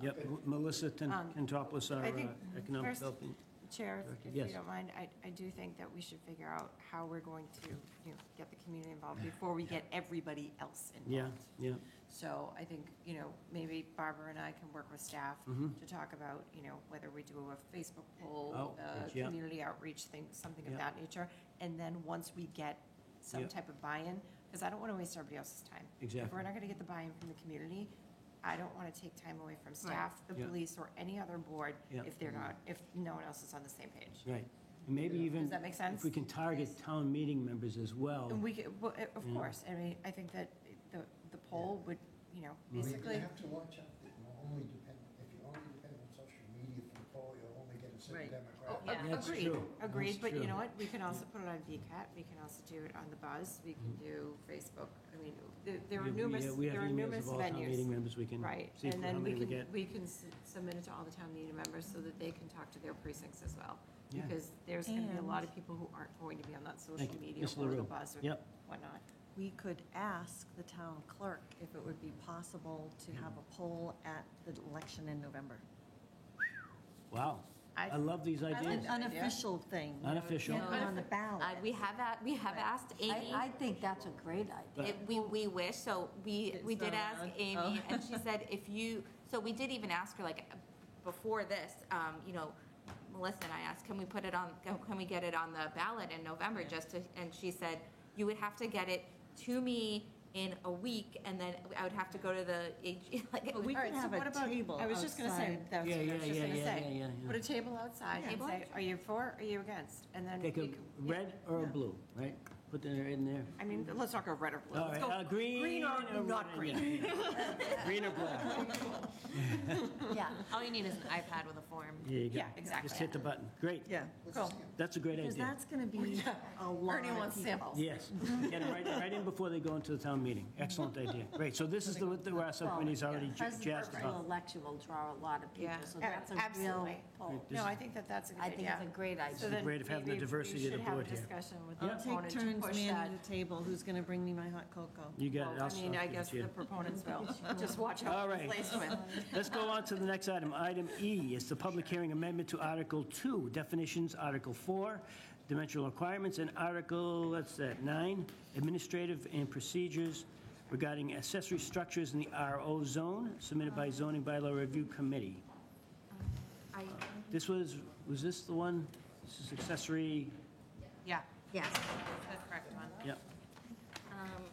Speaker 1: Yep, Melissa Tantopoulos, our
Speaker 9: I think
Speaker 1: economic
Speaker 9: first-
Speaker 1: development.
Speaker 9: Chair, if
Speaker 1: Yes.
Speaker 9: you don't mind, I do think that we should figure out how we're going to, get the community involved before we get everybody else involved.
Speaker 1: Yeah, yeah.
Speaker 9: So I think, maybe Barbara and I can work with staff
Speaker 1: Mhm.
Speaker 9: to talk about, whether we do a Facebook poll,
Speaker 1: Oh, yeah.
Speaker 9: community outreach thing, something of
Speaker 1: Yeah.
Speaker 9: that nature. And then once we get some
Speaker 1: Yeah.
Speaker 9: type of buy-in, because I don't want to waste everybody else's time. If
Speaker 1: Exactly.
Speaker 9: we're not going to get the buy-in from the community, I don't want to take time away from staff, the
Speaker 1: Yeah.
Speaker 9: police, or any other board
Speaker 1: Yeah.
Speaker 9: if no one else is on the same page.
Speaker 1: Right. And maybe even.
Speaker 9: Does that make sense?
Speaker 1: If we can target town meeting members as well.
Speaker 9: And we could, well, of
Speaker 1: Yeah.
Speaker 9: course, I mean, I think that the poll would, basically.
Speaker 5: You have to watch out that you only depend, if you only depend on social media for the poll, you'll only get a certain
Speaker 4: Right.
Speaker 5: demographic.
Speaker 1: That's
Speaker 9: Agreed,
Speaker 1: true.
Speaker 9: agreed,
Speaker 1: That's
Speaker 9: but you
Speaker 1: true.
Speaker 9: know what, we can also put it on VCAT, we can also do it on the Buzz, we can do Facebook, I mean, there are numerous,
Speaker 1: We have
Speaker 9: there are
Speaker 1: emails
Speaker 9: numerous
Speaker 1: of all town meeting
Speaker 9: venues.
Speaker 1: members, we can
Speaker 9: Right,
Speaker 1: see
Speaker 9: and
Speaker 1: how
Speaker 9: then we
Speaker 1: many we
Speaker 9: can,
Speaker 1: get.
Speaker 9: we can submit it to all the town meeting members so that they can talk to their precincts as well.
Speaker 1: Yeah.
Speaker 9: Because there's gonna be a lot
Speaker 4: And-
Speaker 9: of people who aren't going to be on that social
Speaker 1: Thank you.
Speaker 9: media
Speaker 1: Ms.
Speaker 9: or the
Speaker 1: LaRue.
Speaker 9: Buzz or
Speaker 1: Yep.
Speaker 9: whatnot.
Speaker 4: We could ask the town clerk if it would be possible to have a poll at the election in November.
Speaker 1: Wow. I love these
Speaker 4: An
Speaker 1: ideas.
Speaker 4: unofficial thing.
Speaker 1: Unofficial.
Speaker 4: Get it on the ballot.
Speaker 2: We have asked Amy.
Speaker 13: I think that's a great idea.
Speaker 2: We wish, so we did ask
Speaker 4: around.
Speaker 2: Amy, and she said so we did even ask her, like, before this, Melissa and I asked, can we get it on the ballot in November, and she said, you would have to get it to me in a week, and then I would have to go to the AG, like.
Speaker 4: But we
Speaker 9: All right,
Speaker 4: could
Speaker 9: so
Speaker 4: have
Speaker 9: what
Speaker 4: a
Speaker 9: about-
Speaker 4: table
Speaker 9: I was just gonna say,
Speaker 4: outside.
Speaker 9: that's what I was just gonna say.
Speaker 1: Yeah.
Speaker 9: Put a table outside and
Speaker 2: Table
Speaker 9: say,
Speaker 2: outside.
Speaker 9: are you for, are you against? And then
Speaker 1: Take
Speaker 9: we
Speaker 1: a
Speaker 9: could-
Speaker 1: red or a blue, right? Put that in there.
Speaker 9: I mean, let's not go red or blue.
Speaker 1: All
Speaker 9: Let's
Speaker 1: right,
Speaker 9: go
Speaker 1: green
Speaker 9: or
Speaker 1: or
Speaker 9: not
Speaker 1: red,
Speaker 9: green.
Speaker 1: Green or black.
Speaker 3: Yeah. All you need is an iPad with a form.
Speaker 1: There you go.
Speaker 9: Yeah, exactly.
Speaker 1: Just hit the button. Great.
Speaker 4: Yeah,
Speaker 9: Cool.
Speaker 1: That's a great
Speaker 4: because
Speaker 1: idea.
Speaker 4: that's going to be a lot
Speaker 9: Ernie
Speaker 4: of
Speaker 9: wants
Speaker 4: people.
Speaker 9: samples.
Speaker 1: Yes. Get it right in before they go into the town meeting. Excellent idea. Great. So this is where our subcommittee's already jazzed
Speaker 13: Presidential
Speaker 1: about.
Speaker 13: election will draw a lot of people,
Speaker 3: Yeah.
Speaker 13: so that's a real
Speaker 9: Absolutely.
Speaker 13: pull.
Speaker 9: No, I think that that's a good
Speaker 13: I
Speaker 9: idea.
Speaker 13: think it's a great idea.
Speaker 9: So then
Speaker 1: Great of having the
Speaker 9: maybe
Speaker 1: diversity of the board
Speaker 9: We
Speaker 1: here.
Speaker 9: should have a discussion with
Speaker 1: Yeah.
Speaker 9: the
Speaker 4: Take
Speaker 9: proponent to
Speaker 4: turns
Speaker 9: push that.
Speaker 4: manning the table. Who's going to bring me my hot cocoa?
Speaker 1: You got it.
Speaker 9: Well,
Speaker 1: I'll-
Speaker 9: I mean,
Speaker 1: I'll
Speaker 9: I
Speaker 1: give it
Speaker 9: guess
Speaker 1: to you.
Speaker 9: the proponents will. Just watch
Speaker 1: All
Speaker 9: out
Speaker 1: right.
Speaker 9: for placed with.
Speaker 1: Let's go on to the next item. Item E is the public hearing amendment to Article 2, definitions, Article 4, dimensional requirements, and Article, what's that, 9, administrative and procedures regarding accessory structures in the RO zone, submitted by Zoning Bylaw Review Committee. This was this the one? This is accessory,
Speaker 3: Yeah,
Speaker 2: Yes.
Speaker 3: that's the correct one.
Speaker 1: yep.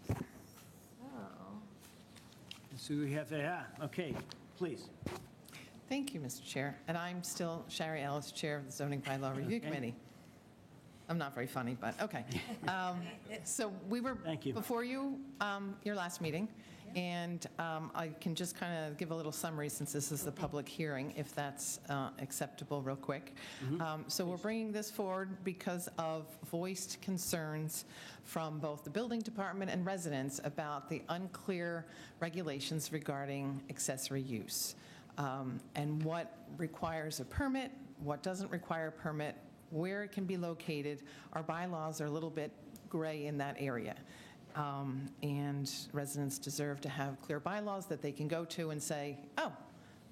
Speaker 2: So,
Speaker 1: So we have, okay, please.
Speaker 12: Thank you, Mr. Chair. And I'm still Shari Ellis, Chair of the Zoning Bylaw Review
Speaker 1: Okay.
Speaker 12: Committee. I'm not very funny, but okay. So we were before you, your last meeting, and I can just kind of give a little summary since this is the public hearing, if that's acceptable real quick. So we're bringing this forward because of voiced concerns from both the building department and residents about the unclear regulations regarding accessory use, and what requires a permit, what doesn't require a permit, where it can be located. Our bylaws are a little bit gray in that area. And residents deserve to have clear bylaws that they can go to and say, oh,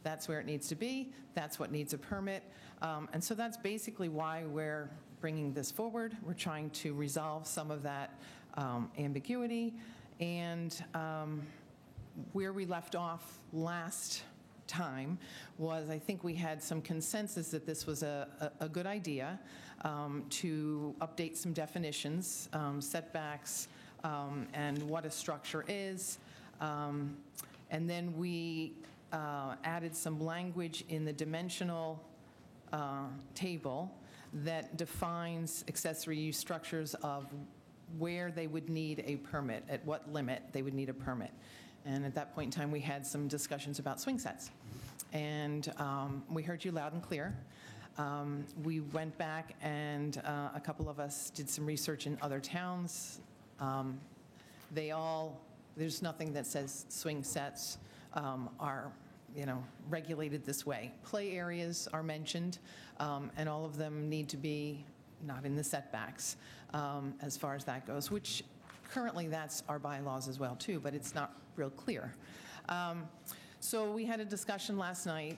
Speaker 12: that's where it needs to be, that's what needs a permit. And so that's basically why we're bringing this forward. We're trying to resolve some of that ambiguity. And where we left off last time was, I think we had some consensus that this was a good idea to update some definitions, setbacks, and what a structure is. And then we added some language in the dimensional table that defines accessory use structures of where they would need a permit, at what limit they would need a permit. And at that point in time, we had some discussions about swing sets. And we heard you loud and clear. We went back and a couple of us did some research in other towns. There's nothing that says swing sets are, regulated this way. Play areas are mentioned, and all of them need to be not in the setbacks as far as that goes, which currently that's our bylaws as well too, but it's not real clear. So we had a discussion last night,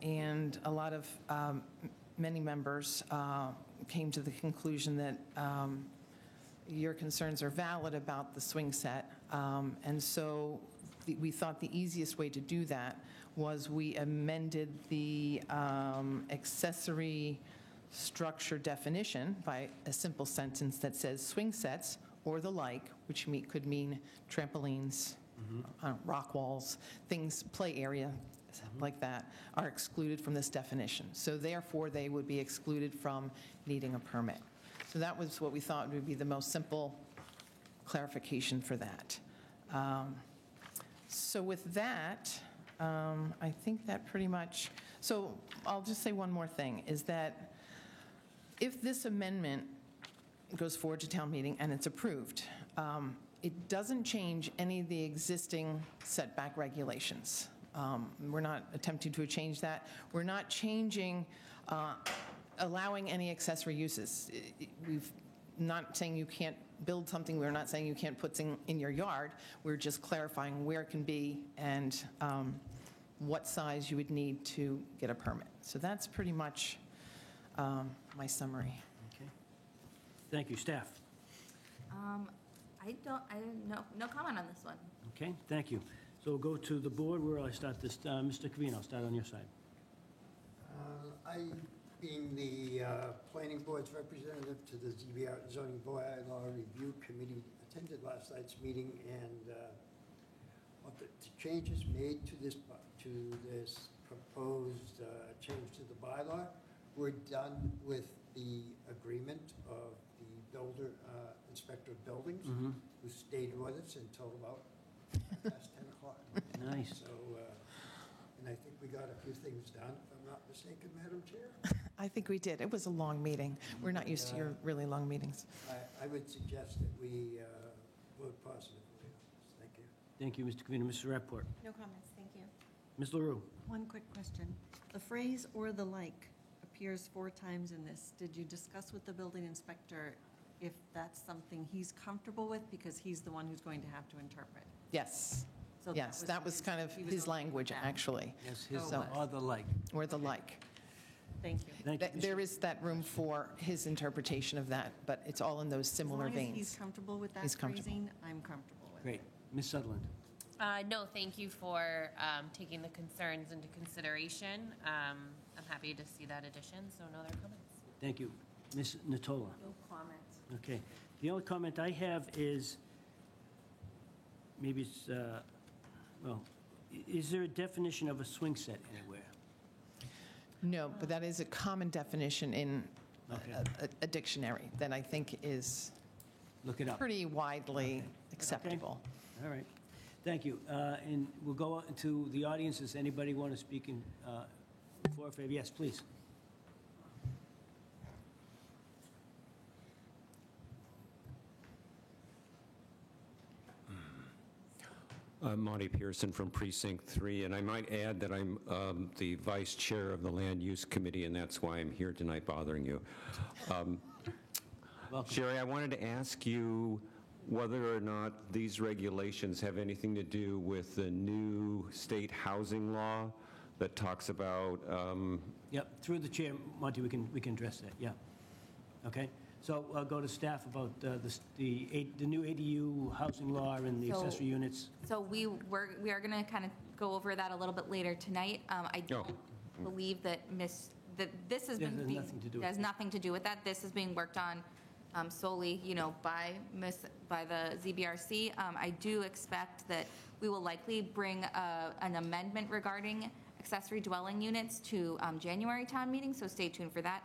Speaker 12: and a lot of many members came to the conclusion that your concerns are valid about the swing set. And so we thought the easiest way to do that was we amended the accessory structure definition by a simple sentence that says swing sets or the like, which could mean trampolines, rock walls, things, play area, like that, are excluded from this definition. So therefore, they would be excluded from needing a permit. So that was what we thought would be the most simple clarification for that. So with that, I think that pretty much, so I'll just say one more thing, is that if this amendment goes forward to town meeting and it's approved, it doesn't change any of the existing setback regulations. We're not attempting to change that. We're not changing, allowing any accessory uses. We've not saying you can't build something. We're not saying you can't put something in your yard. We're just clarifying where it can be and what size you would need to get a permit. So that's pretty much my summary.
Speaker 1: Okay. Thank you. Staff?
Speaker 2: I didn't know, no comment on this one.
Speaker 1: Okay, thank you. So we'll go to the board. Where will I start this? Mr. Covino, I'll start on your side.
Speaker 5: I, being the planning board's representative to the ZBR Zoning Bylaw Review Committee, attended last night's meeting, and what the changes made to this proposed change to the bylaw were done with the agreement of the builder inspector of buildings,
Speaker 1: Mhm.
Speaker 5: who stayed with us until about past 10 o'clock.
Speaker 1: Nice.
Speaker 5: So, and I think we got a few things done, if I'm not mistaken, Madam Chair.
Speaker 12: I think we did. It was a long meeting. We're not used to your really long meetings.
Speaker 5: I would suggest that we vote positively on this. Thank you.
Speaker 1: Thank you, Mr. Covino. Mr. Rapport.
Speaker 4: No comments, thank you.
Speaker 1: Ms. LaRue.
Speaker 4: One quick question. The phrase "or the like" appears 4 times in this. Did you discuss with the building inspector if that's something he's comfortable with, because he's the one who's going to have to interpret?
Speaker 12: Yes.
Speaker 4: So
Speaker 12: Yes, that was kind of
Speaker 4: he was
Speaker 12: his
Speaker 4: okay with
Speaker 12: language,
Speaker 4: that.
Speaker 12: actually.
Speaker 1: Yes, his
Speaker 12: So-
Speaker 1: or the like.
Speaker 12: Or the like.
Speaker 4: Thank you.
Speaker 1: Thank you.
Speaker 12: There is that room for his interpretation of that, but it's all in those similar
Speaker 4: As long as he's
Speaker 12: veins.
Speaker 4: comfortable with that
Speaker 12: He's comfortable.
Speaker 4: phrasing, I'm comfortable with it.
Speaker 1: Great. Ms. Sutherland.
Speaker 3: No, thank you for taking the concerns into consideration. I'm happy to see that addition, so no other comments.
Speaker 1: Thank you. Ms. Natola.
Speaker 13: No comments.
Speaker 1: Okay. The only comment I have is, maybe it's, well, is there a definition of a swing set anywhere?
Speaker 12: No, but that is a common definition in
Speaker 1: Okay.
Speaker 12: a dictionary that I think is
Speaker 1: Look it up.
Speaker 12: pretty widely acceptable.
Speaker 1: All right. Thank you. And we'll go out into the audience. Does anybody want to speak in for or favor? Yes, please.
Speaker 11: Monty Pearson from Precinct 3, and I might add that I'm the vice chair of the Land Use Committee, and that's why I'm here tonight bothering you. Sherry, I wanted to ask you whether or not these regulations have anything to do with the new state housing law that talks about,
Speaker 1: Yep, through the chair, Monty, we can address that, yeah. Okay, so I'll go to staff about the new ADU housing law and the
Speaker 2: So-
Speaker 1: accessory units.
Speaker 2: So we are going to kind of go over that a little bit later tonight. I don't believe that this has
Speaker 1: That
Speaker 2: been
Speaker 1: has
Speaker 2: being-
Speaker 1: nothing to do with
Speaker 2: has
Speaker 1: it.
Speaker 2: nothing to do with that. This is being worked on solely, by the ZBRC. I do expect that we will likely bring an amendment regarding accessory dwelling units to January town meeting, so stay tuned for that.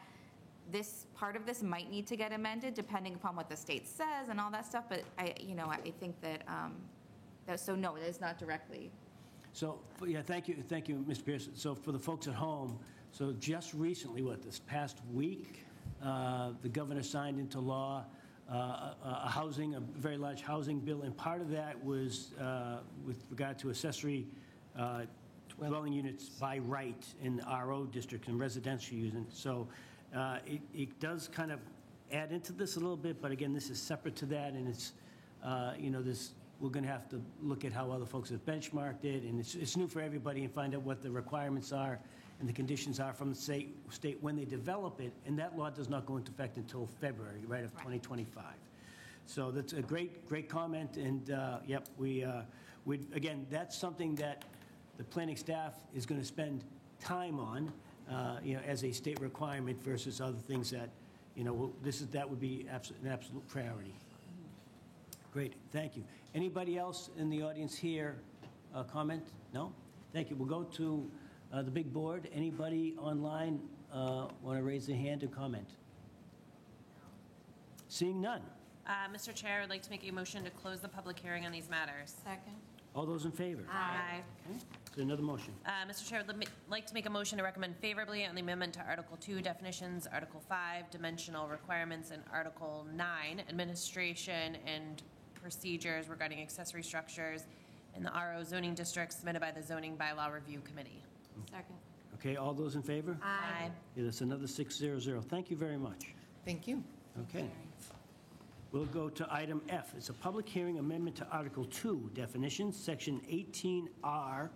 Speaker 2: This, part of this might need to get amended depending upon what the state says and all that stuff, but I think that, so no, it is not directly.
Speaker 1: So, yeah, thank you, Mr. Pearson. So for the folks at home, so just recently, this past week, the governor signed into law a very large housing bill, and part of that was with regard to accessory dwelling units by right in the RO district and residential units. So it does kind of add into this a little bit, but again, this is separate to that, and it's, we're going to have to look at how other folks have benchmarked it, and it's new for everybody, and find out what the requirements are and the conditions are from the state when they develop it, and that law does not go into effect until February, right, of 2025. So that's a great comment, and yep, again, that's something that the planning staff is going to spend time on, as a state requirement versus other things that, that would be an absolute priority. Great, thank you. Anybody else in the audience here comment? No? Thank you. We'll go to the big board. Anybody online want to raise their hand and comment? Seeing none.
Speaker 3: Mr. Chair, I'd like to make a motion to close the public hearing on these matters.
Speaker 2: Second.
Speaker 1: All those in favor?
Speaker 3: Aye.
Speaker 1: Okay. So another motion.
Speaker 3: Mr. Chair, I'd like to make a motion to recommend favorably on the amendment to Article 2, definitions, Article 5, dimensional requirements, and Article 9, administration and procedures regarding accessory structures in the RO zoning district submitted by the Zoning Bylaw Review Committee.
Speaker 2: Second.
Speaker 1: Okay, all those in favor?
Speaker 3: Aye.
Speaker 1: Yeah, that's another 600. Thank you very much.
Speaker 12: Thank you.
Speaker 1: Okay. We'll go to item F. It's a public hearing amendment to Article 2, definitions, Section 18R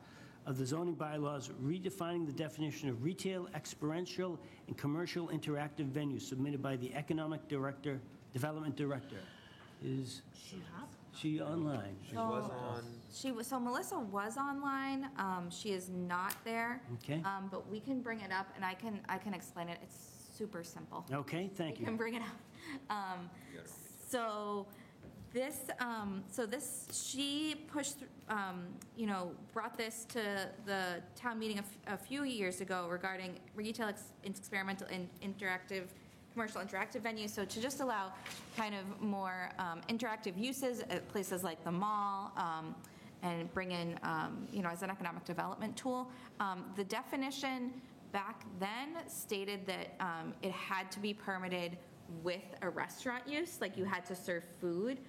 Speaker 1: of the zoning bylaws, redefining the definition of retail, experiential, and commercial interactive venues, submitted by the Economic Development Director. Is she online?
Speaker 2: So Melissa was online. She is not there.
Speaker 1: Okay.
Speaker 2: But we can bring it up, and I can explain it. It's super simple.
Speaker 1: Okay, thank
Speaker 2: We
Speaker 1: you.
Speaker 2: can bring it up. So this, she pushed, brought this to the town meeting a few years ago regarding retail experimental and interactive commercial interactive venues, so to just allow kind of more interactive uses at places like the mall, and bring in, as an economic development tool. The definition back then stated that it had to be permitted with a restaurant use, like you had to serve food.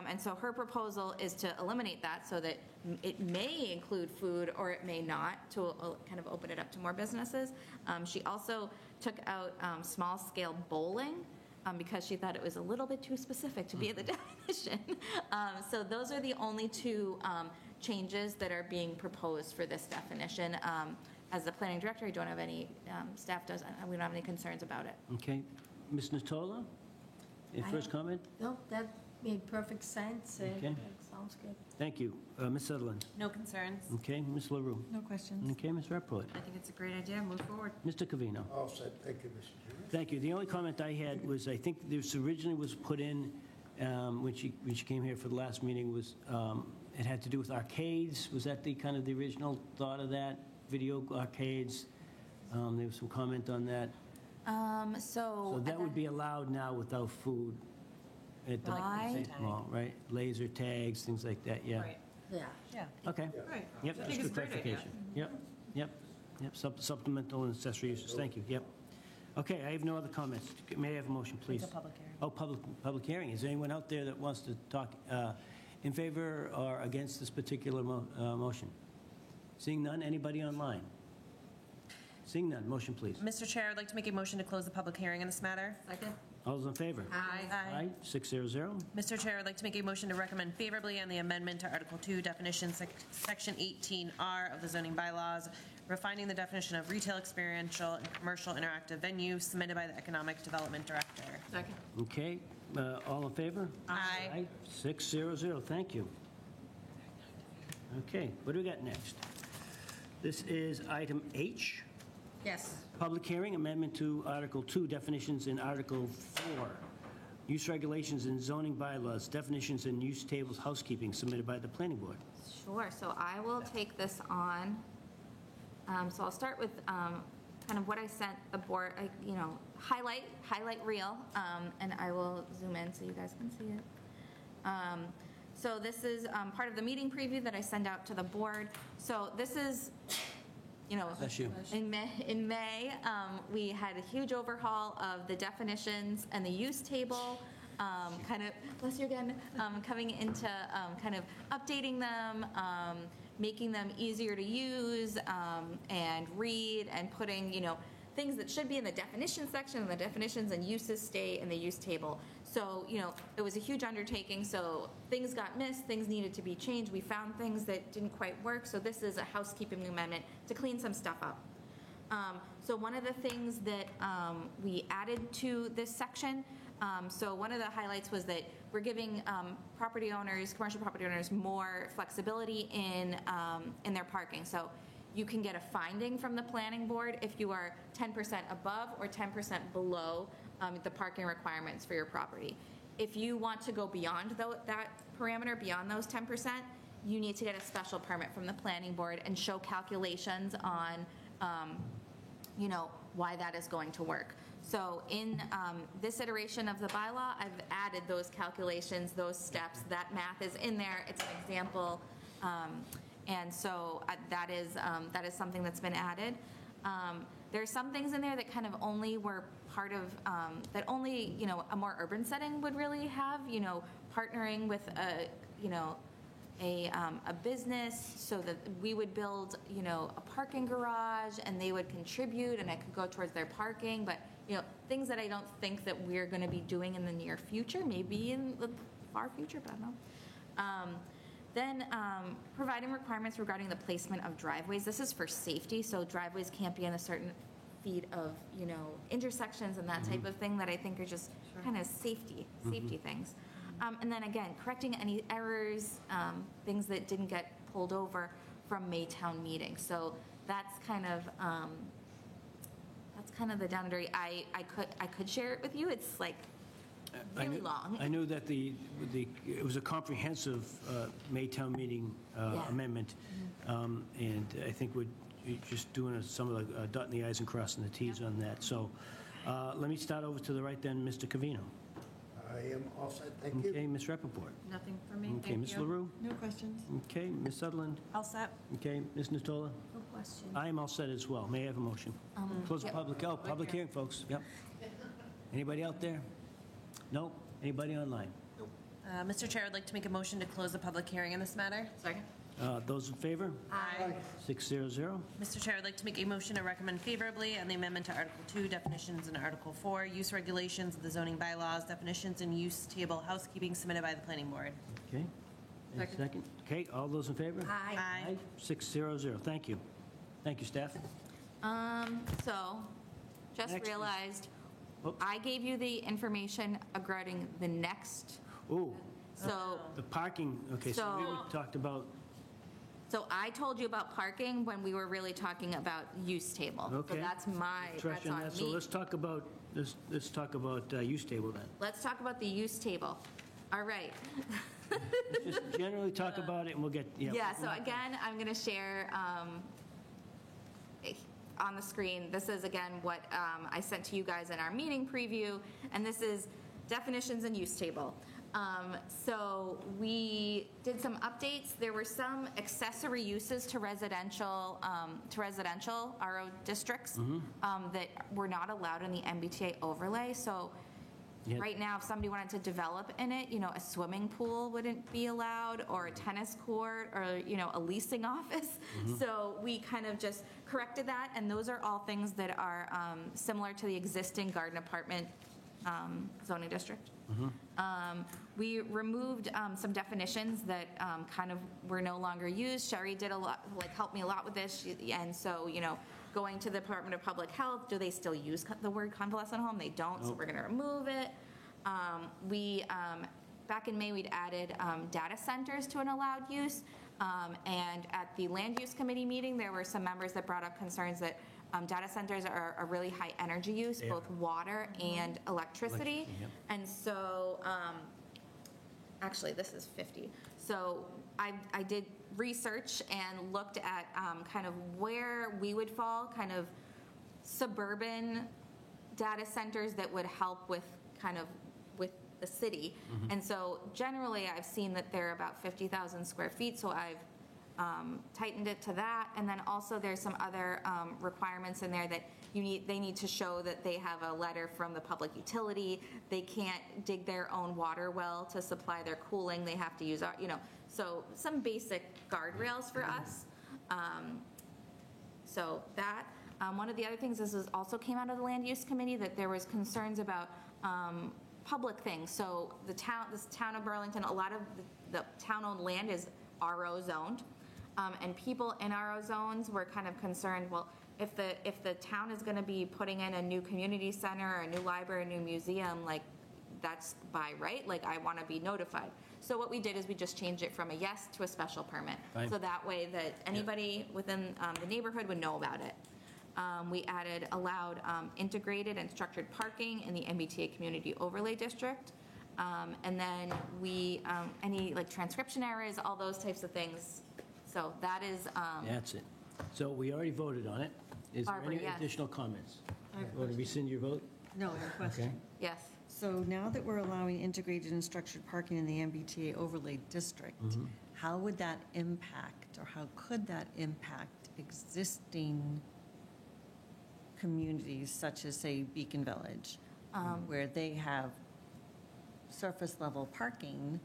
Speaker 2: And so her proposal is to eliminate that so that it may include food or it may not, to kind of open it up to more businesses. She also took out small-scale bowling because she thought it was a little bit too specific to be in the definition. So those are the only two changes that are being proposed for this definition. As the planning director, I don't have any, staff doesn't, we don't have any concerns about it.
Speaker 1: Okay. Ms. Natola, your first comment?
Speaker 13: No, that made perfect sense.
Speaker 1: Okay.
Speaker 13: That sounds good.
Speaker 1: Thank you. Ms. Sutherland?
Speaker 3: No concerns.
Speaker 1: Okay. Ms. LaRue?
Speaker 4: No questions.
Speaker 1: Okay. Ms. Rappaport?
Speaker 3: I think it's a great idea. Move forward.
Speaker 1: Mr. Covino?
Speaker 5: All set. Thank you, Mr. Chairman.
Speaker 1: Thank you. The only comment I had was, I think this originally was put in, when she came here for the last meeting, was, it had to do with arcades. Was that the kind of the original thought of that? Video arcades? There was some comment on that. So that would be allowed now without food at the mall, right? Laser tags, things like that, yeah.
Speaker 3: Right.
Speaker 13: Yeah.
Speaker 1: Okay.
Speaker 3: Right.
Speaker 1: Yep,
Speaker 3: I
Speaker 1: that's
Speaker 3: think
Speaker 1: good
Speaker 3: it's a great idea.
Speaker 1: clarification. Yep. Supplemental and accessory uses, thank you, yep. Okay, I have no other comments. May I have a motion, please?
Speaker 3: It's a public hearing.
Speaker 1: Oh, public hearing. Is there anyone out there that wants to talk in favor or against this particular motion? Seeing none, anybody online? Seeing none, motion, please.
Speaker 3: Mr. Chair, I'd like to make a motion to close the public hearing on this matter.
Speaker 2: Second?
Speaker 1: All those in favor?
Speaker 3: Aye.
Speaker 1: 600.
Speaker 3: Mr. Chair, I'd like to make a motion to recommend favorably on the amendment to Article 2, Definition Section 18R of the zoning bylaws, refining the definition of retail, experiential, and commercial interactive venue submitted by the Economic Development Director.
Speaker 2: Second.
Speaker 1: Okay, all in favor?
Speaker 3: Aye.
Speaker 1: 600, thank you. Okay, what do we got next? This is item H.
Speaker 2: Yes.
Speaker 1: Public hearing, amendment to Article 2, definitions in Article 4, use regulations and zoning bylaws, definitions and use tables, housekeeping, submitted by the planning board.
Speaker 2: Sure, so I will take this on. So I'll start with kind of what I sent the board, highlight reel, and I will zoom in so you guys can see it. So this is part of the meeting preview that I send out to the board. So this is,
Speaker 1: Bless you.
Speaker 2: in May, we had a huge overhaul of the definitions and the use table, kind of, bless you again, coming into kind of updating them, making them easier to use and read, and putting, things that should be in the definition section, and the definitions and uses stay in the use table. So, it was a huge undertaking, so things got missed, things needed to be changed. We found things that didn't quite work, so this is a housekeeping amendment to clean some stuff up. So one of the things that we added to this section, so one of the highlights was that we're giving property owners, commercial property owners, more flexibility in their parking. So you can get a finding from the planning board if you are 10% above or 10% below the parking requirements for your property. If you want to go beyond that parameter, beyond those 10%, you need to get a special permit from the planning board and show calculations on, why that is going to work. So in this iteration of the bylaw, I've added those calculations, those steps. That math is in there. It's an example. And so that is something that's been added. There are some things in there that kind of only were part of, that only, a more urban setting would really have, partnering with a business so that we would build, a parking garage and they would contribute and it could go towards their parking. But, things that I don't think that we're going to be doing in the near future, maybe in the far future, but I don't know. Then providing requirements regarding the placement of driveways. This is for safety, so driveways can't be in a certain feet of, intersections and that type of thing that I think are just kind of safety things. And then again, correcting any errors, things that didn't get pulled over from Maytown meeting. So that's kind of the down and dirty. I could share it with you. It's like really long.
Speaker 1: I knew that it was a comprehensive Maytown meeting amendment, and I think we're just doing some of the dotting the i's and crossing the t's on that. So Let me start over to the right then, Mr. Covino.
Speaker 5: I am all set, thank you.
Speaker 1: Okay, Ms. Rappaport.
Speaker 3: Nothing for me,
Speaker 1: Okay,
Speaker 3: thank
Speaker 1: Ms.
Speaker 3: you.
Speaker 1: LaRue.
Speaker 4: No questions?
Speaker 1: Okay, Ms. Sutherland.
Speaker 3: All set?
Speaker 1: Okay, Ms. Natola.
Speaker 13: No question.
Speaker 1: I am all set as well. May I have a motion? Close the public hearing, folks. Yep. Anybody out there? No? Anybody online?
Speaker 3: Mr. Chair, I'd like to make a motion to close the public hearing in this matter. Second.
Speaker 1: Those in favor?
Speaker 3: Aye.
Speaker 1: 600.
Speaker 3: Mr. Chair, I'd like to make a motion to recommend favorably on the amendment to Article 2, definitions, and Article 4, use regulations of the zoning bylaws, definitions and use table housekeeping submitted by the planning board.
Speaker 1: Okay. And second. Okay, all those in favor?
Speaker 3: Aye.
Speaker 1: 600. Thank you. Thank you, staff.
Speaker 2: So, just
Speaker 1: Next is-
Speaker 2: realized,
Speaker 1: Oops.
Speaker 2: I gave you the information regarding the next,
Speaker 1: Ooh,
Speaker 2: so,
Speaker 1: the parking, okay, so we talked about,
Speaker 2: so I told you about parking when we were really talking about use table.
Speaker 1: okay.
Speaker 2: So that's
Speaker 1: Trish,
Speaker 2: on
Speaker 1: and so
Speaker 2: me.
Speaker 1: let's talk about, let's talk about use table then.
Speaker 2: Let's talk about the use table. All right.
Speaker 1: Just generally talk about it and we'll get, yeah.
Speaker 2: Yeah, so again, I'm going to share on the screen, this is again what I sent to you guys in our meeting preview, and this is definitions and use table. So we did some updates. There were some accessory uses to residential RO districts that were not allowed in the MBTA overlay. So
Speaker 1: Yeah.
Speaker 2: right now, if somebody wanted to develop in it, a swimming pool wouldn't be allowed, or a tennis court, or, a leasing office. So we kind of just corrected that, and those are all things that are similar to the existing garden apartment zoning district. We removed some definitions that kind of were no longer used. Sherry did a lot, helped me a lot with this, and so, going to the Department of Public Health, do they still use the word convalescent home? They don't, so we're going to remove it. Back in May, we'd added data centers to an allowed use, and at the Land Use Committee meeting, there were some members that brought up concerns that data centers are a really high energy use, both water and electricity. And so, actually, this is 50. So I did research and looked at kind of where we would fall, kind of suburban data centers that would help with kind of with the city. And so generally, I've seen that they're about 50,000 square feet, so I've tightened it to that. And then also there's some other requirements in there that they need to show that they have a letter from the public utility. They can't dig their own water well to supply their cooling. They have to use our, so some basic guardrails for us. So that, one of the other things, this also came out of the Land Use Committee, that there was concerns about public things. So this town of Burlington, a lot of the town-owned land is RO zoned. And people in RO zones were kind of concerned, well, if the town is going to be putting in a new community center, or a new library, a new museum, that's by right, I want to be notified. So what we did is we just changed it from a yes to a special permit.
Speaker 1: Fine.
Speaker 2: So that way that anybody within the neighborhood would know about it. We added allowed integrated and structured parking in the MBTA Community Overlay District. And then we, any transcription errors, all those types of things. So that is.
Speaker 1: That's it. So we already voted on it. Is there
Speaker 2: Barbara,
Speaker 1: any
Speaker 2: yes.
Speaker 1: additional comments?
Speaker 4: I have a
Speaker 1: Want to rescind your vote?
Speaker 4: No, I have a question.
Speaker 1: Okay.
Speaker 2: Yes.
Speaker 4: So now that we're allowing integrated and structured parking in the MBTA overlay district, how would that impact, or how could that impact existing communities such as, say, Beacon Village, where they have surface level parking?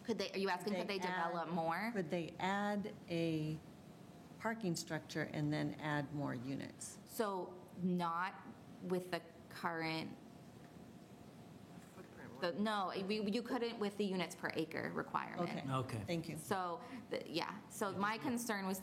Speaker 2: Are you asking, could they develop more?
Speaker 4: Could they add a parking structure and then add more units?
Speaker 2: So not with the current. No, you couldn't with the units per acre requirement.
Speaker 1: Okay.
Speaker 4: Thank you.
Speaker 2: So, so my concern was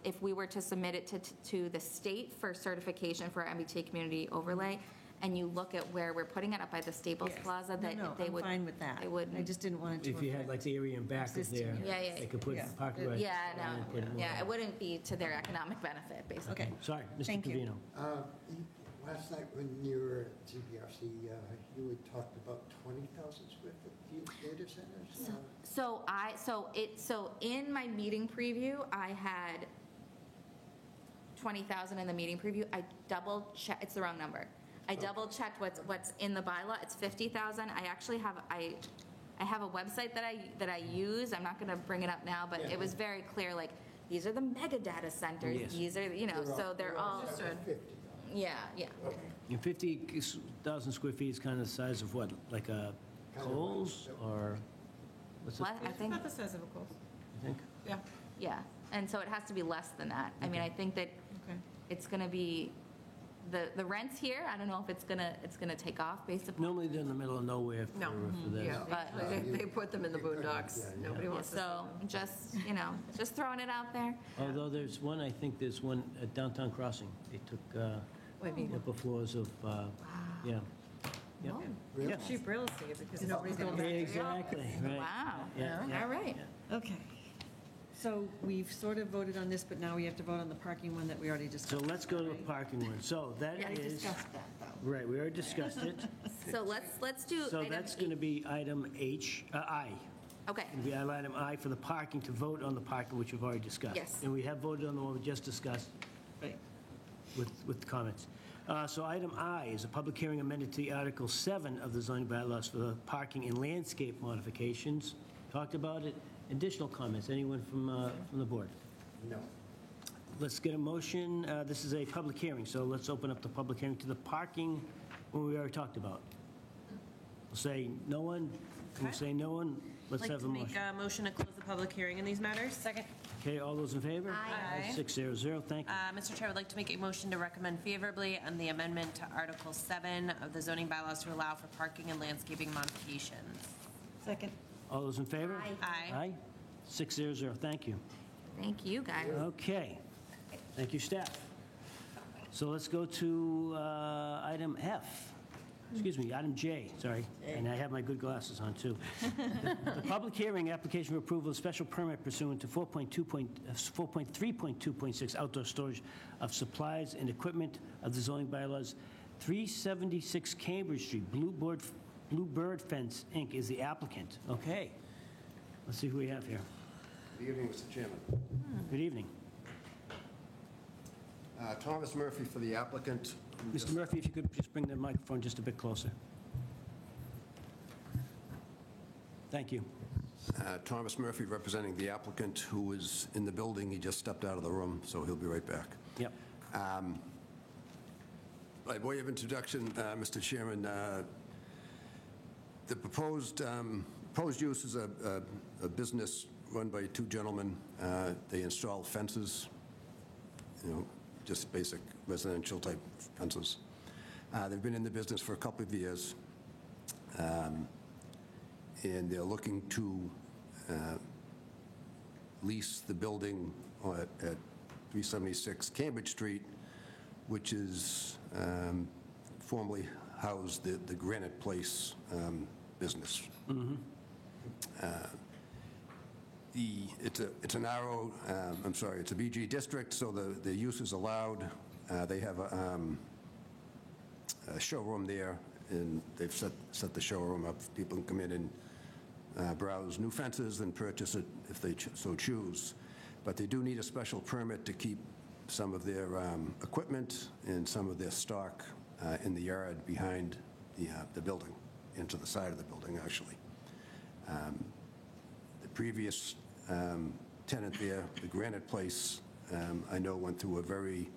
Speaker 2: if we were to submit it to the state for certification for our MBTA community overlay, and you look at where we're putting it up by the Staples Plaza, that they would.
Speaker 4: I'm fine with that.
Speaker 2: They would.
Speaker 4: I just didn't want it to.
Speaker 1: If you had the area in back of
Speaker 4: existing
Speaker 1: there,
Speaker 2: units.
Speaker 1: they could put parking right.
Speaker 2: Yeah,
Speaker 1: and
Speaker 2: no,
Speaker 1: put more.
Speaker 2: yeah, it wouldn't be to their economic benefit, basically.
Speaker 4: Okay.
Speaker 1: Sorry, Mr.
Speaker 4: Thank you.
Speaker 1: Covino.
Speaker 5: Last night when you were at CBRC, you had talked about 20,000 square foot data centers?
Speaker 2: So in my meeting preview, I had 20,000 in the meeting preview. I double checked, it's the wrong number. I double-checked what's in the bylaw, it's 50,000. I actually have, I have a website that I use, I'm not gonna bring it up now, but it was very clear, like, these are the mega data centers,
Speaker 1: Yes.
Speaker 2: these are, you know, so they're all, yeah, yeah.
Speaker 1: And 50,000 square feet is kind of the size of what, like a Kohl's, or what's it?
Speaker 2: What, I think,
Speaker 3: About the size of a Kohl's.
Speaker 1: You think?
Speaker 3: Yeah.
Speaker 2: yeah, and so it has to be less than that. I mean, I think that it's gonna be, the rents here, I don't know if it's gonna take off based upon.
Speaker 1: Normally, they're in the middle of nowhere for this.
Speaker 9: Yeah,
Speaker 2: But-
Speaker 9: they put them in the boondocks. Nobody wants to.
Speaker 2: So just, you know, just throwing it out there.
Speaker 1: Although there's one, I think there's one at Downtown Crossing. They took the upper floors of, yeah. Yeah. Yeah.
Speaker 9: Cheap real estate because nobody's going back.
Speaker 1: Exactly, right.
Speaker 2: Wow.
Speaker 1: Yeah, yeah.
Speaker 2: All right.
Speaker 4: Okay. So we've sort of voted on this, but now we have to vote on the parking one that we already discussed.
Speaker 1: So let's go to the parking one. So that
Speaker 2: Yeah, we
Speaker 1: is,
Speaker 2: discussed that, though.
Speaker 1: right, we already discussed it.
Speaker 2: So let's do
Speaker 1: So
Speaker 2: item
Speaker 1: that's going to be item I.
Speaker 2: Okay.
Speaker 1: It'll be item I for the parking, to vote on the parking, which we've already discussed.
Speaker 2: Yes.
Speaker 1: And we have voted on the one we just discussed.
Speaker 4: Right.
Speaker 1: With comments. So item I is a public hearing amended to the Article 7 of the zoning bylaws for the parking and landscape modifications. Talked about it. Additional comments? Anyone from the board?
Speaker 5: No.
Speaker 1: Let's get a motion. This is a public hearing, so let's open up the public hearing to the parking one we already talked about. We'll say no one. We'll say no one. Let's
Speaker 3: I'd like
Speaker 1: have
Speaker 3: to
Speaker 1: a
Speaker 3: make
Speaker 1: motion.
Speaker 3: a motion to close the public hearing in these matters. Second.
Speaker 1: Okay, all those in favor?
Speaker 3: Aye.
Speaker 1: 600, thank you.
Speaker 3: Mr. Chair, I would like to make a motion to recommend favorably on the amendment to Article 7 of the zoning bylaws to allow for parking and landscaping modifications.
Speaker 4: Second.
Speaker 1: All those in favor?
Speaker 3: Aye.
Speaker 1: Aye. 600, thank you.
Speaker 2: Thank you, guys.
Speaker 1: Okay. Thank you, staff. So let's go to item F. Excuse me, item J, sorry. And I have my good glasses on, too. The public hearing, application for approval of special permit pursuant to 4.3.2.6 outdoor storage of supplies and equipment of the zoning bylaws. 376 Cambridge Street, Bluebird Fence, Inc. is the applicant. Okay. Let's see who we have here.
Speaker 14: Good evening, Mr. Chairman.
Speaker 1: Good evening.
Speaker 14: Thomas Murphy for the applicant.
Speaker 1: Mr. Murphy, if you could just bring the microphone just a bit closer. Thank you.
Speaker 14: Thomas Murphy representing the applicant who is in the building. He just stepped out of the room, so he'll be right back.
Speaker 1: Yep.
Speaker 14: By way of introduction, Mr. Chairman, the proposed use is a business run by two gentlemen. They install fences, just basic residential type fences. They've been in the business for a couple of years, and they're looking to lease the building at 376 Cambridge Street, which is formerly housed the Granite Place business. It's a narrow, it's a BG district, so the use is allowed. They have a showroom there, and they've set the showroom up. People can come in and browse new fences and purchase it if they so choose. But they do need a special permit to keep some of their equipment and some of their stock in the yard behind the building, into the side of the building, actually. The previous tenant there, the Granite Place, I know went through a very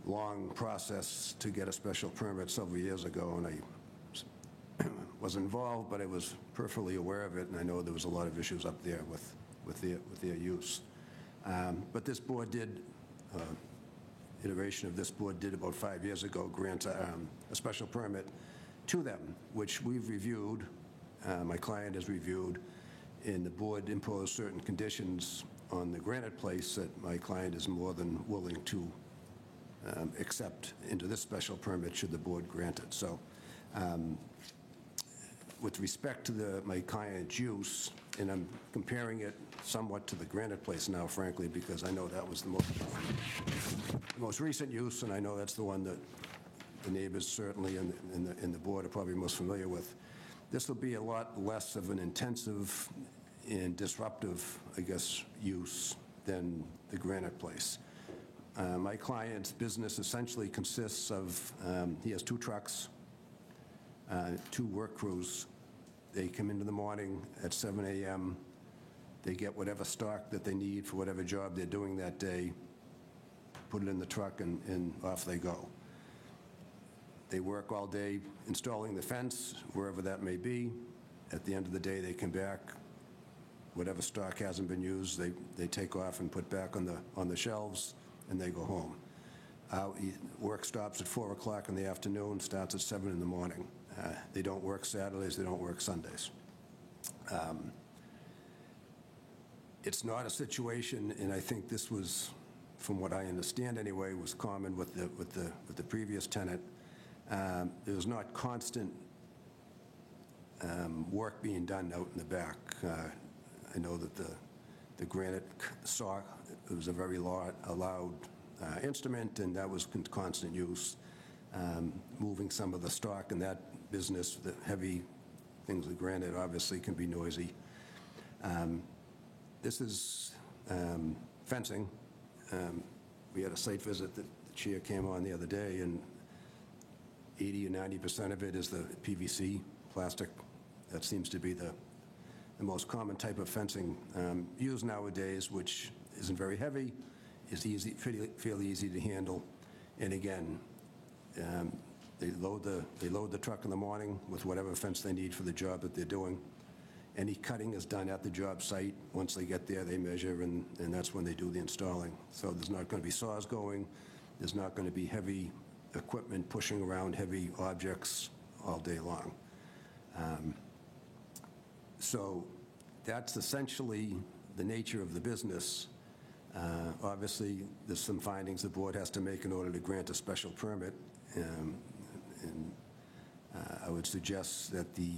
Speaker 14: long process to get a special permit several years ago, and I was involved, but I was perfectly aware of it, and I know there was a lot of issues up there with their use. But this board did, iteration of this board did about 5 years ago grant a special permit to them, which we've reviewed, my client has reviewed, and the board imposed certain conditions on the Granite Place that my client is more than willing to accept into this special permit should the board grant it. So with respect to my client's use, and I'm comparing it somewhat to the Granite Place now, frankly, because I know that was the most recent use, and I know that's the one that the neighbors certainly and the board are probably most familiar with. This will be a lot less of an intensive and disruptive, I guess, use than the Granite Place. My client's business essentially consists of, he has 2 trucks, 2 work crews. They come in the morning at 7 a.m. They get whatever stock that they need for whatever job they're doing that day, put it in the truck, and off they go. They work all day installing the fence, wherever that may be. At the end of the day, they come back. Whatever stock hasn't been used, they take off and put back on the shelves, and they go home. Work stops at 4 o'clock in the afternoon, starts at 7 in the morning. They don't work Saturdays, they don't work Sundays. It's not a situation, and I think this was, from what I understand anyway, was common with the previous tenant. There's not constant work being done out in the back. I know that the granite saw, it was a very loud instrument, and that was in constant use. Moving some of the stock in that business, the heavy things of granite obviously can be noisy. This is fencing. We had a site visit that the chair came on the other day, and 80 or 90% of it is the PVC plastic. That seems to be the most common type of fencing used nowadays, which isn't very heavy, is fairly easy to handle. And again, they load the truck in the morning with whatever fence they need for the job that they're doing. Any cutting is done at the job site. Once they get there, they measure, and that's when they do the installing. So there's not going to be saws going. There's not going to be heavy equipment pushing around heavy objects all day long. So that's essentially the nature of the business. Obviously, there's some findings the board has to make in order to grant a special permit. And I would suggest that the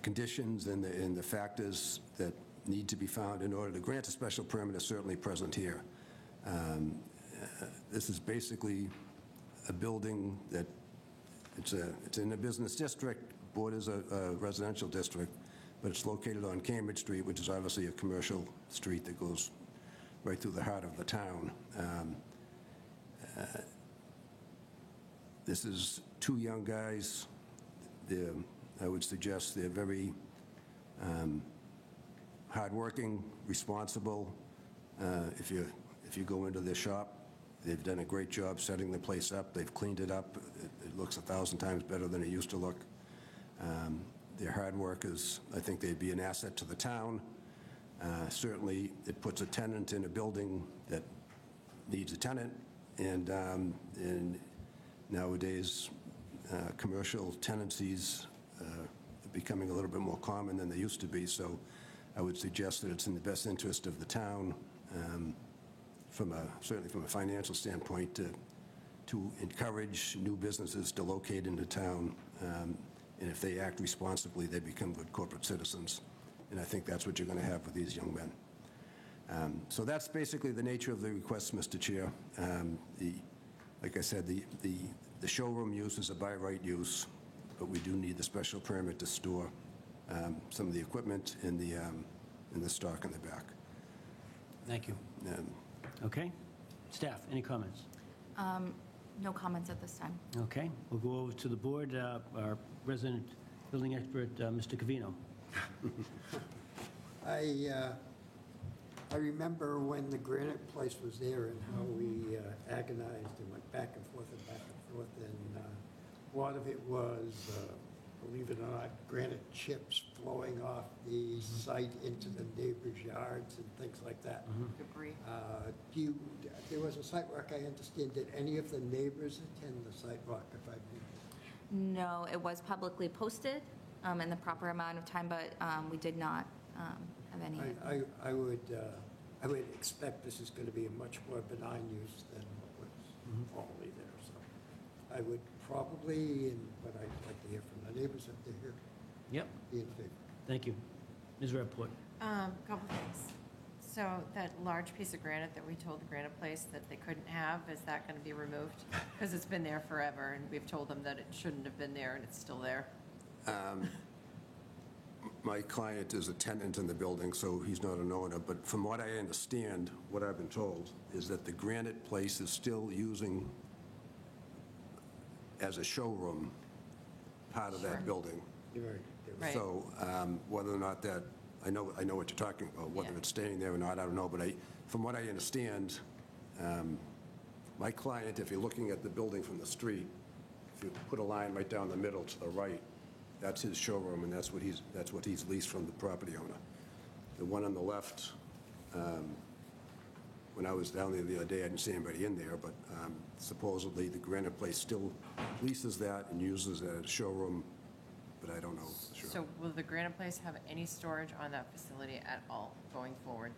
Speaker 14: conditions and the factors that need to be found in order to grant a special permit are certainly present here. This is basically a building that it's in a business district, borders a residential district, but it's located on Cambridge Street, which is obviously a commercial street that goes right through the heart of the town. This is 2 young guys. I would suggest they're very hardworking, responsible. If you go into their shop, they've done a great job setting the place up. They've cleaned it up. It looks 1,000 times better than it used to look. Their hard work is, I think they'd be an asset to the town. Certainly, it puts a tenant in a building that needs a tenant, and nowadays, commercial tenancies are becoming a little bit more common than they used to be, so I would suggest that it's in the best interest of the town, certainly from a financial standpoint, to encourage new businesses to locate in the town, and if they act responsibly, they become good corporate citizens. And I think that's what you're going to have with these young men. So that's basically the nature of the request, Mr. Chair. Like I said, the showroom use is a by right use, but we do need the special permit to store some of the equipment in the stock in the back.
Speaker 1: Thank you. Okay. Staff, any comments?
Speaker 2: No comments at this time.
Speaker 1: Okay, we'll go over to the board. Our resident building expert, Mr. Covino.
Speaker 5: I remember when the granite place was there and how we agonized and went back and forth, and a lot of it was, believe it or not, granite chips flowing off the site into the neighbors' yards and things like that.
Speaker 2: Debris.
Speaker 5: There was a site walk, I understand. Did any of the neighbors attend the site walk, if I may?
Speaker 2: No, it was publicly posted in the proper amount of time, but we did not have any.
Speaker 5: I would expect this is going to be a much more benign use than what was formerly there. So I would probably, but I'd like to hear from the neighbors if they're here.
Speaker 1: Yep.
Speaker 5: Be in favor.
Speaker 1: Thank you. Ms. Rappaport.
Speaker 9: Couple things. So that large piece of granite that we told the granite place that they couldn't have, is that going to be removed? Because it's been there forever, and we've told them that it shouldn't have been there, and it's still there.
Speaker 14: my client is a tenant in the building, so he's not an owner, but from what I understand, what I've been told, is that the Granite Place is still using as a showroom part of that building.
Speaker 12: Right.
Speaker 14: So whether or not that, I know what you're talking about, whether it's staying there or not, I don't know, but from what I understand, my client, if you're looking at the building from the street, if you put a line right down the middle to the right, that's his showroom, and that's what he's leased from the property owner. The one on the left, when I was down there the other day, I didn't see anybody in there, but supposedly the Granite Place still leases that and uses it as a showroom, but I don't know for sure.
Speaker 3: So will the Granite Place have any storage on that facility at all going forward?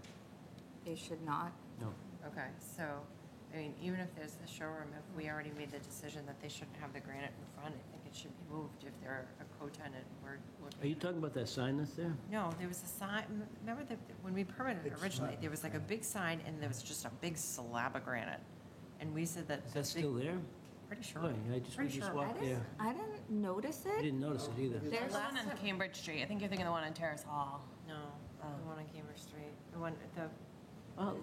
Speaker 2: They should not.
Speaker 1: No.
Speaker 3: Okay, so, I mean, even if there's the showroom, if we already made the decision that they shouldn't have the granite in front, I think it should be moved if they're a co-tenant.
Speaker 1: Are you talking about that sign that's there?
Speaker 3: No, there was a sign, remember that when we permitted it originally, there was like a big sign and there was just a big slab of granite. And we said that.
Speaker 1: Is that still there?
Speaker 3: Pretty sure.
Speaker 1: Oh, yeah, we just walked there.
Speaker 2: I didn't notice
Speaker 1: I
Speaker 2: it.
Speaker 1: didn't notice it either.
Speaker 3: There's one on Cambridge Street. I think you're thinking the one on Terrace Hall. No, the one on Cambridge Street. The one,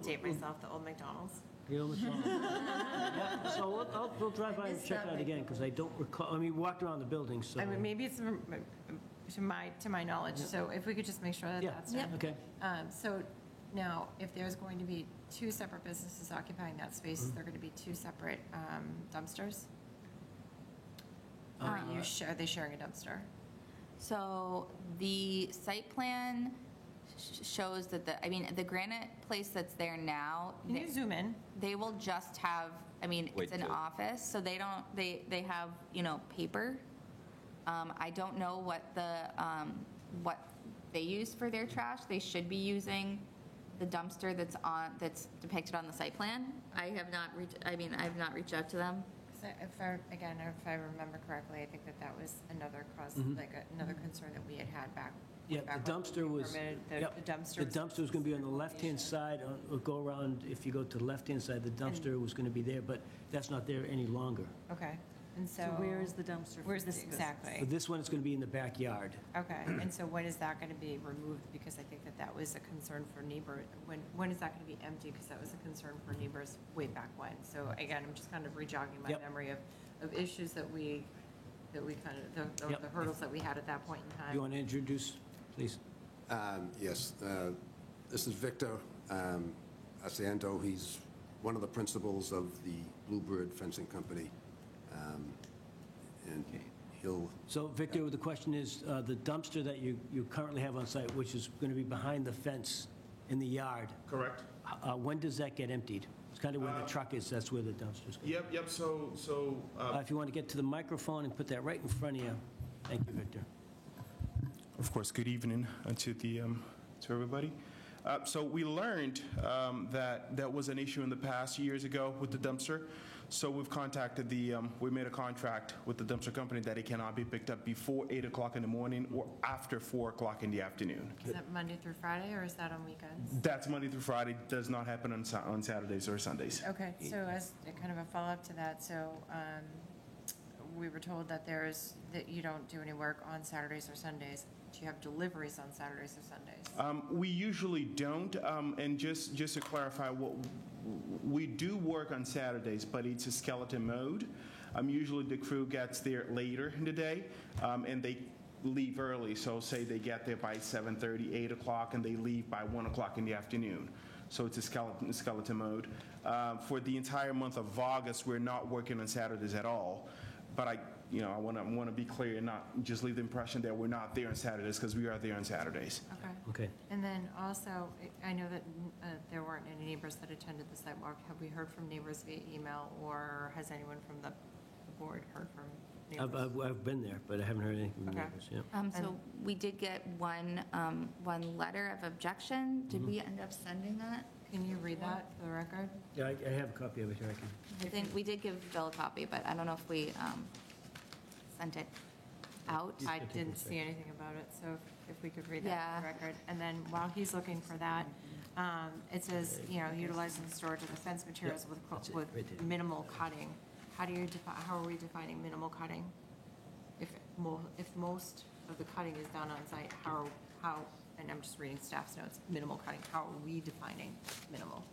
Speaker 3: date myself, the old McDonald's.
Speaker 1: The old McDonald's. Yeah, so we'll drive by and check it out again, because I don't recall, I mean, we walked around the building, so.
Speaker 3: I mean, maybe it's to my knowledge, so if we could just make sure that
Speaker 1: Yeah,
Speaker 3: that's done.
Speaker 1: okay.
Speaker 3: So now, if there's going to be two separate businesses occupying that space, is there going to be two separate dumpsters? Or are they sharing a dumpster?
Speaker 2: So the site plan shows that the Granite Place that's there now.
Speaker 3: Can you zoom in?
Speaker 2: They will just have, it's an office, so they have, paper. I don't know what they use for their trash. They should be using the dumpster that's depicted on the site plan. I've not reached out to them.
Speaker 3: If I remember correctly, I think that was another cause, another concern that we had back.
Speaker 1: Yeah, the dumpster was,
Speaker 3: The dumpster.
Speaker 1: the dumpster was going to be on the left-hand side, or go around, if you go to the left-hand side, the dumpster was going to be there, but that's not there any longer.
Speaker 3: Okay, and so.
Speaker 4: where is the dumpster for
Speaker 3: Where's this
Speaker 4: this?
Speaker 3: exactly?
Speaker 1: But this one is going to be in the backyard.
Speaker 3: Okay, and so when is that going to be removed? Because I think that was a concern for neighbor. When is that going to be empty? Because that was a concern for neighbors way back when. So again, I'm just kind of rejogging my
Speaker 1: Yep.
Speaker 3: memory of issues that we kind of,
Speaker 1: Yep.
Speaker 3: the hurdles that we had at that point in time.
Speaker 1: You want to introduce, please?
Speaker 14: Yes, this is Victor Asiento. He's one of the principals of the Bluebird Fencing Company. And he'll...
Speaker 1: So Victor, the question is, the dumpster that you currently have on site, which is going to be behind the fence in the yard.
Speaker 10: Correct.
Speaker 1: When does that get emptied? It's kind of where the truck is, that's where the dumpster's going.
Speaker 10: Yep, so
Speaker 1: If you want to get to the microphone and put that right in front of you. Thank you, Victor.
Speaker 10: of course, good evening to everybody. So we learned that was an issue in the past years ago with the dumpster. So we've contacted we made a contract with the dumpster company that it cannot be picked up before 8 o'clock in the morning or after 4 o'clock in the afternoon.
Speaker 3: Is that Monday through Friday, or is that on weekends?
Speaker 10: That's Monday through Friday, does not happen on Saturdays or Sundays.
Speaker 3: Okay, so as a kind of a follow-up to that, so we were told that that you don't do any work on Saturdays or Sundays. Do you have deliveries on Saturdays or Sundays?
Speaker 10: We usually don't, and just to clarify, we do work on Saturdays, but it's a skeleton mode. Usually the crew gets there later in the day, and they leave early. So say they get there by 7:30, 8 o'clock, and they leave by 1 o'clock in the afternoon. So it's a skeleton mode. For the entire month of August, we're not working on Saturdays at all. But I want to be clear and not just leave the impression that we're not there on Saturdays, because we are there on Saturdays.
Speaker 1: Okay.
Speaker 3: And then also, I know that there weren't any neighbors that attended the sidewalk. Have we heard from neighbors via email, or has anyone from the board heard from neighbors?
Speaker 1: I've been there, but I haven't heard anything from the neighbors, yeah.
Speaker 2: So we did get one letter of objection. Did we end up sending that?
Speaker 3: Can you read that for the record?
Speaker 1: Yeah, I have a copy of it here.
Speaker 2: I think we did give Bill a copy, but I don't know if we sent it out.
Speaker 3: I didn't see anything about it, so if we could read that for the record. And then while he's looking for that, it says, utilizing the storage of the fence materials with minimal cutting. How are we defining minimal cutting? If most
Speaker 9: of the cutting is done on site, how, and I'm just reading staff's notes, minimal cutting, how are we defining minimal?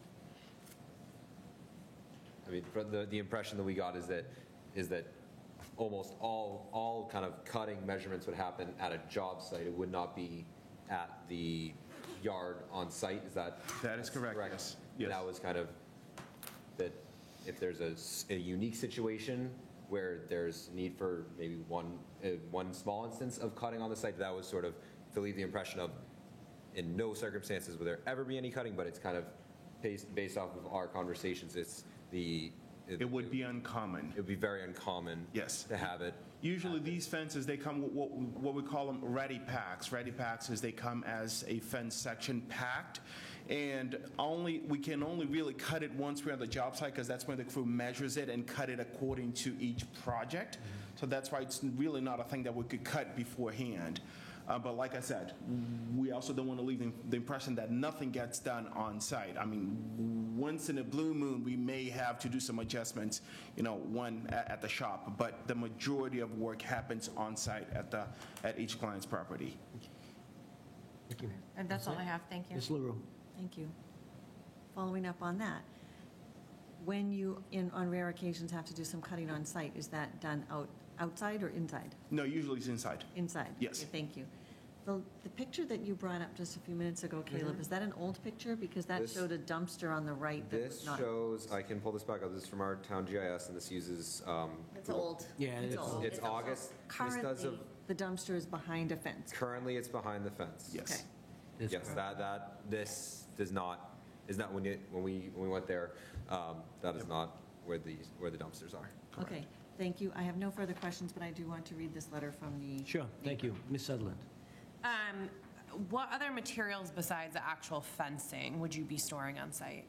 Speaker 6: I mean, the impression that we got is that almost all kind of cutting measurements would happen at a job site. It would not be at the yard on site. Is that?
Speaker 10: That is correct, yes.
Speaker 6: Yes. That was kind of, that if there's a unique situation where there's need for maybe one small instance of cutting on the site, that was sort of to leave the impression of, in no circumstances will there ever be any cutting, but it's kind of based off of our conversations,
Speaker 10: it would be uncommon.
Speaker 6: It would be very uncommon.
Speaker 10: Yes.
Speaker 6: To have it.
Speaker 10: Usually these fences, they come with what we call them ready packs. Ready packs is they come as a fence section packed, and we can only really cut it once we're on the job site, because that's when the crew measures it and cut it according to each project. So that's why it's really not a thing that we could cut beforehand. But like I said, we also don't want to leave the impression that nothing gets done on site. I mean, once in a blue moon, we may have to do some adjustments, one at the shop, but the majority of work happens on site at each client's property.
Speaker 1: Thank you.
Speaker 9: And that's all I have, thank you.
Speaker 1: Ms. LaRue.
Speaker 4: Thank you. Following up on that, when you, on rare occasions, have to do some cutting on site, is that done outside or inside?
Speaker 10: No, usually it's inside.
Speaker 4: Inside?
Speaker 10: Yes.
Speaker 4: Okay, thank you. The picture that you brought up just a few minutes ago, Caleb, is that an old picture? Because that showed a dumpster on the right that was
Speaker 6: This
Speaker 4: not...
Speaker 6: shows, I can pull this back up, this is from our town GIS, and this uses.
Speaker 4: It's old.
Speaker 1: Yeah,
Speaker 4: It's old.
Speaker 6: It's August.
Speaker 4: Currently, the dumpster is behind a fence.
Speaker 6: Currently, it's behind the fence.
Speaker 10: Yes.
Speaker 4: Okay.
Speaker 6: Yes, this is not when we went there, that is not where the dumpsters are.
Speaker 4: Okay, thank you. I have no further questions, but I do want to read this letter from the...
Speaker 1: Sure, thank you. Ms. Sutherland.
Speaker 3: What other materials besides the actual fencing would you be storing on site?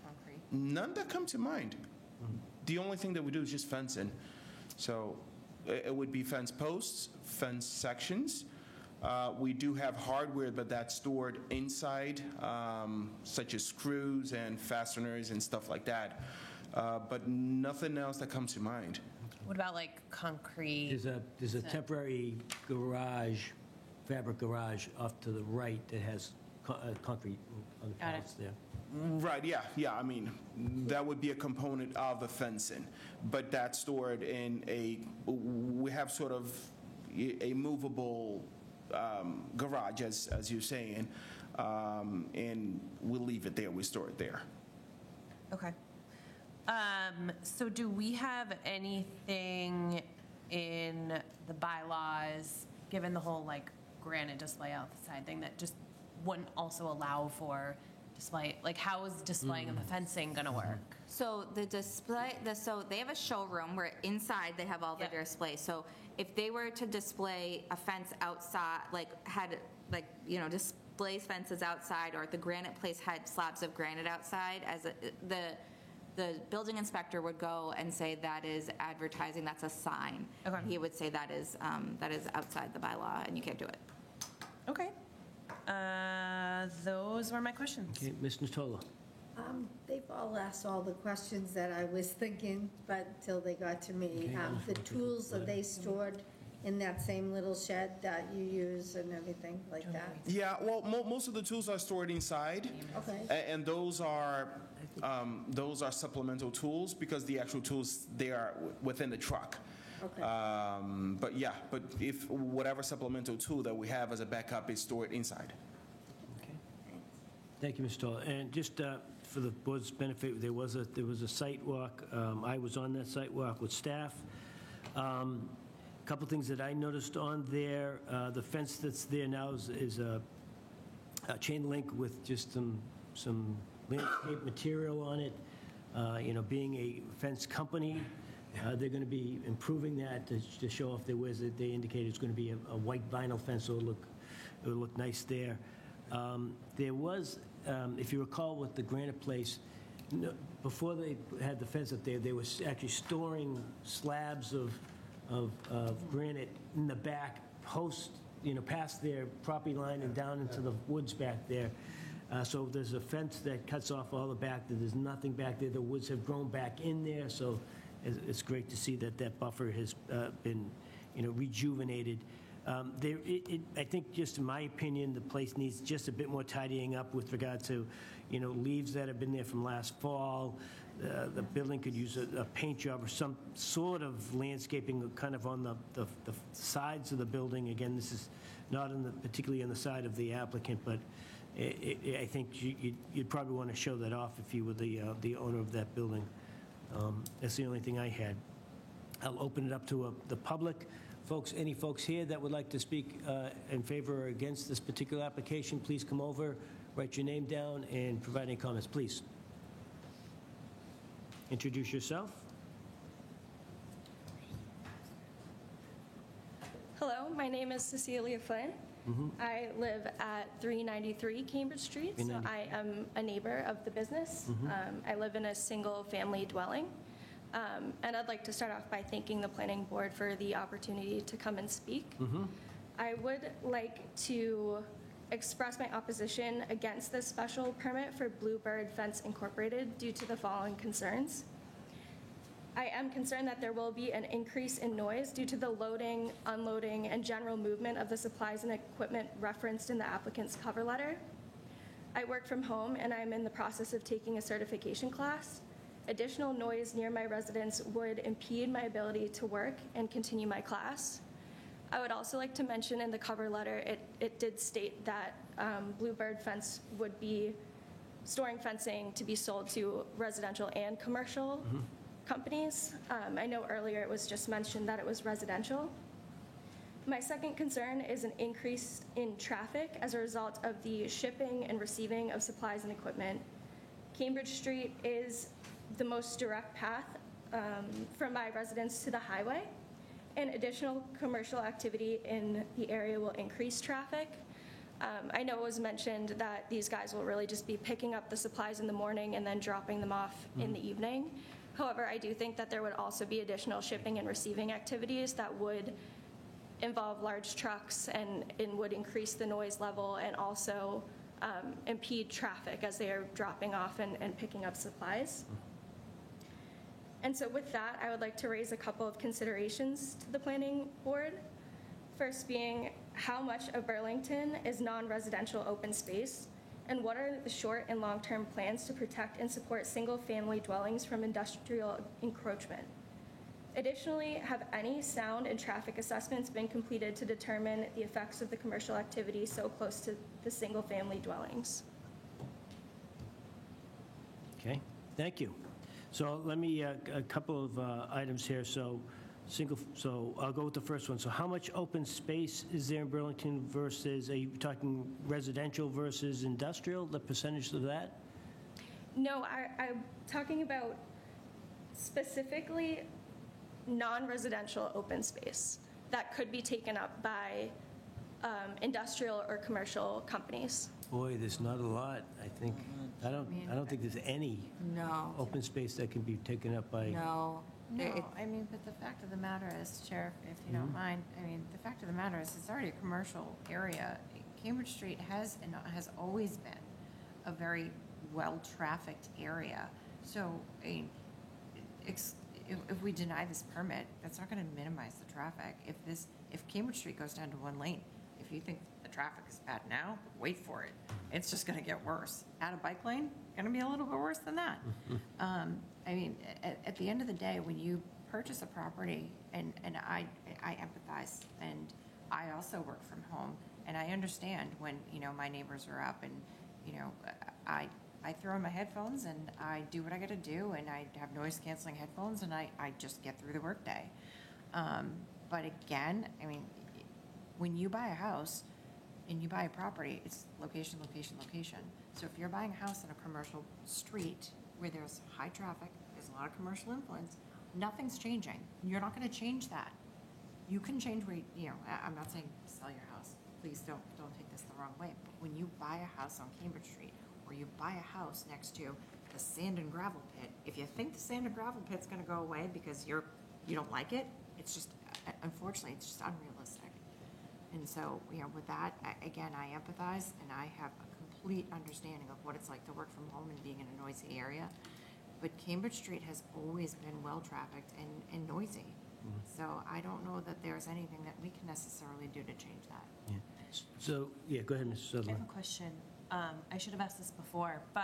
Speaker 9: Concrete.
Speaker 10: None that come to mind. The only thing that we do is just fencing. So it would be fence posts, fence sections. We do have hardware, but that's stored inside, such as screws and fasteners and stuff like that. But nothing else that comes to mind.
Speaker 3: What about like concrete?
Speaker 1: There's a temporary garage, fabric garage off to the right that has concrete on the
Speaker 3: Got it.
Speaker 1: pallets there.
Speaker 10: Right, yeah. I mean, that would be a component of the fencing, but that's stored in we have sort of a movable garage, as you're saying, and we'll leave it there, we store it there.
Speaker 3: Okay. So do we have anything in the bylaws, given the whole granite display outside thing, that just wouldn't also allow for display? Like, how is displaying of the fencing going to work?
Speaker 2: So the display, so they have a showroom where inside they have all the displays. So if they were to display a fence outside, displays fences outside, or if the granite place had slabs of granite outside, the building inspector would go and say that is advertising, that's a sign.
Speaker 3: Okay.
Speaker 2: He would say that is outside the bylaw and you can't do it.
Speaker 3: Okay. Those were my questions.
Speaker 1: Okay, Ms. Natola.
Speaker 13: They've all asked all the questions that I was thinking, but till they got to me. The tools, are they stored in that same little shed that you use and everything like that?
Speaker 10: Yeah, well, most of the tools are stored inside.
Speaker 13: Okay.
Speaker 10: And those are supplemental tools, because the actual tools, they are within the truck.
Speaker 13: Okay.
Speaker 10: But if whatever supplemental tool that we have as a backup is stored inside.
Speaker 1: Okay. Thank you, Ms. Tola. And just for the board's benefit, there was a site walk. I was on that site walk with staff. A couple things that I noticed on there, the fence that's there now is a chain link with just some landscape material on it. Being a fence company, they're going to be improving that to show off their wares. They indicated it's going to be a white vinyl fence, so it'll look nice there. There was, if you recall, with the granite place, before they had the fence up there, they were actually storing slabs of granite in the back, past their property line and down into the woods back there. So there's a fence that cuts off all the back. There's nothing back there. The woods have grown back in there, so it's great to see that that buffer has been, rejuvenated. I think, just in my opinion, the place needs just a bit more tidying up with regard to, leaves that have been there from last fall. The building could use a paint job or some sort of landscaping kind of on the sides of the building. Again, this is not particularly on the side of the applicant, but I think you'd probably want to show that off if you were the owner of that building. That's the only thing I had. I'll open it up to the public. Folks, any folks here that would like to speak in favor or against this particular application, please come over, write your name down, and provide any comments, please. Introduce yourself.
Speaker 8: Hello, my name is Cecilia Flynn. I live at 393 Cambridge Street, so I am a neighbor of the business. I live in a single-family dwelling. And I'd like to start off by thanking the planning board for the opportunity to come and speak. I would like to express my opposition against this special permit for Bluebird Fence Incorporated due to the following concerns. I am concerned that there will be an increase in noise due to the loading, unloading, and general movement of the supplies and equipment referenced in the applicant's cover letter. I work from home and I'm in the process of taking a certification class. Additional noise near my residence would impede my ability to work and continue my class. I would also like to mention in the cover letter, it did state that Bluebird Fence would be storing fencing to be sold to residential and commercial companies. I know earlier it was just mentioned that it was residential. My second concern is an increase in traffic as a result of the shipping and receiving of supplies and equipment. Cambridge Street is the most direct path from my residence to the highway, and additional commercial activity in the area will increase traffic. I know it was mentioned that these guys will really just be picking up the supplies in the morning and then dropping them off in the evening. However, I do think that there would also be additional shipping and receiving activities that would involve large trucks and would increase the noise level and also impede traffic as they are dropping off and picking up supplies. And so with that, I would like to raise a couple of considerations to the planning board. First being, how much of Burlington is non-residential open space? And what are the short and long-term plans to protect and support single-family dwellings from industrial encroachment? Additionally, have any sound and traffic assessments been completed to determine the effects of the commercial activity so close to the single-family dwellings?
Speaker 1: Okay, thank you. So let me, a couple of items here. So I'll go with the first one. So how much open space is there in Burlington versus, are you talking residential versus industrial, the percentage of that?
Speaker 8: No, I'm talking about specifically non-residential open space that could be taken up by industrial or commercial companies.
Speaker 1: Boy, there's not a lot, I think. I don't think there's any open space that can be taken up by.
Speaker 9: No, I mean, but the fact of the matter is, Sheriff, if you don't mind, I mean, the fact of the matter is it's already a commercial area. Cambridge Street has always been a very well-trafficked area. So, I mean, if we deny this permit, that's not going to minimize the traffic. If Cambridge Street goes down to one lane, if you think the traffic is bad now, wait for it. It's just going to get worse. Add a bike lane, going to be a little bit worse than that. I mean, at the end of the day, when you purchase a property, and I empathize, and I also work from home, and I understand when, my neighbors are up, and, I throw in my headphones, and I do what I got to do, and I have noise-canceling headphones, and I just get through the workday. But again, I mean, when you buy a house and you buy a property, it's location, location, location. So if you're buying a house on a commercial street where there's high traffic, there's a lot of commercial influence, nothing's changing. You're not going to change that. You can change where, I'm not saying sell your house. Please don't take this the wrong way. But when you buy a house on Cambridge Street, or you buy a house next to the sand and gravel pit, if you think the sand and gravel pit's going to go away because you don't like it, it's just, unfortunately, it's just unrealistic. And so, with that, again, I empathize, and I have a complete understanding of what it's like to work from home and being in a noisy area. but Cambridge Street has always been well-trafficked and noisy. So I don't know that there's anything that we can necessarily do to change that.
Speaker 1: Yeah. So, yeah, go ahead, Mrs.
Speaker 3: I
Speaker 1: Sutherland.
Speaker 3: have a question. I should have asked this before, but,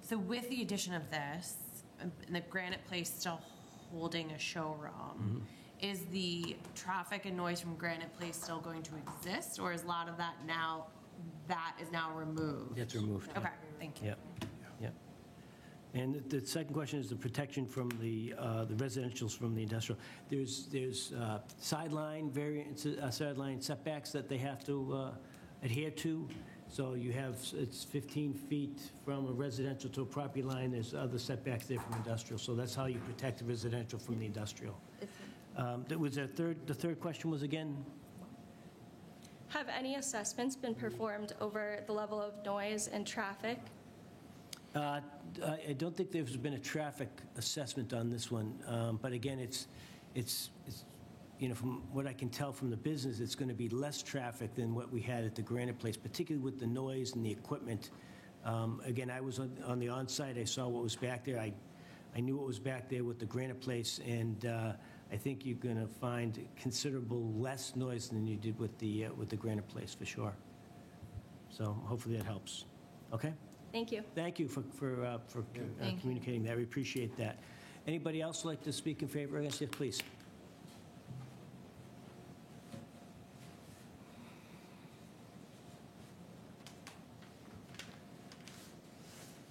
Speaker 3: so with the addition of this, and the Granite Place still holding a showroom, is the traffic and noise from Granite Place still going to exist, or is a lot of that is now removed?
Speaker 1: That's removed.
Speaker 3: Okay, thank you.
Speaker 1: Yep, yep. And the second question is the protection from the residentials from the industrial. There's sideline variances, sideline setbacks that they have to adhere to. So you have, it's 15 feet from a residential to a property line. There's other setbacks there from industrial. So that's how you protect the residential from the industrial. The third question was again?
Speaker 8: Have any assessments been performed over the level of noise and traffic?
Speaker 1: I don't think there's been a traffic assessment on this one, but again, it's from what I can tell from the business, it's going to be less traffic than what we had at the Granite Place, particularly with the noise and the equipment. Again, I was on the on-site. I saw what was back there. I knew what was back there with the Granite Place, and I think you're going to find considerable less noise than you did with the Granite Place, for sure. So hopefully that helps. Okay?
Speaker 8: Thank you.
Speaker 1: Thank you for communicating that. We appreciate that. Anybody else like to speak in favor or against? Yes, please.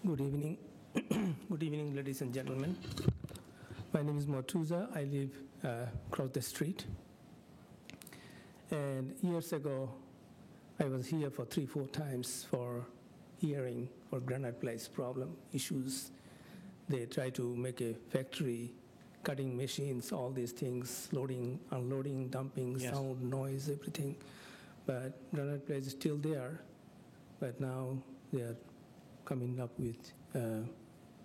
Speaker 16: Good evening. Good evening, ladies and gentlemen. My name is Mortuza. I live across the street. And years ago, I was here for 3-4 times for hearing for Granite Place problem issues. They try to make a factory, cutting machines, all these things, loading, unloading, dumping,
Speaker 1: Yes.
Speaker 16: sound, noise, everything. But Granite Place is still there. But now they are coming up with a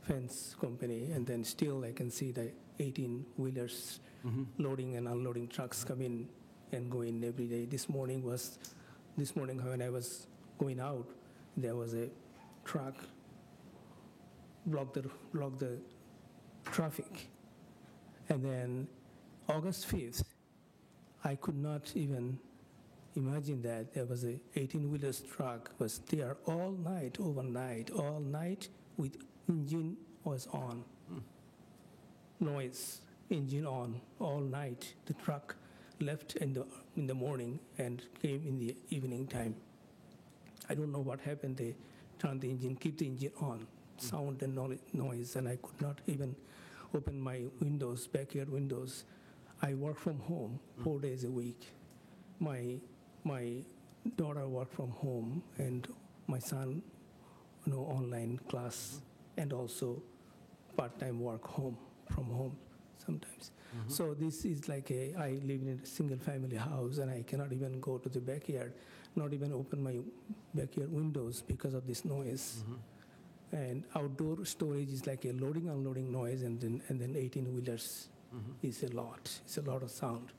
Speaker 16: fence company, and then still I can see the 18-wheelers loading and unloading trucks coming and going every day. This morning when I was going out, there was a truck blocked the traffic. And then August 5th, I could not even imagine that there was a 18-wheelers truck was there all night, overnight, all night with engine was on. Noise, engine on, all night. The truck left in the morning and came in the evening time. I don't know what happened. They turned the engine, keep the engine on, sound and noise, and I could not even open my windows, backyard windows. I work from home 4 days a week. My daughter worked from home, and my son, online class, and also part-time work from home sometimes. So this is like I live in a single-family house, and I cannot even go to the backyard, not even open my backyard windows because of this noise. And outdoor storage is like a loading, unloading noise, and then 18-wheelers is a lot. It's a lot of sound.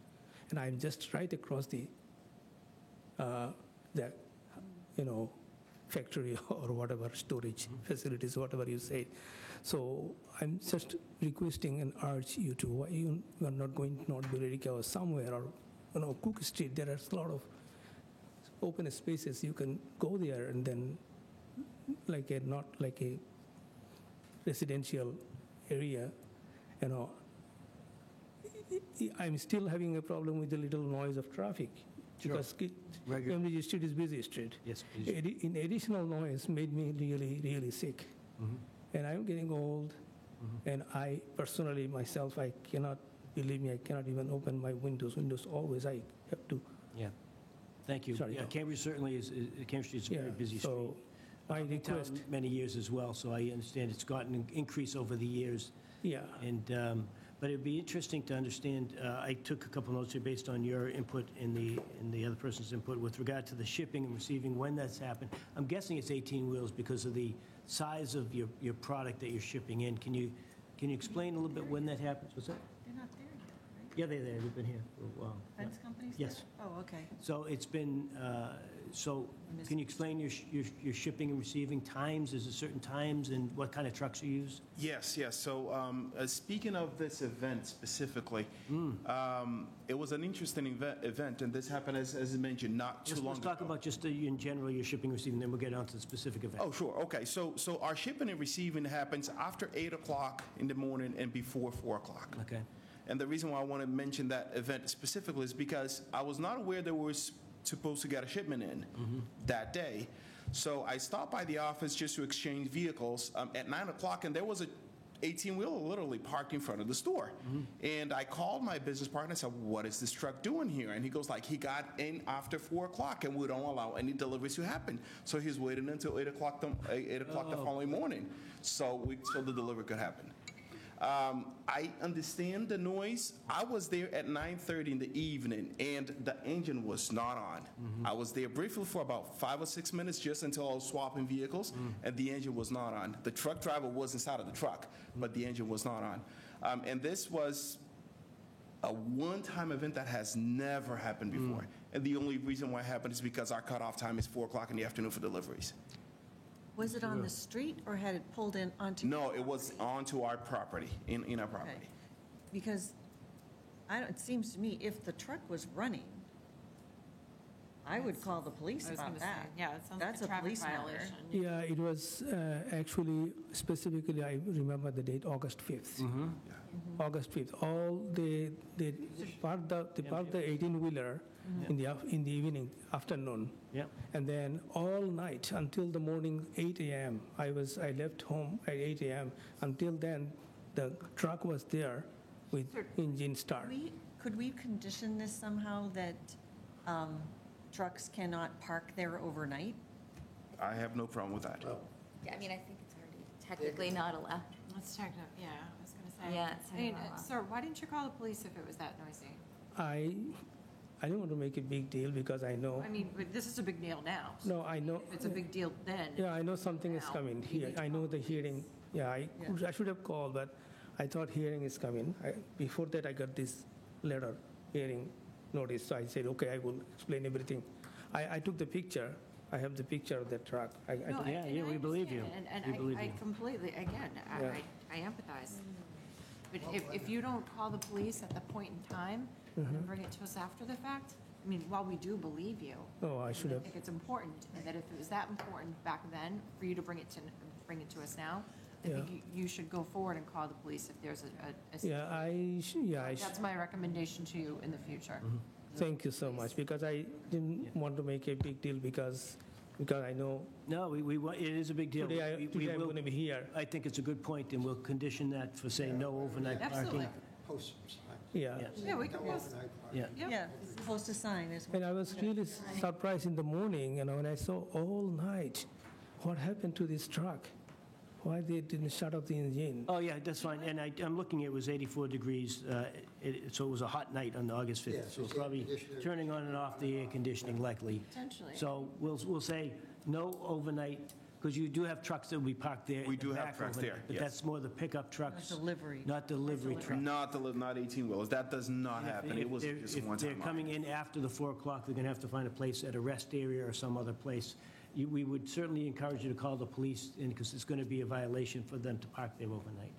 Speaker 16: And I'm just right across the factory or whatever, storage facilities, whatever you say. So I'm just requesting and urge you to, why you are not going to North Billerica or somewhere, or Cook Street. There are a lot of open spaces. You can go there, and then not like a residential area, I'm still having a problem with the little noise of traffic.
Speaker 1: Sure.
Speaker 16: Because Cambridge Street is busy street.
Speaker 1: Yes, please.
Speaker 16: In additional noise made me really, really sick. And I'm getting old, and I personally, myself, believe me, I cannot even open my windows. Windows always, I have to.
Speaker 1: Yeah. Thank you.
Speaker 16: Sorry,
Speaker 1: Yeah,
Speaker 16: no.
Speaker 1: Cambridge certainly is, Cambridge Street is a very busy street.
Speaker 16: So I
Speaker 1: I've been in town
Speaker 16: request,
Speaker 1: many years as well, so I understand it's gotten an increase over the years.
Speaker 16: yeah,
Speaker 1: And, but it'd be interesting to understand, I took a couple notes here based on your input and the other person's input with regard to the shipping and receiving, when that's happened. I'm guessing it's 18 wheels because of the size of your product that you're shipping in. Can you explain a little bit when that happens? What's that?
Speaker 9: They're not there yet,
Speaker 1: Yeah, they've been here for a while.
Speaker 4: Fence companies?
Speaker 1: Yes.
Speaker 4: Oh, okay.
Speaker 1: So it's been, so can you explain your shipping and receiving times? Is it certain times and what kind of trucks you use?
Speaker 10: Yes, yes. So speaking of this event specifically, it was an interesting event, and this happened, as I mentioned, not too long
Speaker 1: Let's
Speaker 10: ago.
Speaker 1: talk about just in general your shipping and receiving, then we'll get on to the specific event.
Speaker 10: Oh, sure. Okay. So our shipping and receiving happens after 8 o'clock in the morning and before 4 o'clock.
Speaker 1: Okay.
Speaker 10: And the reason why I want to mention that event specifically is because I was not aware there was supposed to get a shipment in that day. So I stopped by the office just to exchange vehicles at 9 o'clock, and there was a 18-wheeler literally parked in front of the store. And I called my business partner and said, what is this truck doing here? And he goes like, he got in after 4 o'clock, and we don't allow any deliveries to happen. So he's waiting until 8 o'clock the following morning so the delivery could happen. I understand the noise. I was there at 9:30 in the evening, and the engine was not on. I was there briefly for about 5 or 6 minutes just until I was swapping vehicles, and the engine was not on. The truck driver was inside of the truck, but the engine was not on. And this was a one-time event that has never happened before. And the only reason why it happened is because our cutoff time is 4 o'clock in the afternoon for deliveries.
Speaker 4: Was it on the street or had it pulled in onto?
Speaker 10: No, it was onto our property, in our property.
Speaker 4: Okay. Because it seems to me if the truck was running, I would call the police about that.
Speaker 9: Yeah, it sounds like
Speaker 4: That's
Speaker 9: a
Speaker 4: a
Speaker 9: traffic
Speaker 4: police matter.
Speaker 9: violation.
Speaker 16: Yeah, it was actually, specifically, I remember the date, August 5th. August 5th. All they parked the 18-wheeler in the evening, afternoon.
Speaker 1: Yep.
Speaker 16: And then all night until the morning 8 a.m. I left home at 8 a.m. Until then, the truck was there with engine start.
Speaker 4: Could we condition this somehow that trucks cannot park there overnight?
Speaker 10: I have no problem with that.
Speaker 2: Yeah, I mean, I think it's already technically not allowed.
Speaker 9: Let's check it. Yeah, I was going to say.
Speaker 2: Yeah, it's
Speaker 9: I mean,
Speaker 2: not allowed.
Speaker 9: sir, why didn't you call the police if it was that noisy?
Speaker 16: I don't want to make a big deal because I know.
Speaker 9: I mean, but this is a big deal now.
Speaker 16: No, I know.
Speaker 9: If it's a big deal then.
Speaker 16: Yeah, I know something is
Speaker 9: now,
Speaker 16: coming
Speaker 9: you
Speaker 16: here.
Speaker 9: need to
Speaker 16: I know the hearing. Yeah, I should have called, but I thought hearing is coming. Before that, I got this letter, hearing notice. So I said, okay, I will explain everything. I took the picture. I have the picture of the truck.
Speaker 9: No, and
Speaker 1: we
Speaker 9: I
Speaker 1: believe you.
Speaker 9: understand,
Speaker 1: We
Speaker 9: And
Speaker 1: believe
Speaker 9: I
Speaker 1: you.
Speaker 9: completely, again,
Speaker 16: Yeah.
Speaker 9: I empathize. But if you don't call the police at the point in time and bring it to us after the fact, I mean, while we do believe you.
Speaker 16: Oh, I should have.
Speaker 9: I think it's important, and that if it was that important back then, for you to bring it to us now, I think you should go forward and call the police if there's a
Speaker 16: Yeah,
Speaker 9: That's my recommendation to you in the future.
Speaker 16: Thank you so much, because I didn't want to make a big deal because I know.
Speaker 1: No, it is a big deal.
Speaker 16: Today I'm
Speaker 1: will-
Speaker 16: going to be here.
Speaker 1: I think it's a good point, and we'll condition that for saying no overnight parking.
Speaker 9: Absolutely.
Speaker 5: Post some signs.
Speaker 16: Yeah.
Speaker 1: Yes.
Speaker 9: Yeah, we can post.
Speaker 1: Yeah.
Speaker 4: Yeah, post a sign as well.
Speaker 16: And I was really surprised in the morning, when I saw all night, what happened to this truck? Why they didn't shut off the engine?
Speaker 1: Oh, yeah, that's fine. And I'm looking, it was 84 degrees, so it was a hot night on August 5th.
Speaker 5: Yeah,
Speaker 1: So
Speaker 5: so the
Speaker 1: probably
Speaker 5: air conditioner-
Speaker 1: turning on and off the air conditioning likely.
Speaker 9: Potentially.
Speaker 1: So we'll say no overnight, because you do have trucks that will be parked there.
Speaker 10: We
Speaker 1: in the
Speaker 10: do have
Speaker 1: back
Speaker 10: trucks
Speaker 1: overnight,
Speaker 10: there,
Speaker 1: But
Speaker 10: yes.
Speaker 1: that's more the pickup trucks.
Speaker 4: Delivery.
Speaker 1: Not delivery trucks.
Speaker 10: Not 18-wheelers. That does not happen. It was just one
Speaker 1: If they're
Speaker 10: time.
Speaker 1: coming in after the 4 o'clock, they're going to have to find a place at a rest area or some other place. We would certainly encourage you to call the police, because it's going to be a violation for them to park there overnight.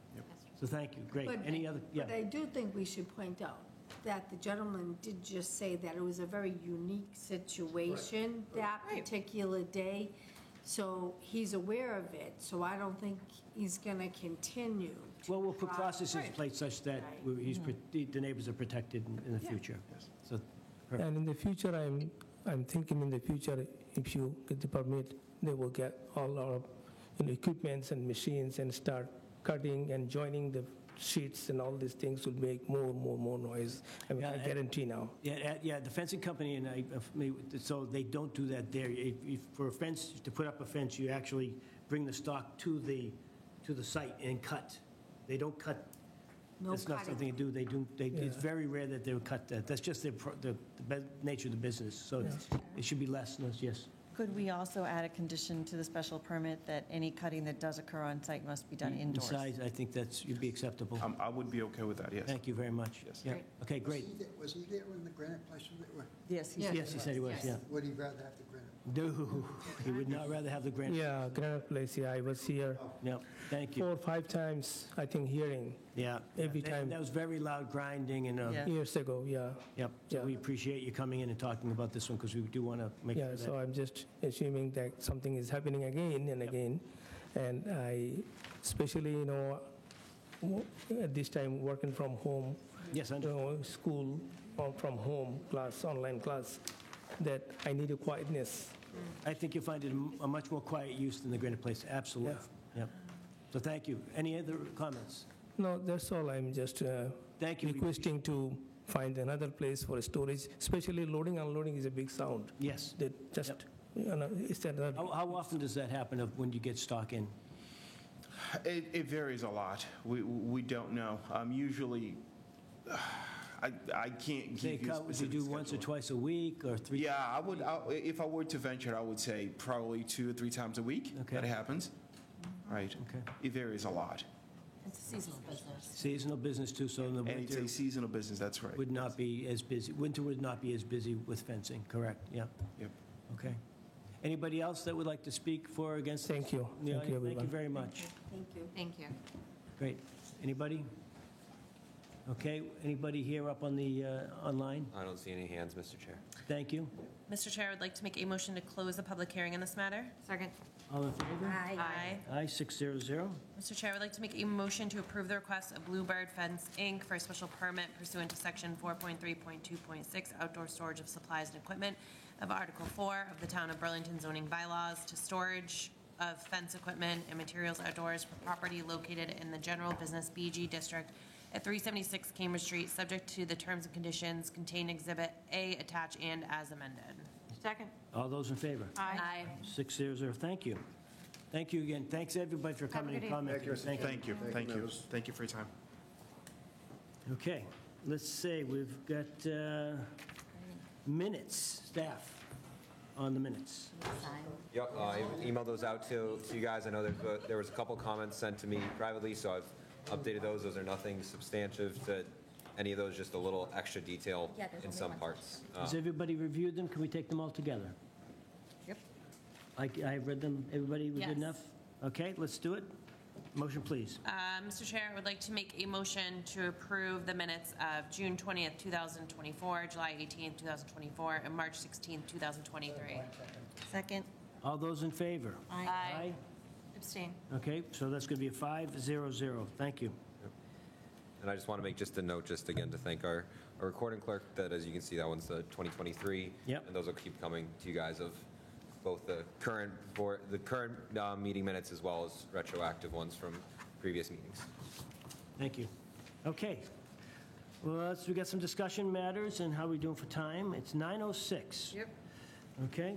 Speaker 1: So thank you, great.
Speaker 13: But-
Speaker 1: Any other, yeah.
Speaker 13: But I do think we should point out that the gentleman did just say that it was a very unique situation that particular day. So he's aware of it, so I don't think he's going to continue.
Speaker 1: Well, we'll put processes in place such that the neighbors are protected in the future. So, perfect.
Speaker 16: And in the future, I'm thinking in the future, if you get the permit, they will get all our equipments and machines and start cutting and joining the sheets, and all these things will make more noise. I mean, I guarantee now.
Speaker 1: Yeah, the fencing company, so they don't do that there. For a fence, to put up a fence, you actually bring the stock to the site and cut. They don't cut.
Speaker 13: No
Speaker 1: That's not
Speaker 13: cutting.
Speaker 1: something they do. It's very rare that they would cut that. That's just the nature of the business. So it should be less, yes.
Speaker 4: Could we also add a condition to the special permit that any cutting that does occur on site must be done indoors?
Speaker 1: Besides, I think you'd be acceptable.
Speaker 10: I would be okay with that, yes.
Speaker 1: Thank you very much.
Speaker 10: Yes.
Speaker 1: Yeah. Okay, great.
Speaker 5: Was he there when the granite place was there?
Speaker 4: Yes,
Speaker 1: Yes, he said he was, yeah.
Speaker 5: Would he rather have the granite?
Speaker 1: No, he would not rather have the grant.
Speaker 16: Yeah, Granite Place, yeah, I was here
Speaker 1: Yep, thank you.
Speaker 16: 4 or 5 times, I think, hearing,
Speaker 1: Yeah.
Speaker 16: every
Speaker 1: That-
Speaker 16: time.
Speaker 1: That was very loud grinding and,
Speaker 4: Yeah.
Speaker 16: years ago, yeah.
Speaker 1: yep. So
Speaker 16: Yeah.
Speaker 1: we appreciate you coming in and talking about this one because we do want to make sure
Speaker 16: Yeah,
Speaker 1: that.
Speaker 16: so I'm just assuming that something is happening again and again. And I, especially, at this time, working from home,
Speaker 1: Yes, I
Speaker 16: school or from home class, online class, that I need a quietness.
Speaker 1: I think you'll find it a much more quiet use than the Granite Place, absolutely. Yep. So thank you. Any other comments?
Speaker 16: No, that's all. I'm just
Speaker 1: Thank you.
Speaker 16: requesting to find another place for storage, especially loading, unloading is a big sound.
Speaker 1: Yes.
Speaker 16: That just, it's another.
Speaker 1: How often does that happen of when you get stock in?
Speaker 10: It varies a lot. We don't know. Usually, I can't give you a
Speaker 1: Would you
Speaker 10: specific
Speaker 1: do once or
Speaker 10: schedule.
Speaker 1: twice a week or 3?
Speaker 10: Yeah, if I were to venture, I would say probably 2 or 3 times a week
Speaker 1: Okay.
Speaker 10: that it happens. Right.
Speaker 1: Okay.
Speaker 10: It varies a lot.
Speaker 9: It's a seasonal business.
Speaker 1: Seasonal business too, so in the
Speaker 10: And it's
Speaker 1: winter
Speaker 10: a seasonal business, that's right.
Speaker 1: would not be as busy, winter would not be as busy with fencing, correct? Yep.
Speaker 10: Yep.
Speaker 1: Okay. Anybody else that would like to speak for or against?
Speaker 16: Thank you.
Speaker 1: Yeah,
Speaker 16: Thank you,
Speaker 1: Thank you
Speaker 16: everyone.
Speaker 1: very much.
Speaker 13: Thank you.
Speaker 9: Thank you.
Speaker 1: Great. Anybody? Okay, anybody here up on the, online?
Speaker 6: I don't see any hands, Mr. Chair.
Speaker 1: Thank you.
Speaker 3: Mr. Chair, I would like to make a motion to close the public hearing on this matter.
Speaker 9: Second.
Speaker 1: All in favor?
Speaker 3: Aye.
Speaker 1: Aye, 600.
Speaker 3: Mr. Chair, I would like to make a motion to approve the request of Bluebird Fence, Inc. for a special permit pursuant to Section 4.3.2.6 outdoor storage of supplies and equipment of Article 4 of the Town of Burlington zoning bylaws to storage of fence equipment and materials outdoors for property located in the general business BG district at 376 Cambridge Street, subject to the terms and conditions contained in Exhibit A attached and as amended.
Speaker 9: Second.
Speaker 1: All those in favor?
Speaker 9: Aye.
Speaker 1: 600. Thank you. Thank you again. Thanks, everybody, for coming and commenting. Thank you.
Speaker 10: Thank you. Thank you. Thank you for your time.
Speaker 1: Okay, let's say we've got minutes, staff on the minutes.
Speaker 6: Yep, I emailed those out to you guys. I know there was a couple comments sent to me privately, so I've updated those. Those are nothing substantive to any of those, just a little extra detail
Speaker 2: Yeah, there's
Speaker 6: in
Speaker 2: only
Speaker 6: some
Speaker 2: one.
Speaker 6: parts.
Speaker 1: Has everybody reviewed them? Can we take them all together?
Speaker 9: Yep.
Speaker 1: I've read them. Everybody, we
Speaker 3: Yes.
Speaker 1: good enough? Okay, let's do it. Motion, please.
Speaker 3: Mr. Chair, I would like to make a motion to approve the minutes of June 20th, 2024, July 18th, 2024, and March 16th, 2023.
Speaker 4: Second?
Speaker 1: All those in favor?
Speaker 3: Aye. Abstain.
Speaker 1: Okay, so that's going to be a 500. Thank you.
Speaker 6: And I just want to make just a note, just again, to thank our recording clerk, that as you can see, that one's the 2023.
Speaker 1: Yep.
Speaker 6: And those will keep coming to you guys of both the current meeting minutes as well as retroactive ones from previous meetings.
Speaker 1: Thank you. Okay. Well, we got some discussion matters and how we doing for time. It's 9:06.
Speaker 9: Yep.
Speaker 1: Okay.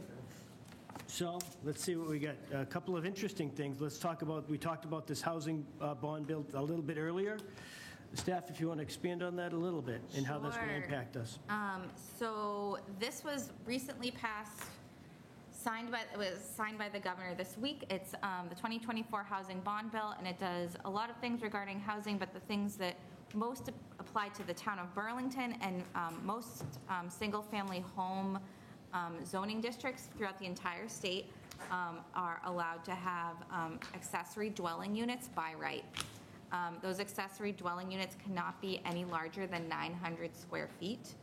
Speaker 1: So let's see what we got. A couple of interesting things. Let's talk about, we talked about this housing bond bill a little bit earlier. Staff, if you want to expand on that a little bit and how that's going to
Speaker 2: Sure.
Speaker 1: impact us.
Speaker 2: So this was recently passed, it was signed by the governor this week. It's the 2024 Housing Bond Bill, and it does a lot of things regarding housing, but the things that most apply to the town of Burlington and most single-family home zoning districts throughout the entire state are allowed to have accessory dwelling units by right. Those accessory dwelling units cannot be any larger than 900 square feet,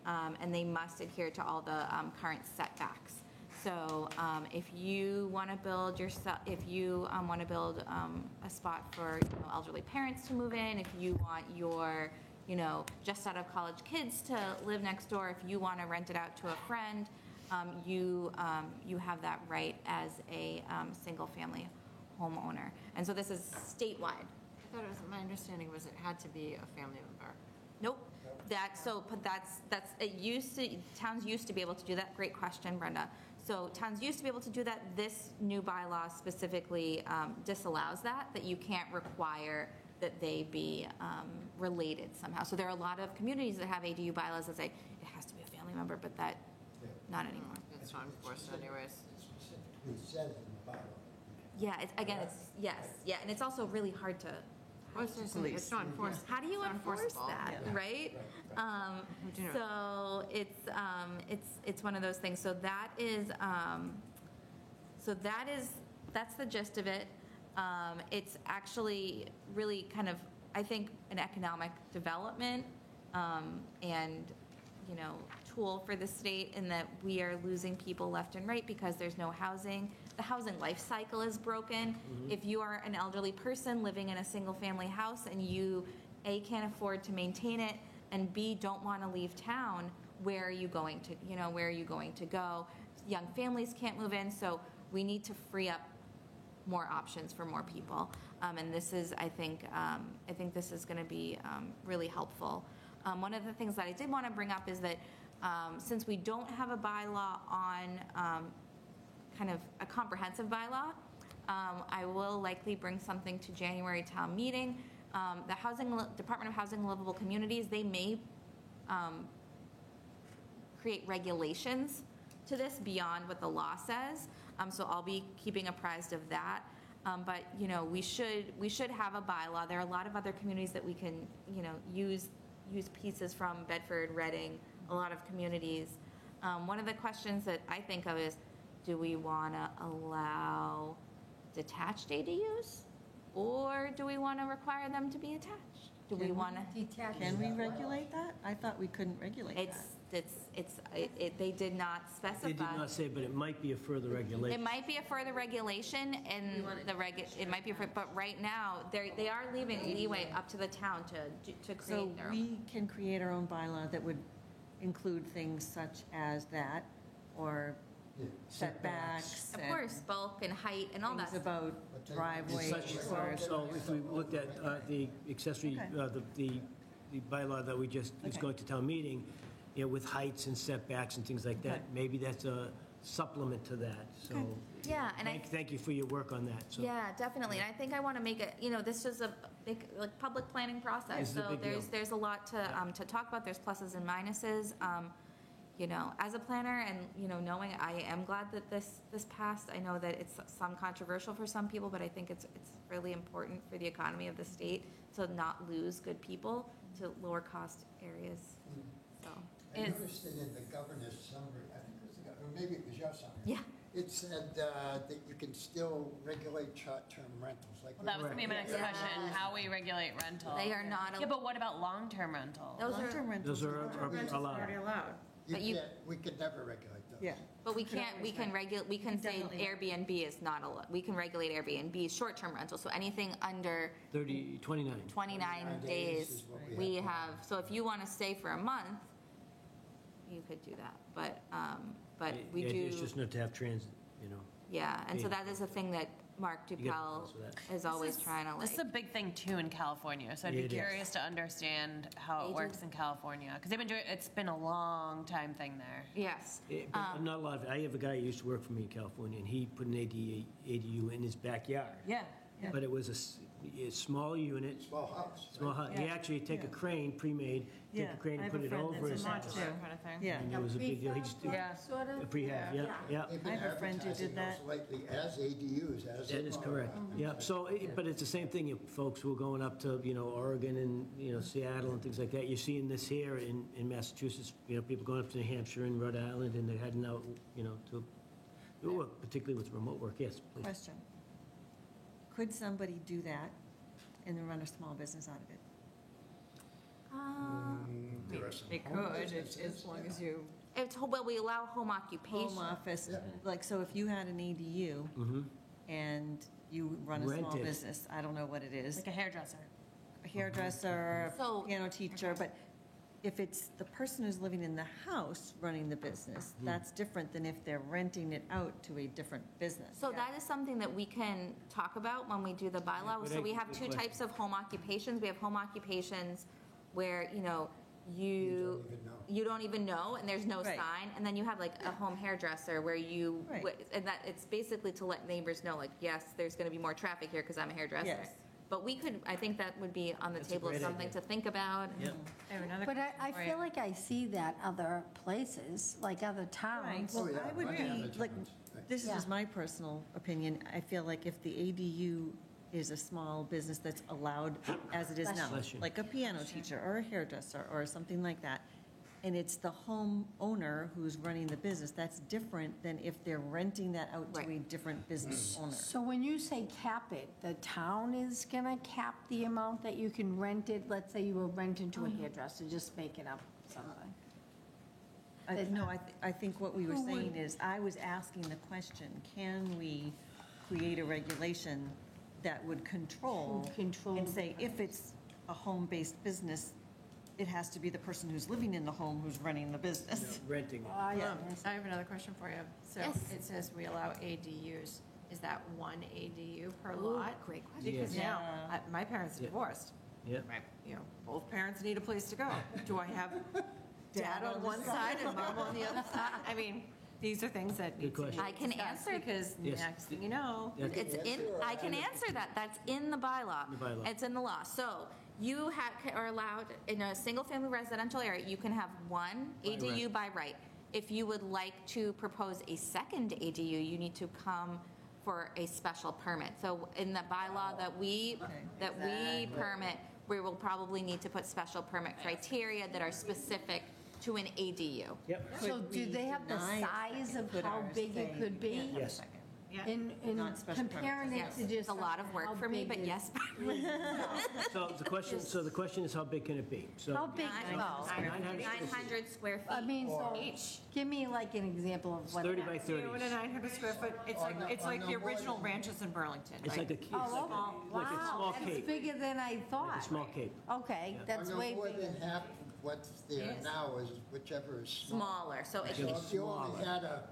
Speaker 2: and they must adhere to all the current setbacks. So if you want to build a spot for elderly parents to move in, if you want your just out of college kids to live next door, if you want to rent it out to a friend, you have that right as a single family homeowner. And so this is statewide.
Speaker 9: I thought my understanding was it had to be a family member.
Speaker 2: Nope. Towns used to be able to do that. Great question, Brenda. So towns used to be able to do that. This new bylaw specifically disallows that you can't require that they be related somehow. So there are a lot of communities that have ADU bylaws that say it has to be a family member, but that, not anymore.
Speaker 9: It's not enforced anyways.
Speaker 5: specifically says in the bylaw.
Speaker 2: Yeah, yeah, and it's also really hard to.
Speaker 9: It's not enforced.
Speaker 2: How do you
Speaker 9: It's not
Speaker 2: enforce
Speaker 9: enforceable.
Speaker 2: that,
Speaker 9: Yeah.
Speaker 2: right?
Speaker 9: do you
Speaker 2: So it's one of those things. So that's the gist of it. It's actually really kind of, I think, an economic development and, you know, tool for the state in that we are losing people left and right because there's no housing. The housing life cycle is broken. If you are an elderly person living in a single-family house and you, A, can't afford to maintain it, and B, don't want to leave town, where are you going to, where are you going to go? Young families can't move in, so we need to free up more options for more people. And this is, I think this is going to be really helpful. One of the things that I did want to bring up is that since we don't have a bylaw on kind of a comprehensive bylaw, I will likely bring something to January town meeting. The Department of Housing and Livable Communities, they may create regulations to this beyond what the law says. So I'll be keeping apprised of that. But, we should have a bylaw. There are a lot of other communities that we can, use pieces from: Bedford, Reading, a lot of communities. One of the questions that I think of is, do we want to allow detached ADUs? Or do we want to require them to be attached? Do we want to?
Speaker 4: Can we regulate that? I thought we couldn't regulate that.
Speaker 2: They did not specify.
Speaker 1: They did not say, but it might be a further regulation.
Speaker 2: It might be a further regulation, and it might be, but right now, they are leaving leeway up to the town to create
Speaker 4: So
Speaker 2: their own.
Speaker 4: we can create our own bylaw that would include things such as that, or setbacks.
Speaker 2: Of
Speaker 4: and
Speaker 2: course, bulk and height and all that.
Speaker 4: Things about driveways. or-
Speaker 1: So if we looked at the accessory, the bylaw that we just, is going to town meeting, with heights and setbacks and things like that, maybe that's a supplement to that, so.
Speaker 2: Yeah, and
Speaker 1: Thank you for your work on that, so.
Speaker 2: Yeah, definitely. And I think I want to make it, this is a big, public planning process.
Speaker 1: It's a
Speaker 2: So
Speaker 1: big deal.
Speaker 2: there's a lot to talk about. There's pluses and minuses. As a planner and, knowing I am glad that this passed. I know that it's some controversial for some people, but I think it's really important for the economy of the state to not lose good people to lower cost areas. So.
Speaker 5: I noticed that in the governor's summary, I think it was the governor, maybe it was your summary.
Speaker 2: Yeah.
Speaker 5: It said that you can still regulate short-term rentals, like.
Speaker 3: Well, that was going to be my next question, how we regulate rental.
Speaker 2: They are not.
Speaker 3: Yeah, but what about long-term rental?
Speaker 4: Long-term rentals.
Speaker 1: Those are allowed.
Speaker 2: But you-
Speaker 5: We could never regulate those.
Speaker 4: Yeah.
Speaker 2: But we can say Airbnb is not allowed. We can regulate Airbnb, short-term rental, so anything under
Speaker 1: 29.
Speaker 2: 29 days
Speaker 5: is what we
Speaker 2: we have. So if you want to stay for a month, you could do that. But we
Speaker 1: Yeah,
Speaker 2: do,
Speaker 1: It's just not to have transit,
Speaker 2: yeah. And so
Speaker 1: yeah.
Speaker 2: that is a thing that Mark
Speaker 1: You get
Speaker 2: Dupel
Speaker 1: close with that.
Speaker 2: is always trying to
Speaker 3: This is a big thing too in California, so I'd be
Speaker 1: It is.
Speaker 3: curious to understand how it works in California, because they've been doing, it's been a long time thing there.
Speaker 2: Yes.
Speaker 1: But not a lot of it. I have a guy who used to work for me in California, and he put an ADU in his backyard.
Speaker 3: Yeah.
Speaker 1: But it was a small unit.
Speaker 5: Small house.
Speaker 1: Small house. He actually take a crane, pre-made, take a crane and put it over his house.
Speaker 4: Yeah.
Speaker 1: And it was a big deal. He just did
Speaker 13: Sort of?
Speaker 1: a prehab, yeah.
Speaker 5: They've been
Speaker 4: I have a friend who did
Speaker 5: advertising
Speaker 4: that.
Speaker 5: those lately as ADUs, as.
Speaker 1: That is correct. Yeah, so, but it's the same thing, you folks who are going up to, Oregon and, Seattle and things like that. You're seeing this here in Massachusetts, people going up to New Hampshire and Rhode Island, and they're heading out, particularly with remote work. Yes, please.
Speaker 4: Question. Could somebody do that and then run a small business out of it?
Speaker 5: There are some
Speaker 9: They
Speaker 5: home
Speaker 9: could,
Speaker 5: businesses,
Speaker 9: as long as you.
Speaker 2: We allow home occupation.
Speaker 4: Home office, like, so if you had an ADU and you run a small
Speaker 1: Rent it.
Speaker 4: business, I don't know what it is,
Speaker 3: Like a hairdresser.
Speaker 4: a hairdresser,
Speaker 2: So-
Speaker 4: a piano teacher, but if it's the person who's living in the house running the business, that's different than if they're renting it out to a different business.
Speaker 2: So that is something that we can talk about when we do the bylaw.
Speaker 1: good
Speaker 2: So we
Speaker 1: idea,
Speaker 2: have
Speaker 1: good
Speaker 2: two
Speaker 1: question.
Speaker 2: types of home occupations. We have home occupations where, you don't even know, and there's no
Speaker 4: Right.
Speaker 2: sign. And then you have like a home hairdresser where
Speaker 4: Right.
Speaker 2: and that it's basically to let neighbors know, like, yes, there's going to be more traffic here because I'm a hairdresser.
Speaker 4: Yes.
Speaker 2: But I think that would be on the
Speaker 1: That's a
Speaker 2: table as
Speaker 1: great
Speaker 2: something
Speaker 1: idea.
Speaker 2: to think about.
Speaker 1: Yep.
Speaker 13: But I feel like I see that other places, like other towns.
Speaker 4: Well,
Speaker 5: Oh, yeah,
Speaker 4: I would
Speaker 5: right.
Speaker 4: be, like, This is just my personal opinion. I feel like if the ADU is a small business that's allowed as it is now,
Speaker 1: Bless you.
Speaker 4: like a piano teacher or a hairdresser or something like that, and it's the homeowner who's running the business, that's different than if they're renting that out to a different business owner.
Speaker 13: So when you say cap it, the town is going to cap the amount that you can rent it? Let's say you were renting to a hairdresser, just making up something.
Speaker 4: No, I think what we were
Speaker 13: Who would-
Speaker 4: saying is, I was asking the question, can we create a regulation that would control and say, if it's a home-based business, it has to be the person who's living in the home who's running the business.
Speaker 1: Renting.
Speaker 9: I have another question for you. So it says we allow ADUs. Is that one ADU per lot?
Speaker 2: Great question.
Speaker 9: Because
Speaker 1: Yes.
Speaker 9: now, my parents are divorced.
Speaker 1: Yeah.
Speaker 9: Both parents need a place to go. Do I have dad on one side and mom on the other side? I mean, these are things that need to be
Speaker 1: question.
Speaker 2: I can
Speaker 9: discussed
Speaker 2: answer-
Speaker 9: because
Speaker 1: Yes.
Speaker 9: next thing you know,
Speaker 2: It's in, I can answer that. That's in the bylaw.
Speaker 1: The bylaw.
Speaker 2: It's in the law. So you are allowed, in a single-family residential area, you can have one ADU by right. If you would like to propose a second ADU, you need to come for a special permit. So in the bylaw that we permit, we will probably need to put special permit criteria that are specific to an ADU.
Speaker 1: Yep.
Speaker 13: So do they have the size of how big it could be?
Speaker 1: Yes.
Speaker 13: In comparing it to just.
Speaker 2: It's a lot of work
Speaker 13: how
Speaker 2: for me,
Speaker 13: big
Speaker 2: but
Speaker 13: is-
Speaker 2: yes.
Speaker 1: So the question is, how big can it be? So
Speaker 13: How big?
Speaker 2: 900 square feet.
Speaker 13: I mean, so,
Speaker 9: each.
Speaker 13: give me like an example of what.
Speaker 1: 30 by 30.
Speaker 9: You and a 900 square foot, it's like the original ranches in Burlington,
Speaker 1: It's
Speaker 9: right?
Speaker 1: like a,
Speaker 13: Oh,
Speaker 1: like a small
Speaker 13: wow, that's
Speaker 1: cape.
Speaker 13: bigger than I thought.
Speaker 1: Like a small cape.
Speaker 13: Okay, that's
Speaker 5: No
Speaker 13: way
Speaker 5: more
Speaker 13: bigger.
Speaker 5: than half what's there
Speaker 2: Yes.
Speaker 5: now is whichever is small.
Speaker 2: Smaller, so it
Speaker 5: So
Speaker 2: can,
Speaker 5: if you only had a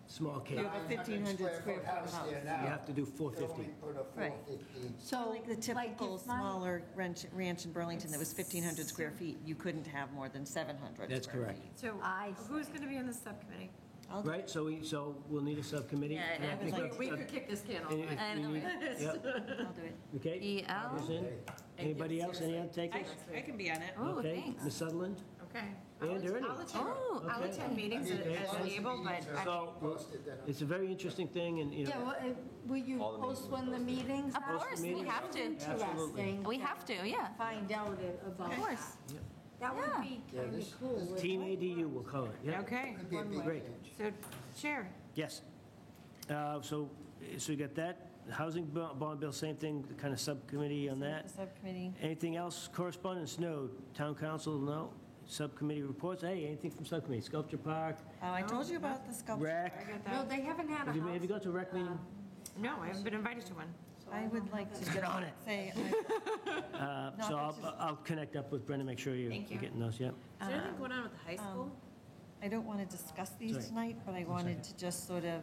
Speaker 1: Small cape.
Speaker 4: You have a 1,500 square foot
Speaker 5: house there
Speaker 4: house.
Speaker 5: now,
Speaker 1: You have to do
Speaker 5: you
Speaker 1: 450.
Speaker 5: only put a
Speaker 4: Right.
Speaker 5: 450.
Speaker 4: So like the typical
Speaker 13: if my-
Speaker 4: smaller ranch in Burlington that was 1,500 square feet, you couldn't have more than 700
Speaker 1: That's
Speaker 4: square
Speaker 1: correct.
Speaker 4: feet.
Speaker 9: So who's going to be in this subcommittee?
Speaker 1: Right, so we'll need a subcommittee.
Speaker 2: Yeah,
Speaker 1: And I think that's-
Speaker 9: We could kick this can all
Speaker 1: and
Speaker 9: night.
Speaker 1: if
Speaker 2: I
Speaker 1: we
Speaker 2: know
Speaker 1: need-
Speaker 2: it.
Speaker 1: Yep.
Speaker 4: I'll do it.
Speaker 1: Okay.
Speaker 2: EL.
Speaker 1: Barbara's in. Anybody else, any other takers?
Speaker 9: I can be on it.
Speaker 2: Oh,
Speaker 1: Okay,
Speaker 2: thanks.
Speaker 1: Ms. Sutherland?
Speaker 9: Okay.
Speaker 1: And Ernie.
Speaker 9: I'll
Speaker 1: Okay.
Speaker 9: attend meetings as enabled, but
Speaker 1: So, it's a very interesting thing, and, you
Speaker 13: Yeah,
Speaker 1: know,
Speaker 13: well, will you
Speaker 6: All the meetings
Speaker 13: post
Speaker 6: will
Speaker 13: when the
Speaker 6: post.
Speaker 13: meetings
Speaker 2: Of
Speaker 13: are?
Speaker 2: course, we
Speaker 1: meetings.
Speaker 2: have to.
Speaker 13: Interesting.
Speaker 2: We have to, yeah.
Speaker 13: Find out about.
Speaker 2: Of course.
Speaker 13: That would
Speaker 2: Yeah.
Speaker 13: be kind of cool. wouldn't
Speaker 1: Team
Speaker 13: it?
Speaker 1: ADU, we'll call it, yeah.
Speaker 9: okay.
Speaker 5: Could be a big
Speaker 1: Great.
Speaker 5: change.
Speaker 9: So, Chair,
Speaker 1: Yes. So you got that, housing bond bill, same thing, kind of subcommittee on that.
Speaker 4: The subcommittee.
Speaker 1: Anything else, correspondence? No. Town council? No. Subcommittee reports? Hey, anything from subcommittee? Sculpture Park,
Speaker 4: Oh, I told you about the sculpture.
Speaker 1: rec?
Speaker 9: I got
Speaker 13: No,
Speaker 9: that.
Speaker 13: they haven't had a
Speaker 1: Have you
Speaker 13: house.
Speaker 1: gone to a rec meeting?
Speaker 9: No, I haven't been invited to one.
Speaker 4: I would like to
Speaker 1: Get on it.
Speaker 4: say,
Speaker 1: So I'll connect up with Brenda, make sure you're
Speaker 9: Thank you.
Speaker 1: getting those, yeah.
Speaker 3: Is there anything going on with the high school?
Speaker 4: I don't want to discuss these
Speaker 1: Sorry.
Speaker 4: tonight, but I wanted to just sort of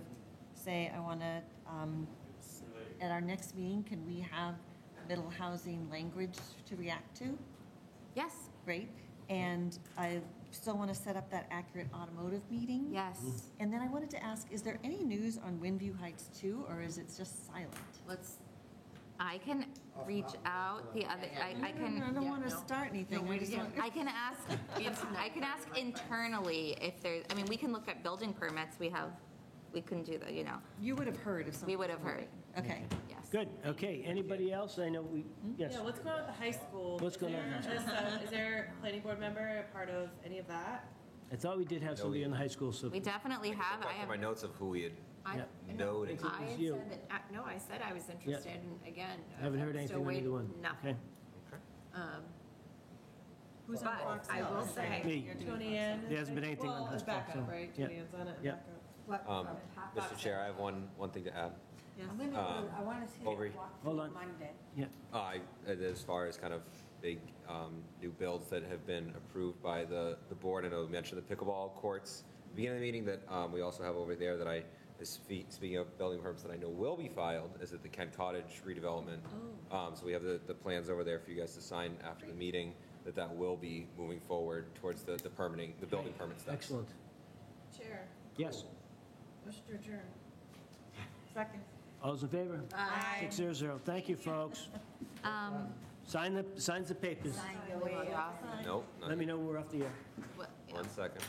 Speaker 4: say, I want to, at our next meeting, can we have middle housing language to react to?
Speaker 2: Yes,
Speaker 4: Great. And I still want to set up that Accurate Automotive meeting.
Speaker 2: yes.
Speaker 4: And then I wanted to ask, is there any news on Windview Heights 2, or is it just silent?
Speaker 2: I can reach out the other, I can.
Speaker 4: I don't want to start anything. I just want-
Speaker 2: I can ask internally if there's, I mean, we can look at building permits, we can do that, you know.
Speaker 4: You would have heard if something.
Speaker 2: We would have heard,
Speaker 4: Okay.
Speaker 2: yes.
Speaker 1: Good, okay. Anybody else? I know we, yes.
Speaker 3: Yeah, what's going on with the high school?
Speaker 1: What's going on with the high
Speaker 3: Is there a planning board member a part of any of that?
Speaker 1: I thought we did have somebody in the high school, so.
Speaker 2: We definitely have, I
Speaker 6: Back to
Speaker 2: have.
Speaker 6: my notes of who we had
Speaker 2: I-
Speaker 6: noted.
Speaker 9: I had
Speaker 1: you.
Speaker 9: said that, no, I said I was interested, and again.
Speaker 1: Haven't heard
Speaker 9: I'm
Speaker 1: anything
Speaker 9: still
Speaker 1: on
Speaker 9: waiting-
Speaker 1: either one.
Speaker 9: Nothing.
Speaker 1: Okay.
Speaker 4: Who's on
Speaker 9: But
Speaker 4: Fox
Speaker 9: I
Speaker 4: Hill?
Speaker 9: will say.
Speaker 1: Me.
Speaker 3: Tony Ann?
Speaker 1: There hasn't been anything on
Speaker 3: Well,
Speaker 1: his
Speaker 3: backup,
Speaker 1: phone, so-
Speaker 3: right?
Speaker 1: yeah.
Speaker 3: Tony Ann's on it,
Speaker 1: Yeah.
Speaker 3: backup.
Speaker 6: Mr. Chair, I have one thing to add.
Speaker 13: I'm gonna go- I want to see
Speaker 6: Over-
Speaker 13: that walk
Speaker 1: Hold on.
Speaker 13: Monday.
Speaker 1: Yeah.
Speaker 6: As far as kind of big new builds that have been approved by the board, I know we mentioned the pickleball courts. Beginning of the meeting that we also have over there that speaking of building permits that I know will be filed, is at the Kent Cottage redevelopment. So we have the plans over there for you guys to sign after the meeting, that will be moving forward towards the permitting, the building permit steps.
Speaker 1: Excellent.
Speaker 3: Chair,
Speaker 1: Yes.
Speaker 3: motion to adjourn.
Speaker 4: Second.
Speaker 1: All those in favor?
Speaker 3: Aye.
Speaker 1: 600. Thank you, folks. Signs the papers.
Speaker 6: Nope.
Speaker 1: Let me know when we're off the air.
Speaker 6: One second.